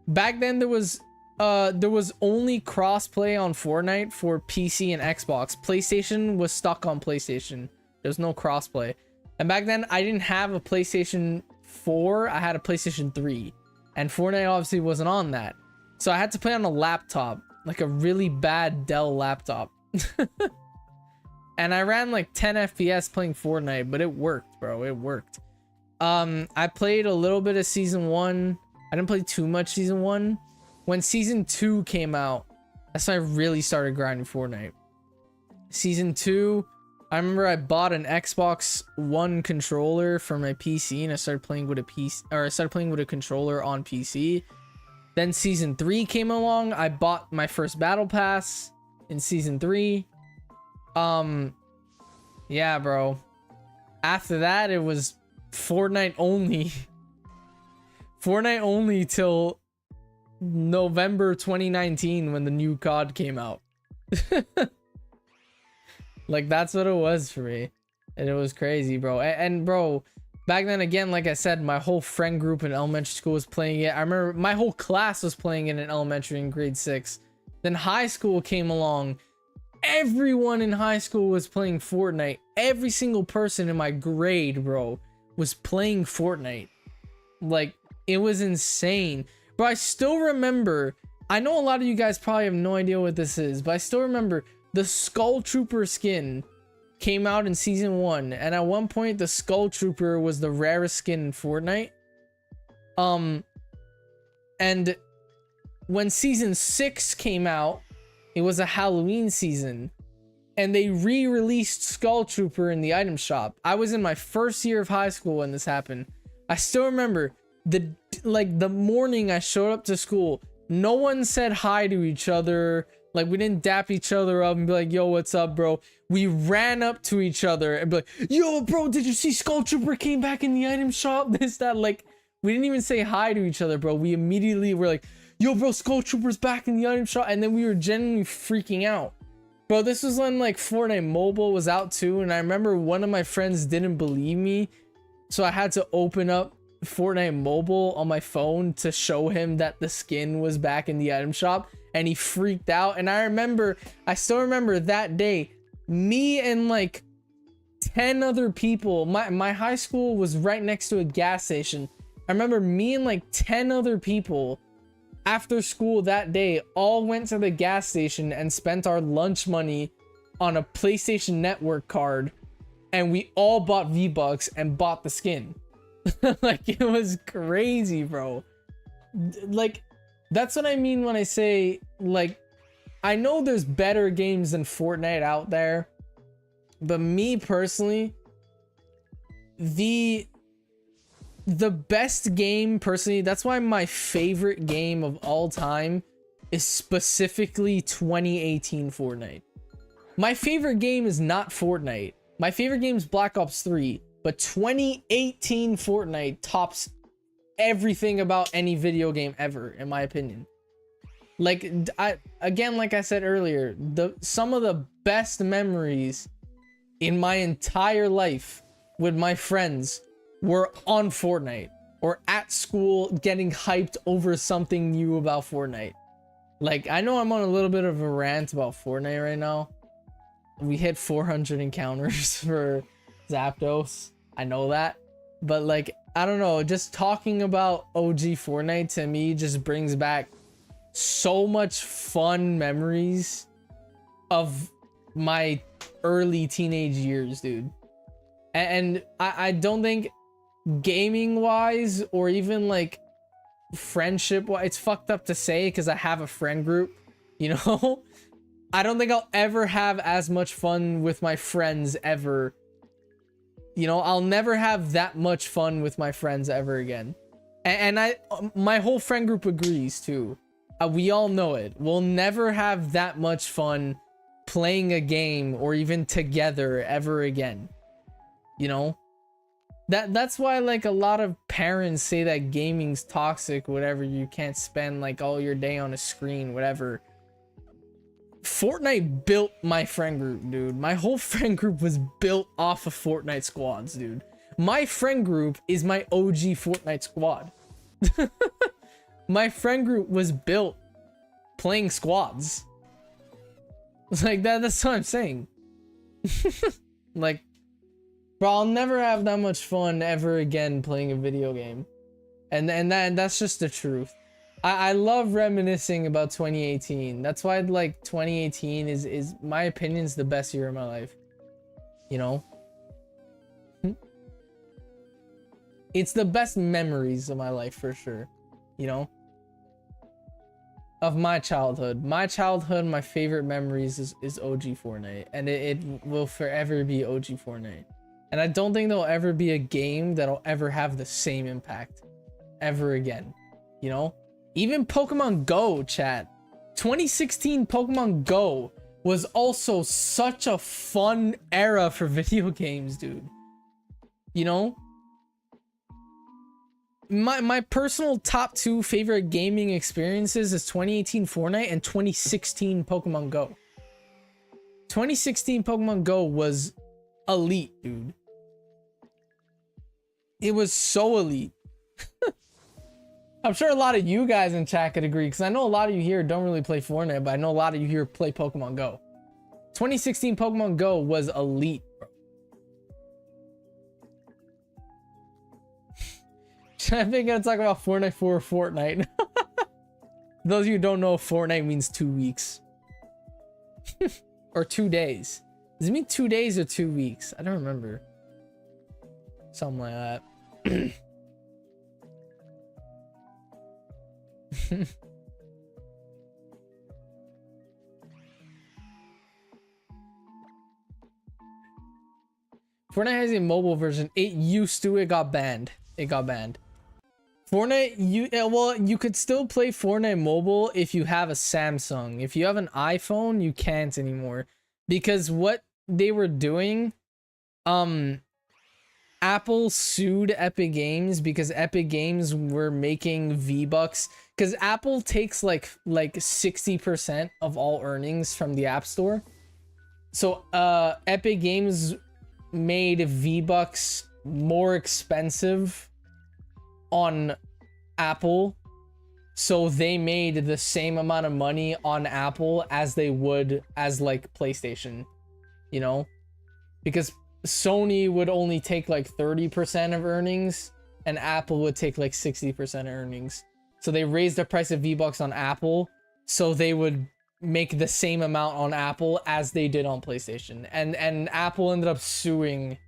Back then, there was only crossplay on Fortnite for PC and Xbox. PlayStation was stuck on PlayStation. There's no crossplay. And back then, I didn't have a PlayStation 4. I had a PlayStation 3, and Fortnite obviously wasn't on that. So I had to play on a laptop, like a really bad Dell laptop. And I ran like 10 FPS playing Fortnite, but it worked, bro. It worked. I played a little bit of season 1. I didn't play too much season 1. When season 2 came out, that's when I really started grinding Fortnite. Season 2, I remember I bought an Xbox One controller for my PC, and I started playing with a controller on PC. Then season 3 came along. I bought my first battle pass in season 3. Yeah, bro. After that, it was Fortnite only. Fortnite only till November 2019 when the new COD came out. Like, that's what it was for me. And it was crazy, bro. And bro, back then, again, like I said, my whole friend group in elementary school was playing it. I remember my whole class was playing it in elementary in grade 6. Then high school came along. Everyone in high school was playing Fortnite. Every single person in my grade, bro, was playing Fortnite. Like, it was insane. But I still remember, I know a lot of you guys probably have no idea what this is, but I still remember the Skull Trooper skin came out in season 1, and at one point the Skull Trooper was the rarest skin in Fortnite. And when season 6 came out, it was a Halloween season, and they re-released Skull Trooper in the item shop. I was in my first year of high school when this happened. I still remember the morning I showed up to school, no one said hi to each other. Like, we didn't dap each other up and be like, yo, what's up, bro? We ran up to each other and be like, yo, bro, did you see Skull Trooper came back in the item shop? This, that. Like, we didn't even say hi to each other, bro. We immediately were like, yo, bro, Skull Trooper's back in the item shop. And then we were genuinely freaking out. Bro, this was when, like, Fortnite Mobile was out, too. And I remember one of my friends didn't believe me. So I had to open up Fortnite Mobile on my phone to show him that the skin was back in the item shop. And he freaked out. And I still remember that day, me and like 10 other people, my high school was right next to a gas station. I remember me and like 10 other people after school that day all went to the gas station and spent our lunch money on a PlayStation Network card, and we all bought V-Bucks and bought the skin. Like, it was crazy, bro. Like, that's what I mean when I say, like, I know there's better games than Fortnite out there, but me personally, the best game personally, that's why my favorite game of all time is specifically 2018 Fortnite. My favorite game is not Fortnite. My favorite game is Black Ops 3, but 2018 Fortnite tops everything about any video game ever, in my opinion. Like, like I said earlier, some of the best memories in my entire life with my friends were on Fortnite or at school getting hyped over something new about Fortnite. Like, I know I'm on a little bit of a rant about Fortnite right now. We hit 400 encounters for Zapdos. I know that. But like, I don't know, just talking about OG Fortnite to me just brings back so much fun memories of my early teenage years, dude. And I don't think gaming wise or even like friendship wise, it's fucked up to say because I have a friend group, you know. I don't think I'll ever have as much fun with my friends ever. You know, I'll never have that much fun with my friends ever again. And my whole friend group agrees too. We all know it. We'll never have that much fun playing a game or even together ever again. You know? That's why like a lot of parents say that gaming's toxic, whatever. You can't spend like all your day on a screen, whatever. Fortnite built my friend group, dude. My whole friend group was built off of Fortnite squads, dude. My friend group is my OG Fortnite squad. My friend group was built playing squads. It's like that's what I'm saying. Like, bro, I'll never have that much fun ever again playing a video game. And that's just the truth. I love reminiscing about 2018. That's why like 2018 is my opinion is the best year of my life. You know? It's the best memories of my life for sure. You know? Of my childhood. My childhood, my favorite memories is OG Fortnite. And it will forever be OG Fortnite. And I don't think there'll ever be a game that'll ever have the same impact ever again. You know? Even Pokemon Go, chat. 2016 Pokemon Go was also such a fun era for video games, dude. You know? My personal top 2 favorite gaming experiences is 2018 Fortnite and 2016 Pokemon Go. 2016 Pokemon Go was elite, dude. It was so elite. I'm sure a lot of you guys in chat could agree, because I know a lot of you here don't really play Fortnite, but I know a lot of you here play Pokemon Go. 2016 Pokemon Go was elite, bro. I'm gonna talk about Fortnite for Fortnite. Those of you who don't know, Fortnite means 2 weeks. Or 2 days. Does it mean 2 days or 2 weeks? I don't remember. Something like that. Fortnite has a mobile version. It used to. It got banned. It got banned. Fortnite, you could still play Fortnite mobile if you have a Samsung. If you have an iPhone, you can't anymore, because what they were doing, Apple sued Epic Games because Epic Games were making V-Bucks, because Apple takes like 60% of all earnings from the App Store. So Epic Games made V-Bucks more expensive on Apple, so they made the same amount of money on Apple as they would as like PlayStation, you know, because Sony would only take like 30% of earnings and Apple would take like 60% of earnings. So they raised the price of V-Bucks on Apple so they would make the same amount on Apple as they did on PlayStation, and Apple ended up suing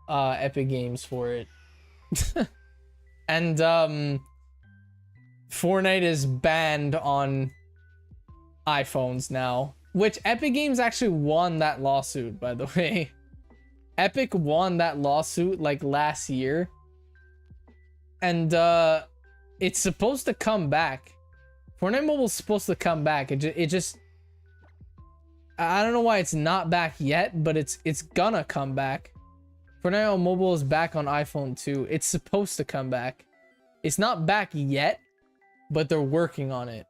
Epic Games for it. And Fortnite is banned on iPhones now, which Epic Games actually won that lawsuit, by the way. Epic won that lawsuit like last year, and it's supposed to come back. Fortnite Mobile's supposed to come back. It just I don't know why it's not back yet, but it's gonna come back. Fortnite Mobile is back on iPhone too. It's supposed to come back. It's not back yet, but they're working on it.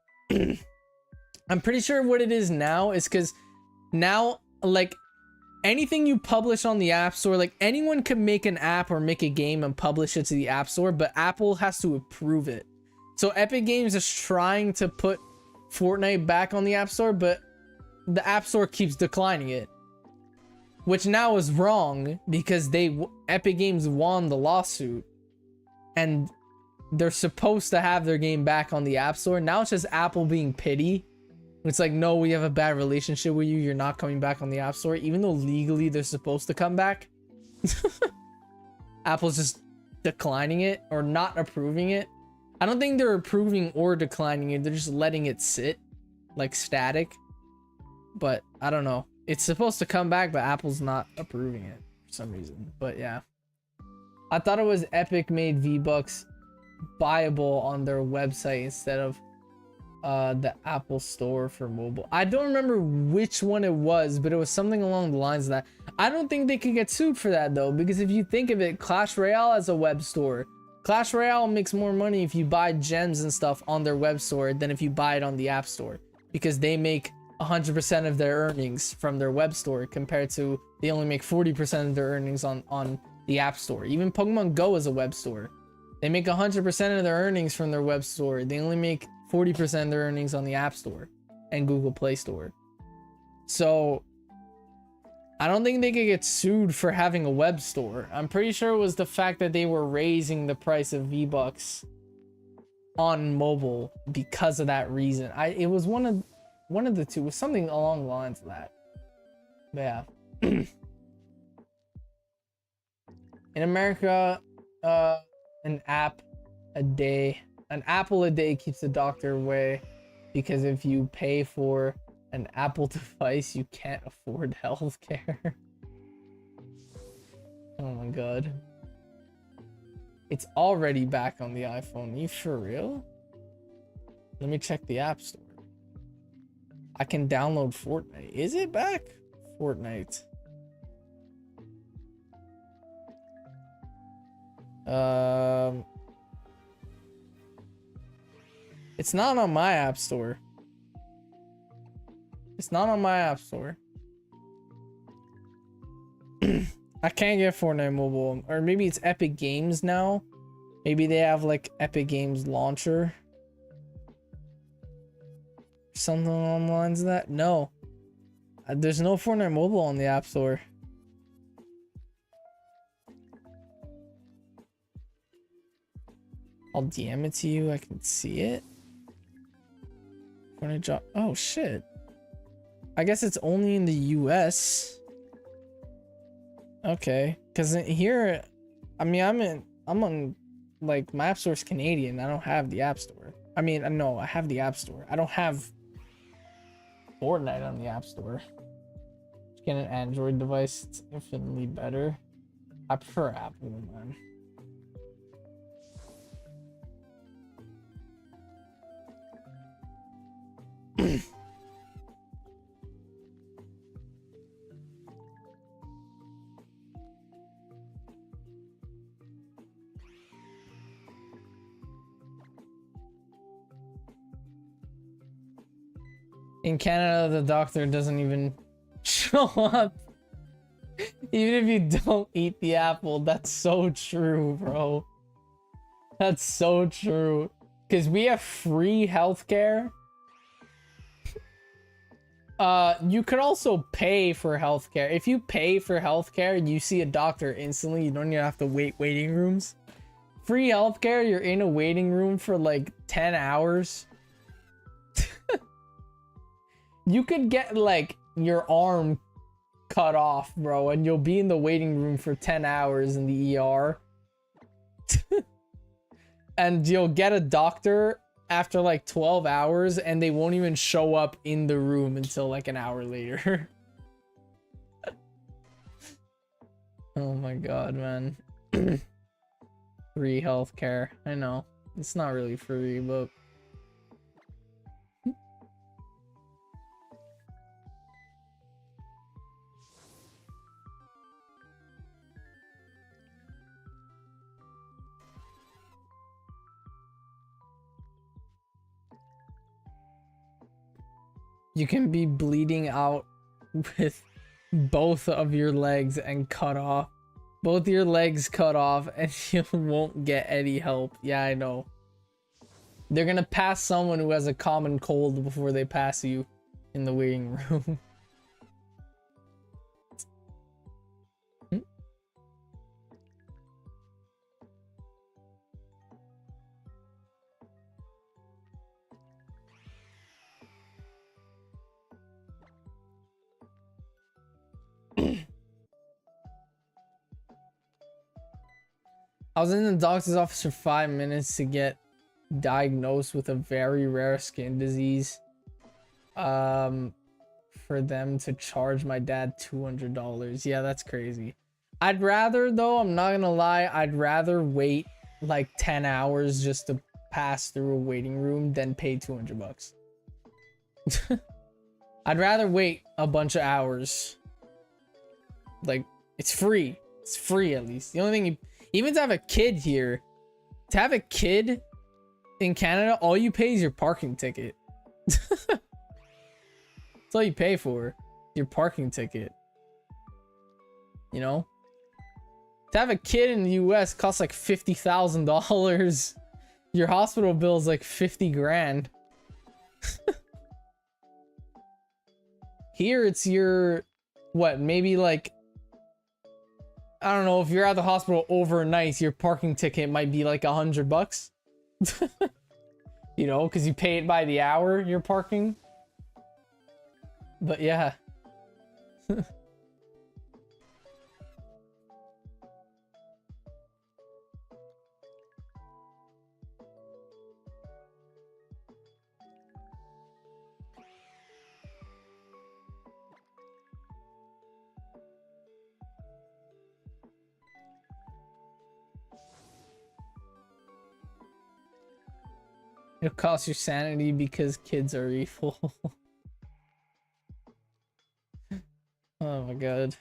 I'm pretty sure what it is now is because now, like, anything you publish on the App Store, like, anyone can make an app or make a game and publish it to the App Store, but Apple has to approve it. So Epic Games is trying to put Fortnite back on the App Store, but the App Store keeps declining it. Which now is wrong, because Epic Games won the lawsuit and they're supposed to have their game back on the App Store. Now it's just Apple being petty. It's like, no, we have a bad relationship with you. You're not coming back on the App Store, even though legally they're supposed to come back. Apple's just declining it or not approving it. I don't think they're approving or declining it. They're just letting it sit like static. But I don't know. It's supposed to come back, but Apple's not approving it for some reason. But yeah, I thought it was Epic made V-Bucks buyable on their website instead of the Apple Store for mobile. I don't remember which one it was, but it was something along the lines of that. I don't think they could get sued for that though, because if you think of it, Clash Royale as a web store. Clash Royale makes more money if you buy gems and stuff on their web store than if you buy it on the App Store, because they make 100% of their earnings from their web store, compared to they only make 40% of their earnings on the App Store. Even Pokemon Go is a web store. They make 100% of their earnings from their web store. They only make 40% of their earnings on the App Store and Google Play Store. So I don't think they could get sued for having a web store. I'm pretty sure it was the fact that they were raising the price of V-Bucks on mobile because of that reason. It was one of the two. It was something along the lines of that. But yeah. In America, an apple a day keeps the doctor away, because if you pay for an Apple device, you can't afford healthcare. Oh my god. It's already back on the iPhone. You for real? Let me check the App Store. I can download Fortnite. Is it back? Fortnite. It's not on my App Store. It's not on my App Store. I can't get Fortnite mobile, or maybe it's Epic Games now. Maybe they have like Epic Games launcher. Something along the lines of that. No. There's no Fortnite Mobile on the App Store. I'll DM it to you. I can see it. Fortnite job. Oh shit. I guess it's only in the US. Okay. Cause here, I mean, I'm on like my App Store's Canadian. I don't have the App Store. I mean, no, I have the App Store. I don't have Fortnite on the App Store. Get an Android device. It's infinitely better. I prefer Apple, man. In Canada, the doctor doesn't even show up. Even if you don't eat the apple. That's so true, bro. That's so true. Because we have free healthcare. You could also pay for healthcare. If you pay for healthcare, you see a doctor instantly. You don't even have to wait waiting rooms. Free healthcare, you're in a waiting room for like 10 hours. You could get like your arm cut off, bro, and you'll be in the waiting room for 10 hours in the ER. And you'll get a doctor after like 12 hours and they won't even show up in the room until like an hour later. Oh my god, man. Free healthcare. I know. It's not really free, but you can be bleeding out with both of your legs and cut off. Both your legs cut off and you won't get any help. Yeah, I know. They're gonna pass someone who has a common cold before they pass you in the waiting room. I was in the doctor's office for 5 minutes to get diagnosed with a very rare skin disease. For them to charge my dad $200. Yeah, that's crazy. I'd rather, though, I'm not gonna lie, I'd rather wait like 10 hours just to pass through a waiting room than pay 200 bucks. I'd rather wait a bunch of hours. Like, it's free. It's free, at least. The only thing you... Even to have a kid here, to have a kid in Canada, all you pay is your parking ticket. That's all you pay for, your parking ticket. You know? To have a kid in the US costs like $50,000. Your hospital bill is like 50 grand. Here it's your, what, maybe like, I don't know, if you're at the hospital overnight, your parking ticket might be like $100. You know, because you pay it by the hour, you're parking. But yeah. It'll cost your sanity because kids are evil. Oh my god.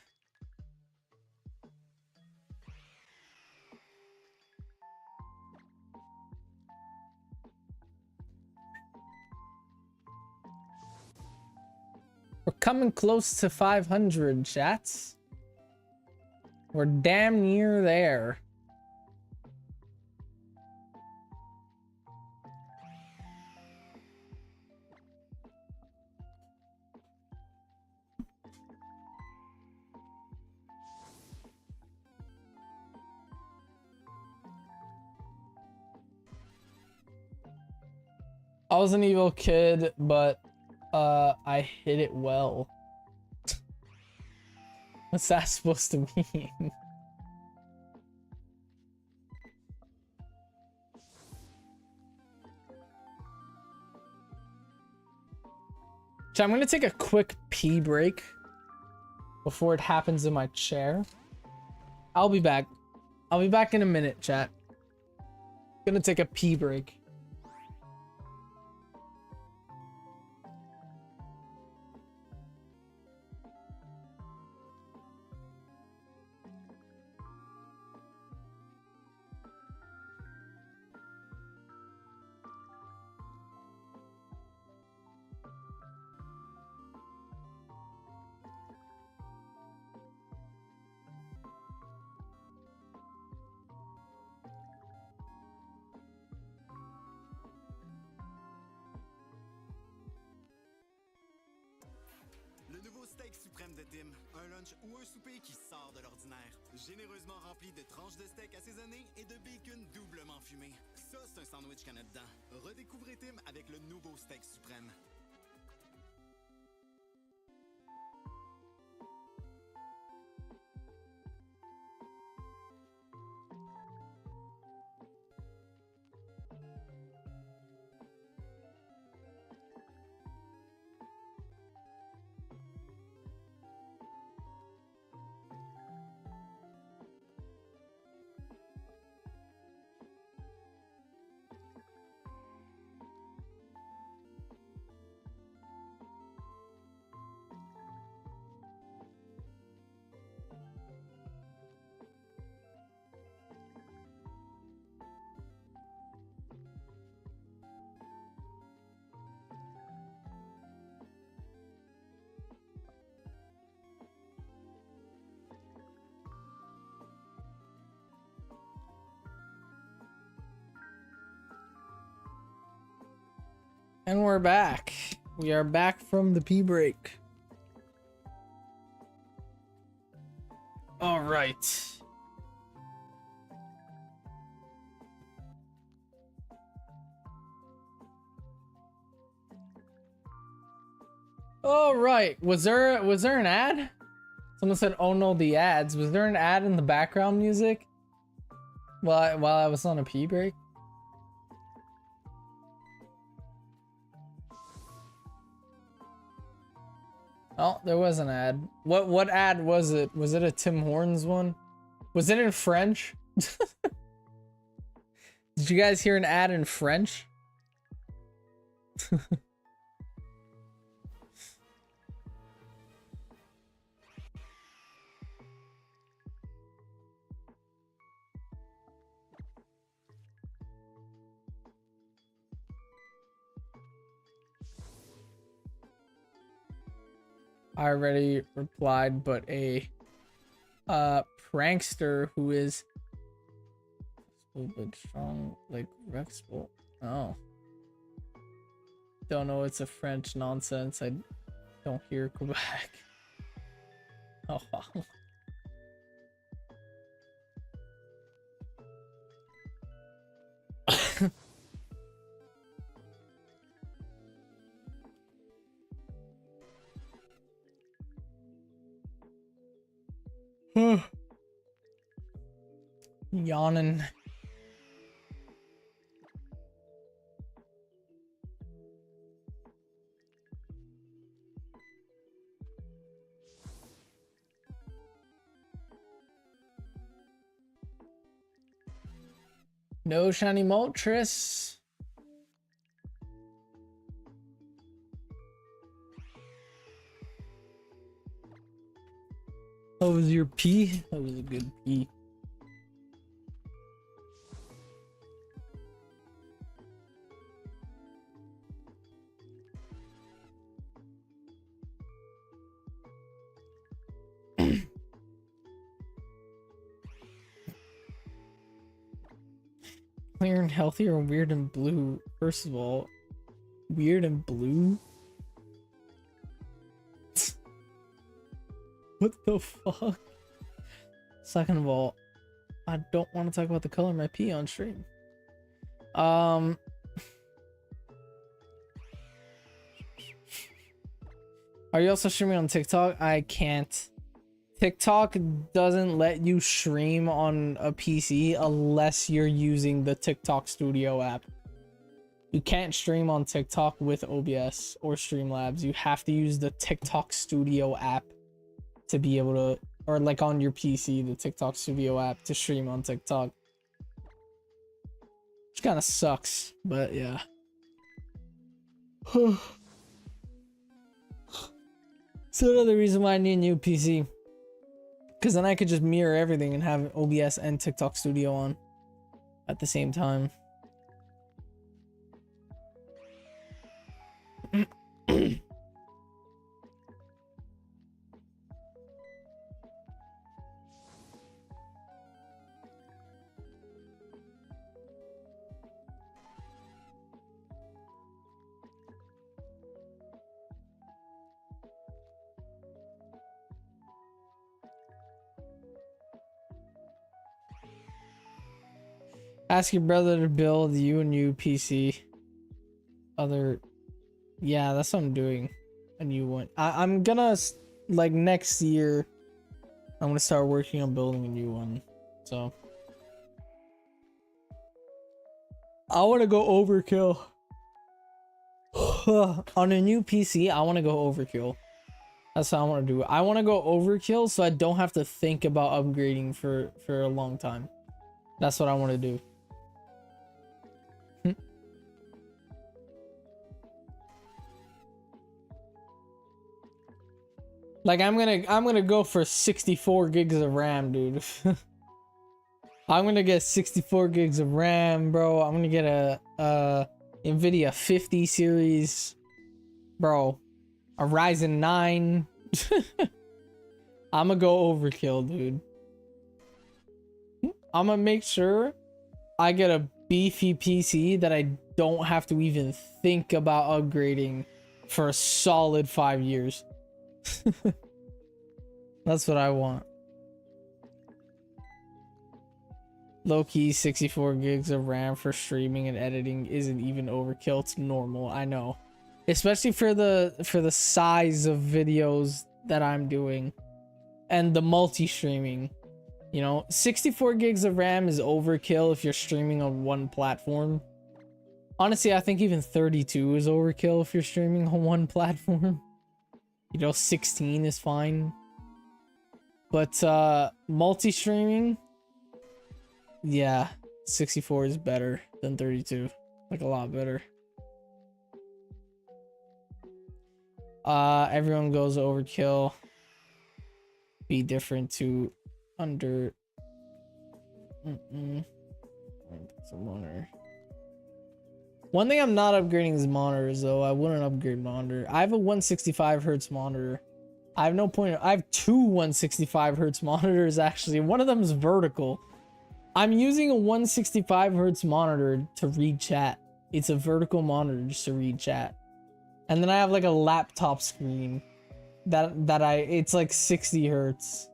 We're coming close to 500, chats. We're damn near there. I was an evil kid, but I hid it well. What's that supposed to mean? So I'm gonna take a quick pee break before it happens in my chair. I'll be back. I'll be back in a minute, chat. Gonna take a pee break. Le nouveau steak suprême de Tim, un lunch ou un souper qui sort de l'ordinaire. Généreusement rempli de tranches de steak assaisonnées et de bacon doublement fumé. Ça, c'est un sandwich canette dedans. Redécouvrez Tim avec le nouveau steak suprême. And we're back. We are back from the pee break. All right. All right. Was there an ad? Someone said, "Oh no, the ads." Was there an ad in the background music while I was on a pee break? Oh, there was an ad. What ad was it? Was it a Tim Hortons one? Was it in French? Did you guys hear an ad in French? I already replied, but a prankster who is but strong like Rex Bull. Oh. Don't know, it's a French nonsense. I don't hear Quebec. Oh wow. Yawning. No shiny Moltres. How was your pee? That was a good pee. Clear and healthy or weird and blue? First of all, weird and blue? What the fuck? Second of all, I don't want to talk about the color of my pee on stream. Are you also streaming on TikTok? I can't. TikTok doesn't let you stream on a PC unless you're using the TikTok Studio app. You can't stream on TikTok with OBS or Streamlabs. You have to use the TikTok Studio app to be able to, or like on your PC, the TikTok Studio app to stream on TikTok. Which kind of sucks, but yeah. So another reason why I need a new PC. Because then I could just mirror everything and have OBS and TikTok Studio on at the same time. Ask your brother to build you a new PC. Yeah, that's what I'm doing. A new one. I'm gonna, like, next year, I'm gonna start working on building a new one. So I want to go overkill. On a new PC, I want to go overkill. That's what I want to do. I want to go overkill so I don't have to think about upgrading for a long time. That's what I want to do. Like I'm gonna go for 64 gigs of RAM, dude. I'm gonna get 64 gigs of RAM, bro. I'm gonna get a Nvidia 50 series, bro. A Ryzen 9. I'm gonna go overkill, dude. I'm gonna make sure I get a beefy PC that I don't have to even think about upgrading for a solid 5 years. That's what I want. Low-key 64 gigs of RAM for streaming and editing isn't even overkill. It's normal. I know. Especially for the size of videos that I'm doing and the multi-streaming. You know, 64 gigs of RAM is overkill if you're streaming on one platform. Honestly, I think even 32 is overkill if you're streaming on one platform. You know, 16 is fine. But multi-streaming, yeah, 64 is better than 32. Like a lot better. Everyone goes overkill. Be different to under. Some monitor. One thing I'm not upgrading is monitors, though. I wouldn't upgrade monitor. I have a 165 hertz monitor. I have no point. I have two 165 hertz monitors, actually. One of them is vertical. I'm using a 165 hertz monitor to read chat. It's a vertical monitor just to read chat. And then I have like a laptop screen it's like 60 hertz.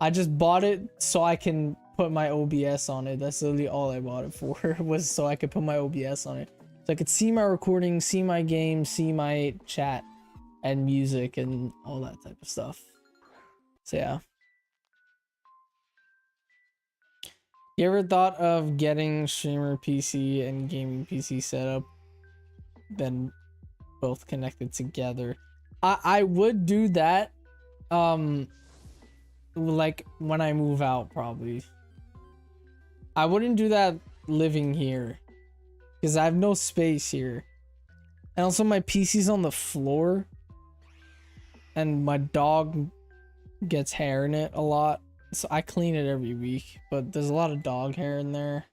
I just bought it so I can put my OBS on it. That's literally all I bought it for, was so I could put my OBS on it. So I could see my recording, see my game, see my chat and music and all that type of stuff. So yeah. You ever thought of getting streamer PC and gaming PC setup, then both connected together? I would do that, like when I move out, probably. I wouldn't do that living here because I have no space here, and also my PC's on the floor, and my dog gets hair in it a lot. So I clean it every week, but there's a lot of dog hair in there.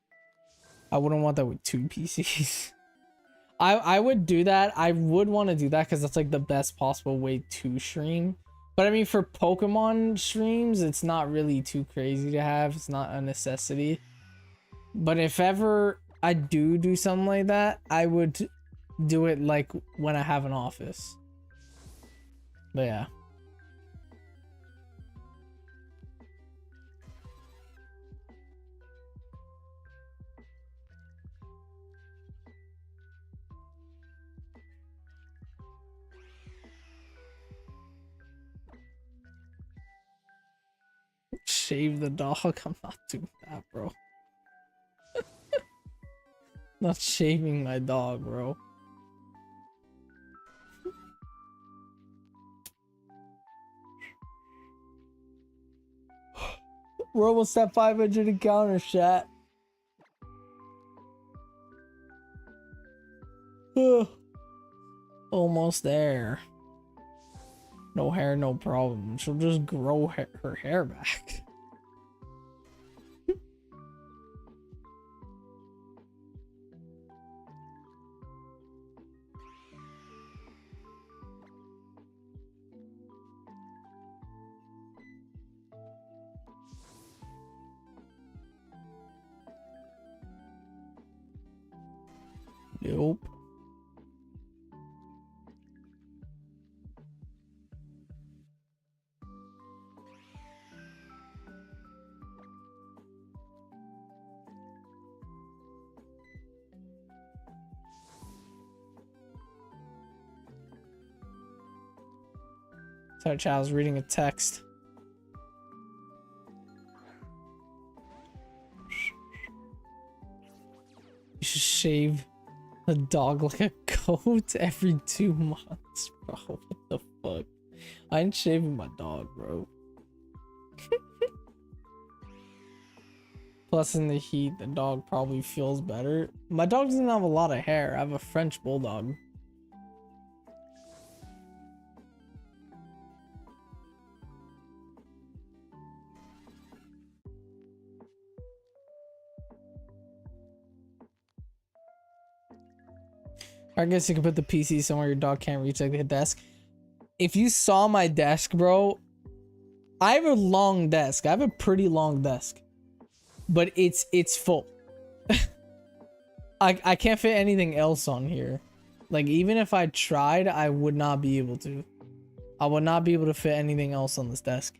I wouldn't want that with two PCs. I would do that. I would want to do that because that's like the best possible way to stream. But I mean, for Pokemon streams, it's not really too crazy to have. It's not a necessity. But if ever I do something like that, I would do it like when I have an office. But yeah. shave the dog. I'm not doing that, bro. Not shaving my dog, bro. We're almost at 500 encounters, chat. Almost there. No hair, no problem. She'll just grow her hair back. Nope. Sorry, child, I was reading a text. You should shave the dog like a goat every 2 months, bro. What the fuck? I ain't shaving my dog, bro. Plus, in the heat, the dog probably feels better. My dog doesn't have a lot of hair. I have a French bulldog. I guess you can put the PC somewhere your dog can't reach, like the desk. If you saw my desk, bro, I have a long desk. I have a pretty long desk, but it's full. I can't fit anything else on here. Like, even if I tried, I would not be able to. I would not be able to fit anything else on this desk.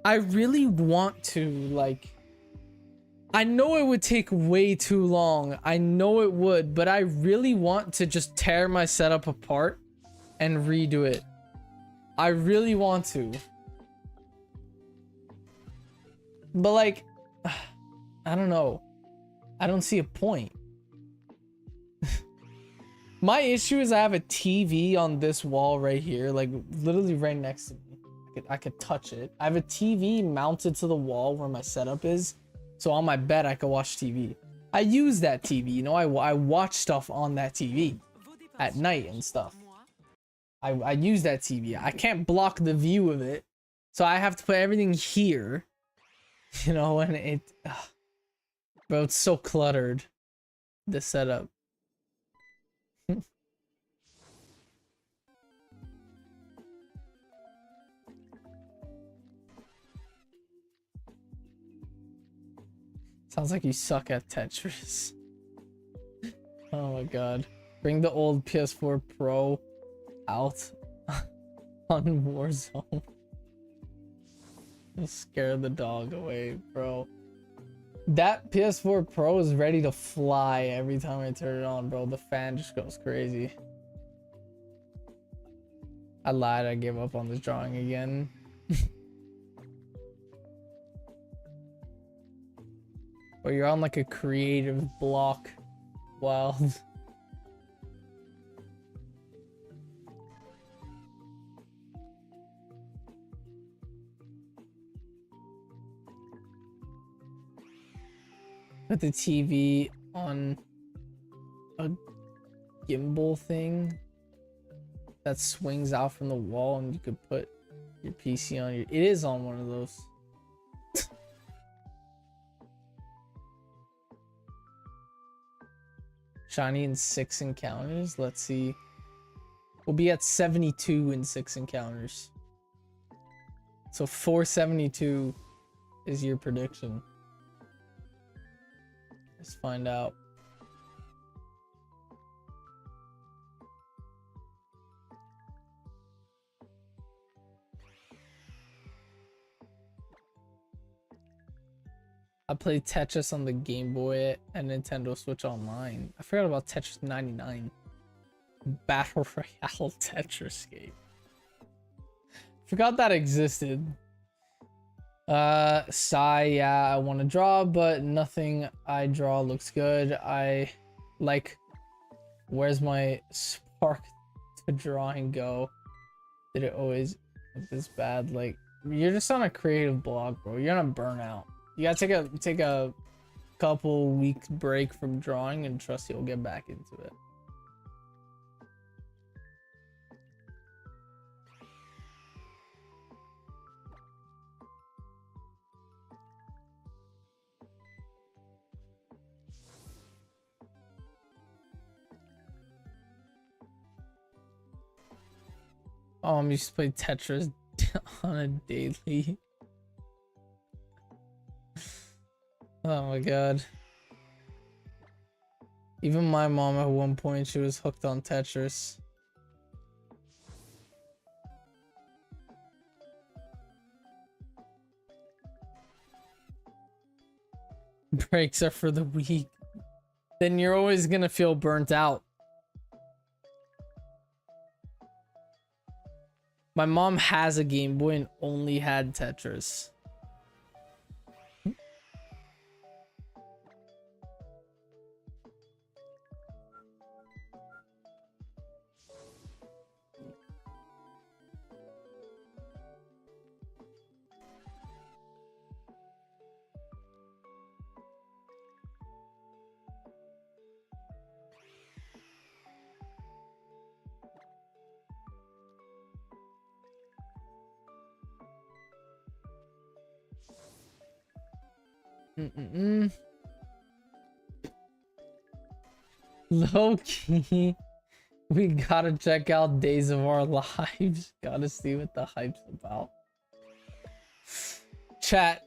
I really want to, like, I know it would take way too long. I know it would, but I really want to just tear my setup apart and redo it. I really want to. But like, I don't know. I don't see a point. My issue is I have a TV on this wall right here, like literally right next to me. I could touch it. I have a TV mounted to the wall where my setup is. So on my bed, I could watch TV. I use that TV, you know, I watch stuff on that TV at night and stuff. I use that TV. I can't block the view of it. So I have to put everything here, you know, and it, bro, it's so cluttered, the setup. Sounds like you suck at Tetris. Oh my god. Bring the old PS4 Pro out on Warzone. Just scare the dog away, bro. That PS4 Pro is ready to fly every time I turn it on, bro. The fan just goes crazy. I lied, I gave up on this drawing again. Or you're on like a creative block. Wild. Put the TV on a gimbal thing that swings out from the wall, and you could put your PC on your... It is on one of those. Shiny in 6 encounters. Let's see. We'll be at 72 in 6 encounters. So 472 is your prediction. Let's find out. I played Tetris on the Game Boy and Nintendo Switch Online. I forgot about Tetris 99. Battle Royale Tetris game. forgot that existed. Sigh, yeah, I want to draw, but nothing I draw looks good. I like, where's my spark to drawing go? Did it always look this bad? Like, you're just on a creative block, bro. You're gonna burn out. You gotta take a couple weeks break from drawing and trust you'll get back into it. Oh, I'm used to play Tetris on a daily. Oh my god. Even my mom at one point, she was hooked on Tetris. Breaks are for the weak. Then you're always gonna feel burnt out. My mom has a Game Boy and only had Tetris. Low key, we gotta check out Days of Our Lives. Gotta see what the hype's about. Chat.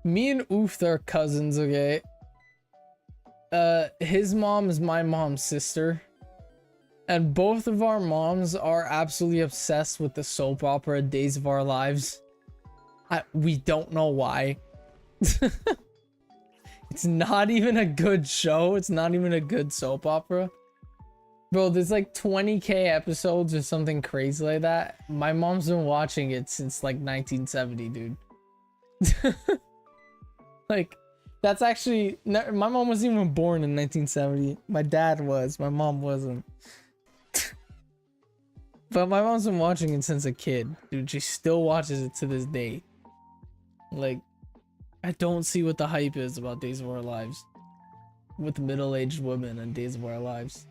Me and Oof are cousins, okay? His mom is my mom's sister. And both of our moms are absolutely obsessed with the soap opera Days of Our Lives. We don't know why. It's not even a good show. It's not even a good soap opera. Bro, there's like 20k episodes or something crazy like that. My mom's been watching it since like 1970, dude. Like, that's actually... My mom wasn't even born in 1970. My dad was. My mom wasn't. But my mom's been watching it since a kid. Dude, she still watches it to this day. Like, I don't see what the hype is about Days of Our Lives. With middle-aged women and Days of Our Lives.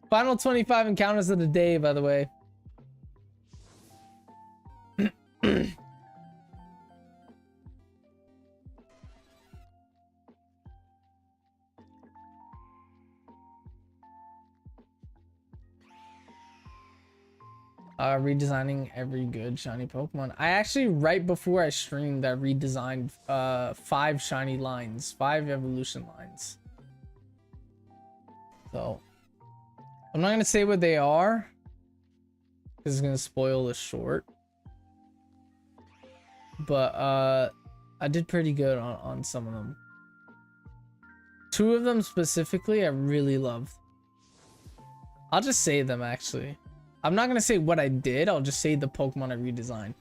Final 25 encounters of the day, by the way. Redesigning every good shiny Pokemon. I actually, right before I streamed, I redesigned 5 shiny lines, 5 evolution lines. So I'm not gonna say what they are because it's gonna spoil the short. But I did pretty good on some of them. 2 of them specifically I really loved. I'll just say them actually. I'm not gonna say what I did, I'll just say the Pokemon I redesigned.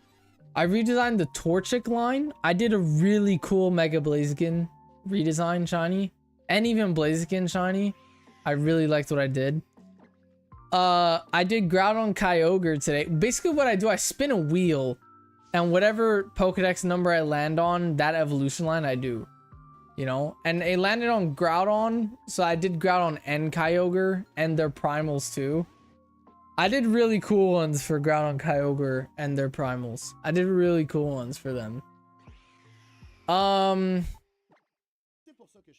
I redesigned the Torchic line. I did a really cool Mega Blaziken redesign shiny. And even Blaziken shiny. I really liked what I did. I did Groudon Kyogre today. Basically what I do, I spin a wheel. And whatever Pokedex number I land on, that evolution line I do. You know? And it landed on Groudon. So I did Groudon and Kyogre. And their primals too. I did really cool ones for Groudon Kyogre and their primals. I did really cool ones for them.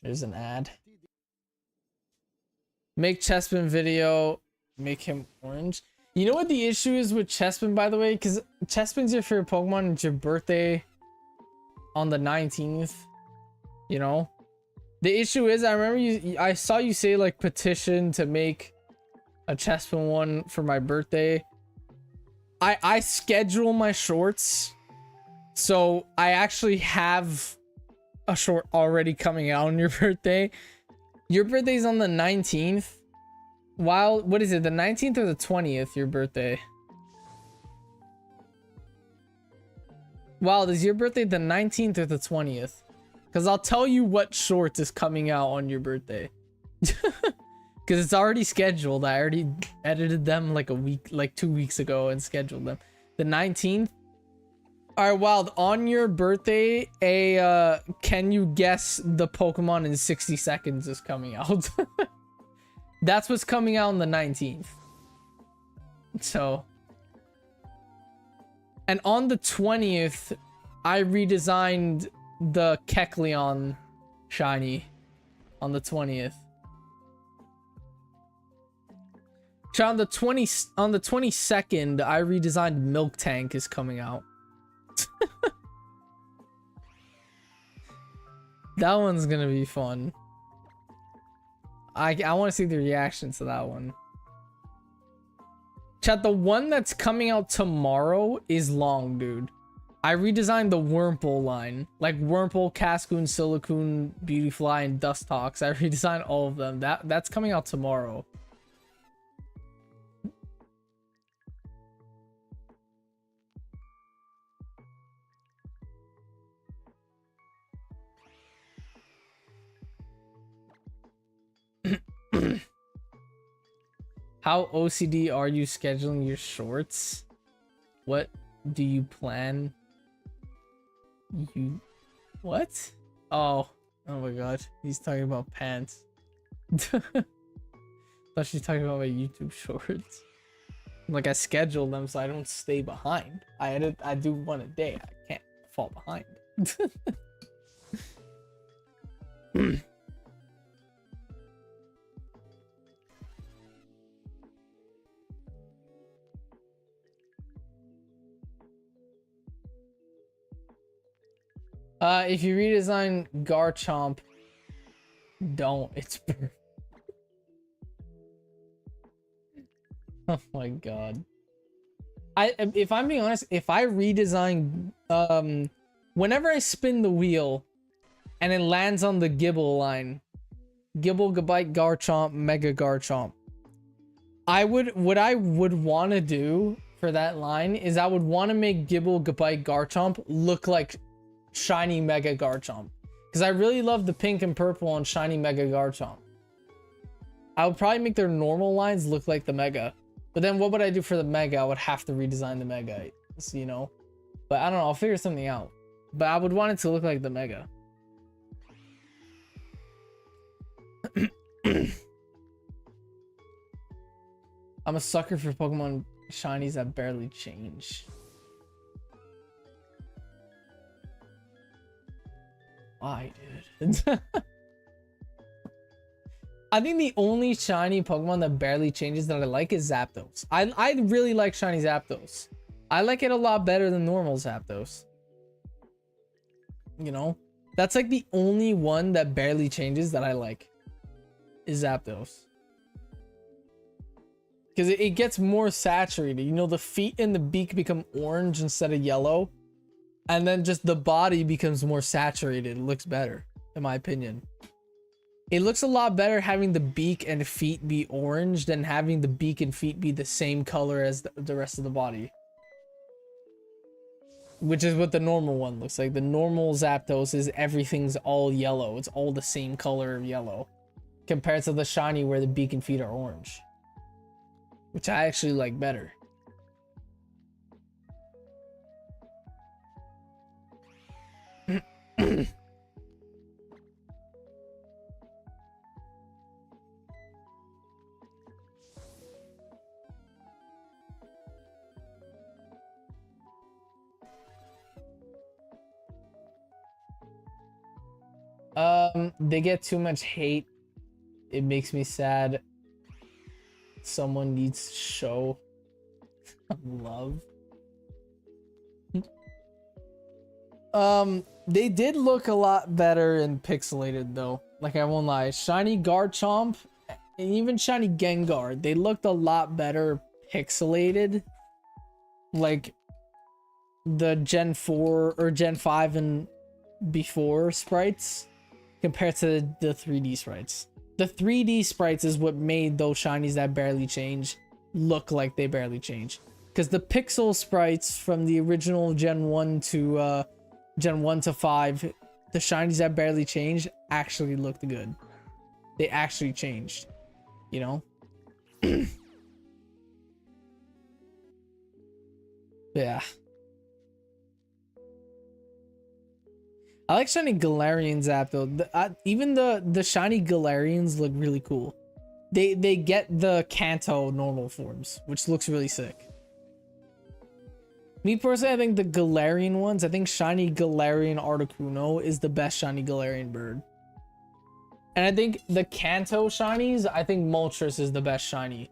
There's an ad. Make Chespin video. Make him orange. You know what the issue is with Chespin, by the way? Because Chespin's your favorite Pokemon. It's your birthday on the 19th. You know? The issue is, I remember I saw you say like petition to make a Chespin one for my birthday. I schedule my shorts, so I actually have a short already coming out on your birthday. Your birthday's on the 19th, Wild, what is it? The 19th or the 20th, your birthday? Wild, is your birthday the 19th or the 20th? Because I'll tell you what short is coming out on your birthday. Because it's already scheduled. I already edited them like 2 weeks ago and scheduled them. The 19th. All right, Wild, on your birthday, can you guess the Pokemon in 60 seconds is coming out? That's what's coming out on the 19th. So. And on the 20th, I redesigned the Kecleon shiny on the 20th. So on the 22nd, I redesigned Milk Tank is coming out. That one's gonna be fun. I want to see the reaction to that one. Chat, the one that's coming out tomorrow is long, dude. I redesigned the Wurmple line. Like Wurmple, Cascoon, Silicoon, Beautyfly, and Dustox. I redesigned all of them. That's coming out tomorrow. How OCD are you scheduling your shorts? What do you plan? What? Oh my god. He's talking about pants. Thought she's talking about my YouTube shorts. Like I scheduled them so I don't stay behind. I do one a day. I can't fall behind. If you redesign Garchomp, don't. It's oh my god. If I'm being honest, if I redesign whenever I spin the wheel and it lands on the Gibble line, Gibble, Gabite, Garchomp, Mega Garchomp, what I would want to do for that line is I would want to make Gibble, Gabite, Garchomp look like shiny Mega Garchomp, because I really love the pink and purple on shiny Mega Garchomp. I would probably make their normal lines look like the Mega, but then what would I do for the Mega? I would have to redesign the Mega, so, you know. But I don't know, I'll figure something out. But I would want it to look like the Mega. I'm a sucker for Pokemon shinies that barely change. Why, dude? I think the only shiny Pokemon that barely changes that I like is Zapdos. I really like shiny Zapdos. I like it a lot better than normal Zapdos. You know? That's like the only one that barely changes that I like. Is Zapdos. Because it gets more saturated. You know, the feet and the beak become orange instead of yellow. And then just the body becomes more saturated. It looks better, in my opinion. It looks a lot better having the beak and feet be orange than having the beak and feet be the same color as the rest of the body. Which is what the normal one looks like. The normal Zapdos is everything's all yellow. It's all the same color of yellow. Compared to the shiny where the beak and feet are orange. Which I actually like better. They get too much hate. It makes me sad. Someone needs to show love. They did look a lot better and pixelated though. Like, I won't lie. Shiny Garchomp and even shiny Gengar, they looked a lot better pixelated. Like the Gen 4 or Gen 5 and before sprites compared to the 3D sprites. The 3D sprites is what made those shinies that barely change look like they barely change. Because the pixel sprites from the original Gen 1 to Gen 1 to 5, the shinies that barely changed actually looked good. They actually changed, you know? Yeah. I like shiny Galarian Zap though. Even the shiny Galarians look really cool. They get the Kanto normal forms, which looks really sick. Me personally, I think the Galarian ones, I think shiny Galarian Articuno is the best shiny Galarian bird. And I think the Kanto shinies, I think Moltres is the best shiny.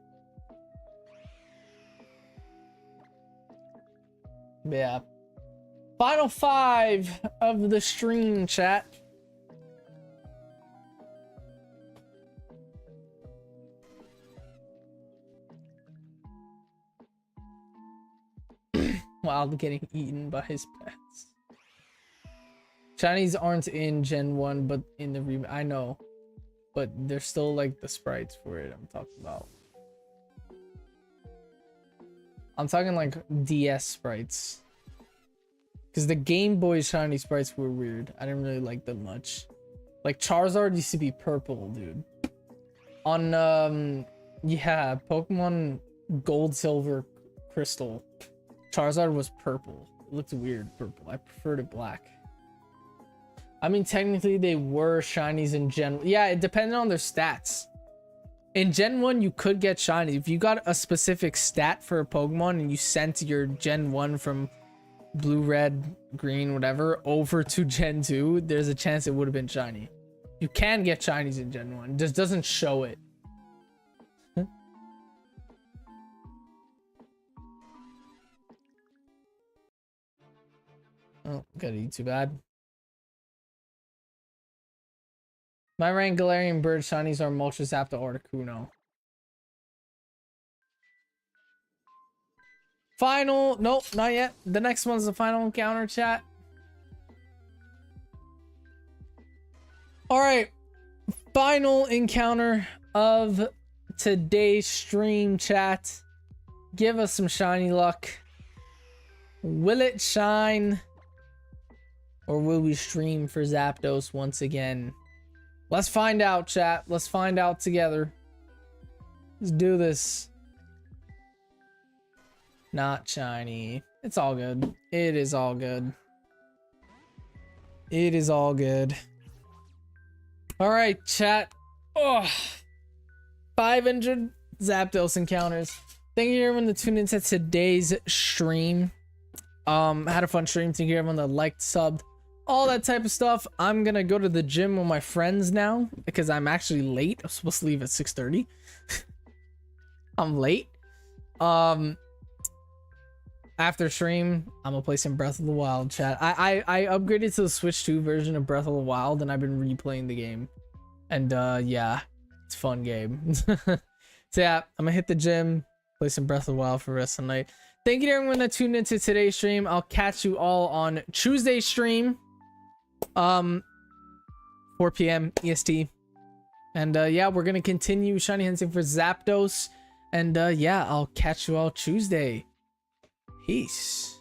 Yeah. Final 5 of the stream, chat. Wild getting eaten by his pets. Shinies aren't in Gen 1, but in the remake. I know. But they're still like the sprites for it I'm talking about. I'm talking like DS sprites. Because the Game Boy shiny sprites were weird. I didn't really like them much. Like Charizard used to be purple, dude. On, yeah, Pokemon Gold, Silver, Crystal. Charizard was purple. It looked weird purple. I preferred it black. I mean, technically they were shinies in Gen... Yeah, it depended on their stats. In Gen 1, you could get shiny. If you got a specific stat for a Pokemon and you sent your Gen 1 from blue, red, green, whatever, over to Gen 2, there's a chance it would have been shiny. You can get shinies in Gen 1. It just doesn't show it. Oh, gotta eat too bad. My rank Galarian bird shinies are Moltres, Zapdos, Articuno. Final, nope, not yet. The next one's the final encounter, chat. All right, final encounter of today's stream, chat. Give us some shiny luck. Will it shine? Or will we stream for Zapdos once again? Let's find out, chat. Let's find out together. Let's do this. Not shiny. It's all good. It is all good. It is all good. All right, chat. Oh, 500 Zapdos encounters. Thank you everyone that tuned into today's stream. Had a fun stream. Thank you everyone that liked, subbed, all that type of stuff. I'm gonna go to the gym with my friends now because I'm actually late. I'm supposed to leave at 6:30. I'm late. After stream, I'm gonna play some Breath of the Wild, chat. I upgraded to the Switch 2 version of Breath of the Wild and I've been replaying the game. And yeah, it's a fun game. So yeah, I'm gonna hit the gym, play some Breath of the Wild for the rest of the night. Thank you to everyone that tuned into today's stream. I'll catch you all on Tuesday's stream. 4 p.m. EST. And yeah, we're gonna continue shiny hunting for Zapdos. And yeah, I'll catch you all Tuesday. Peace.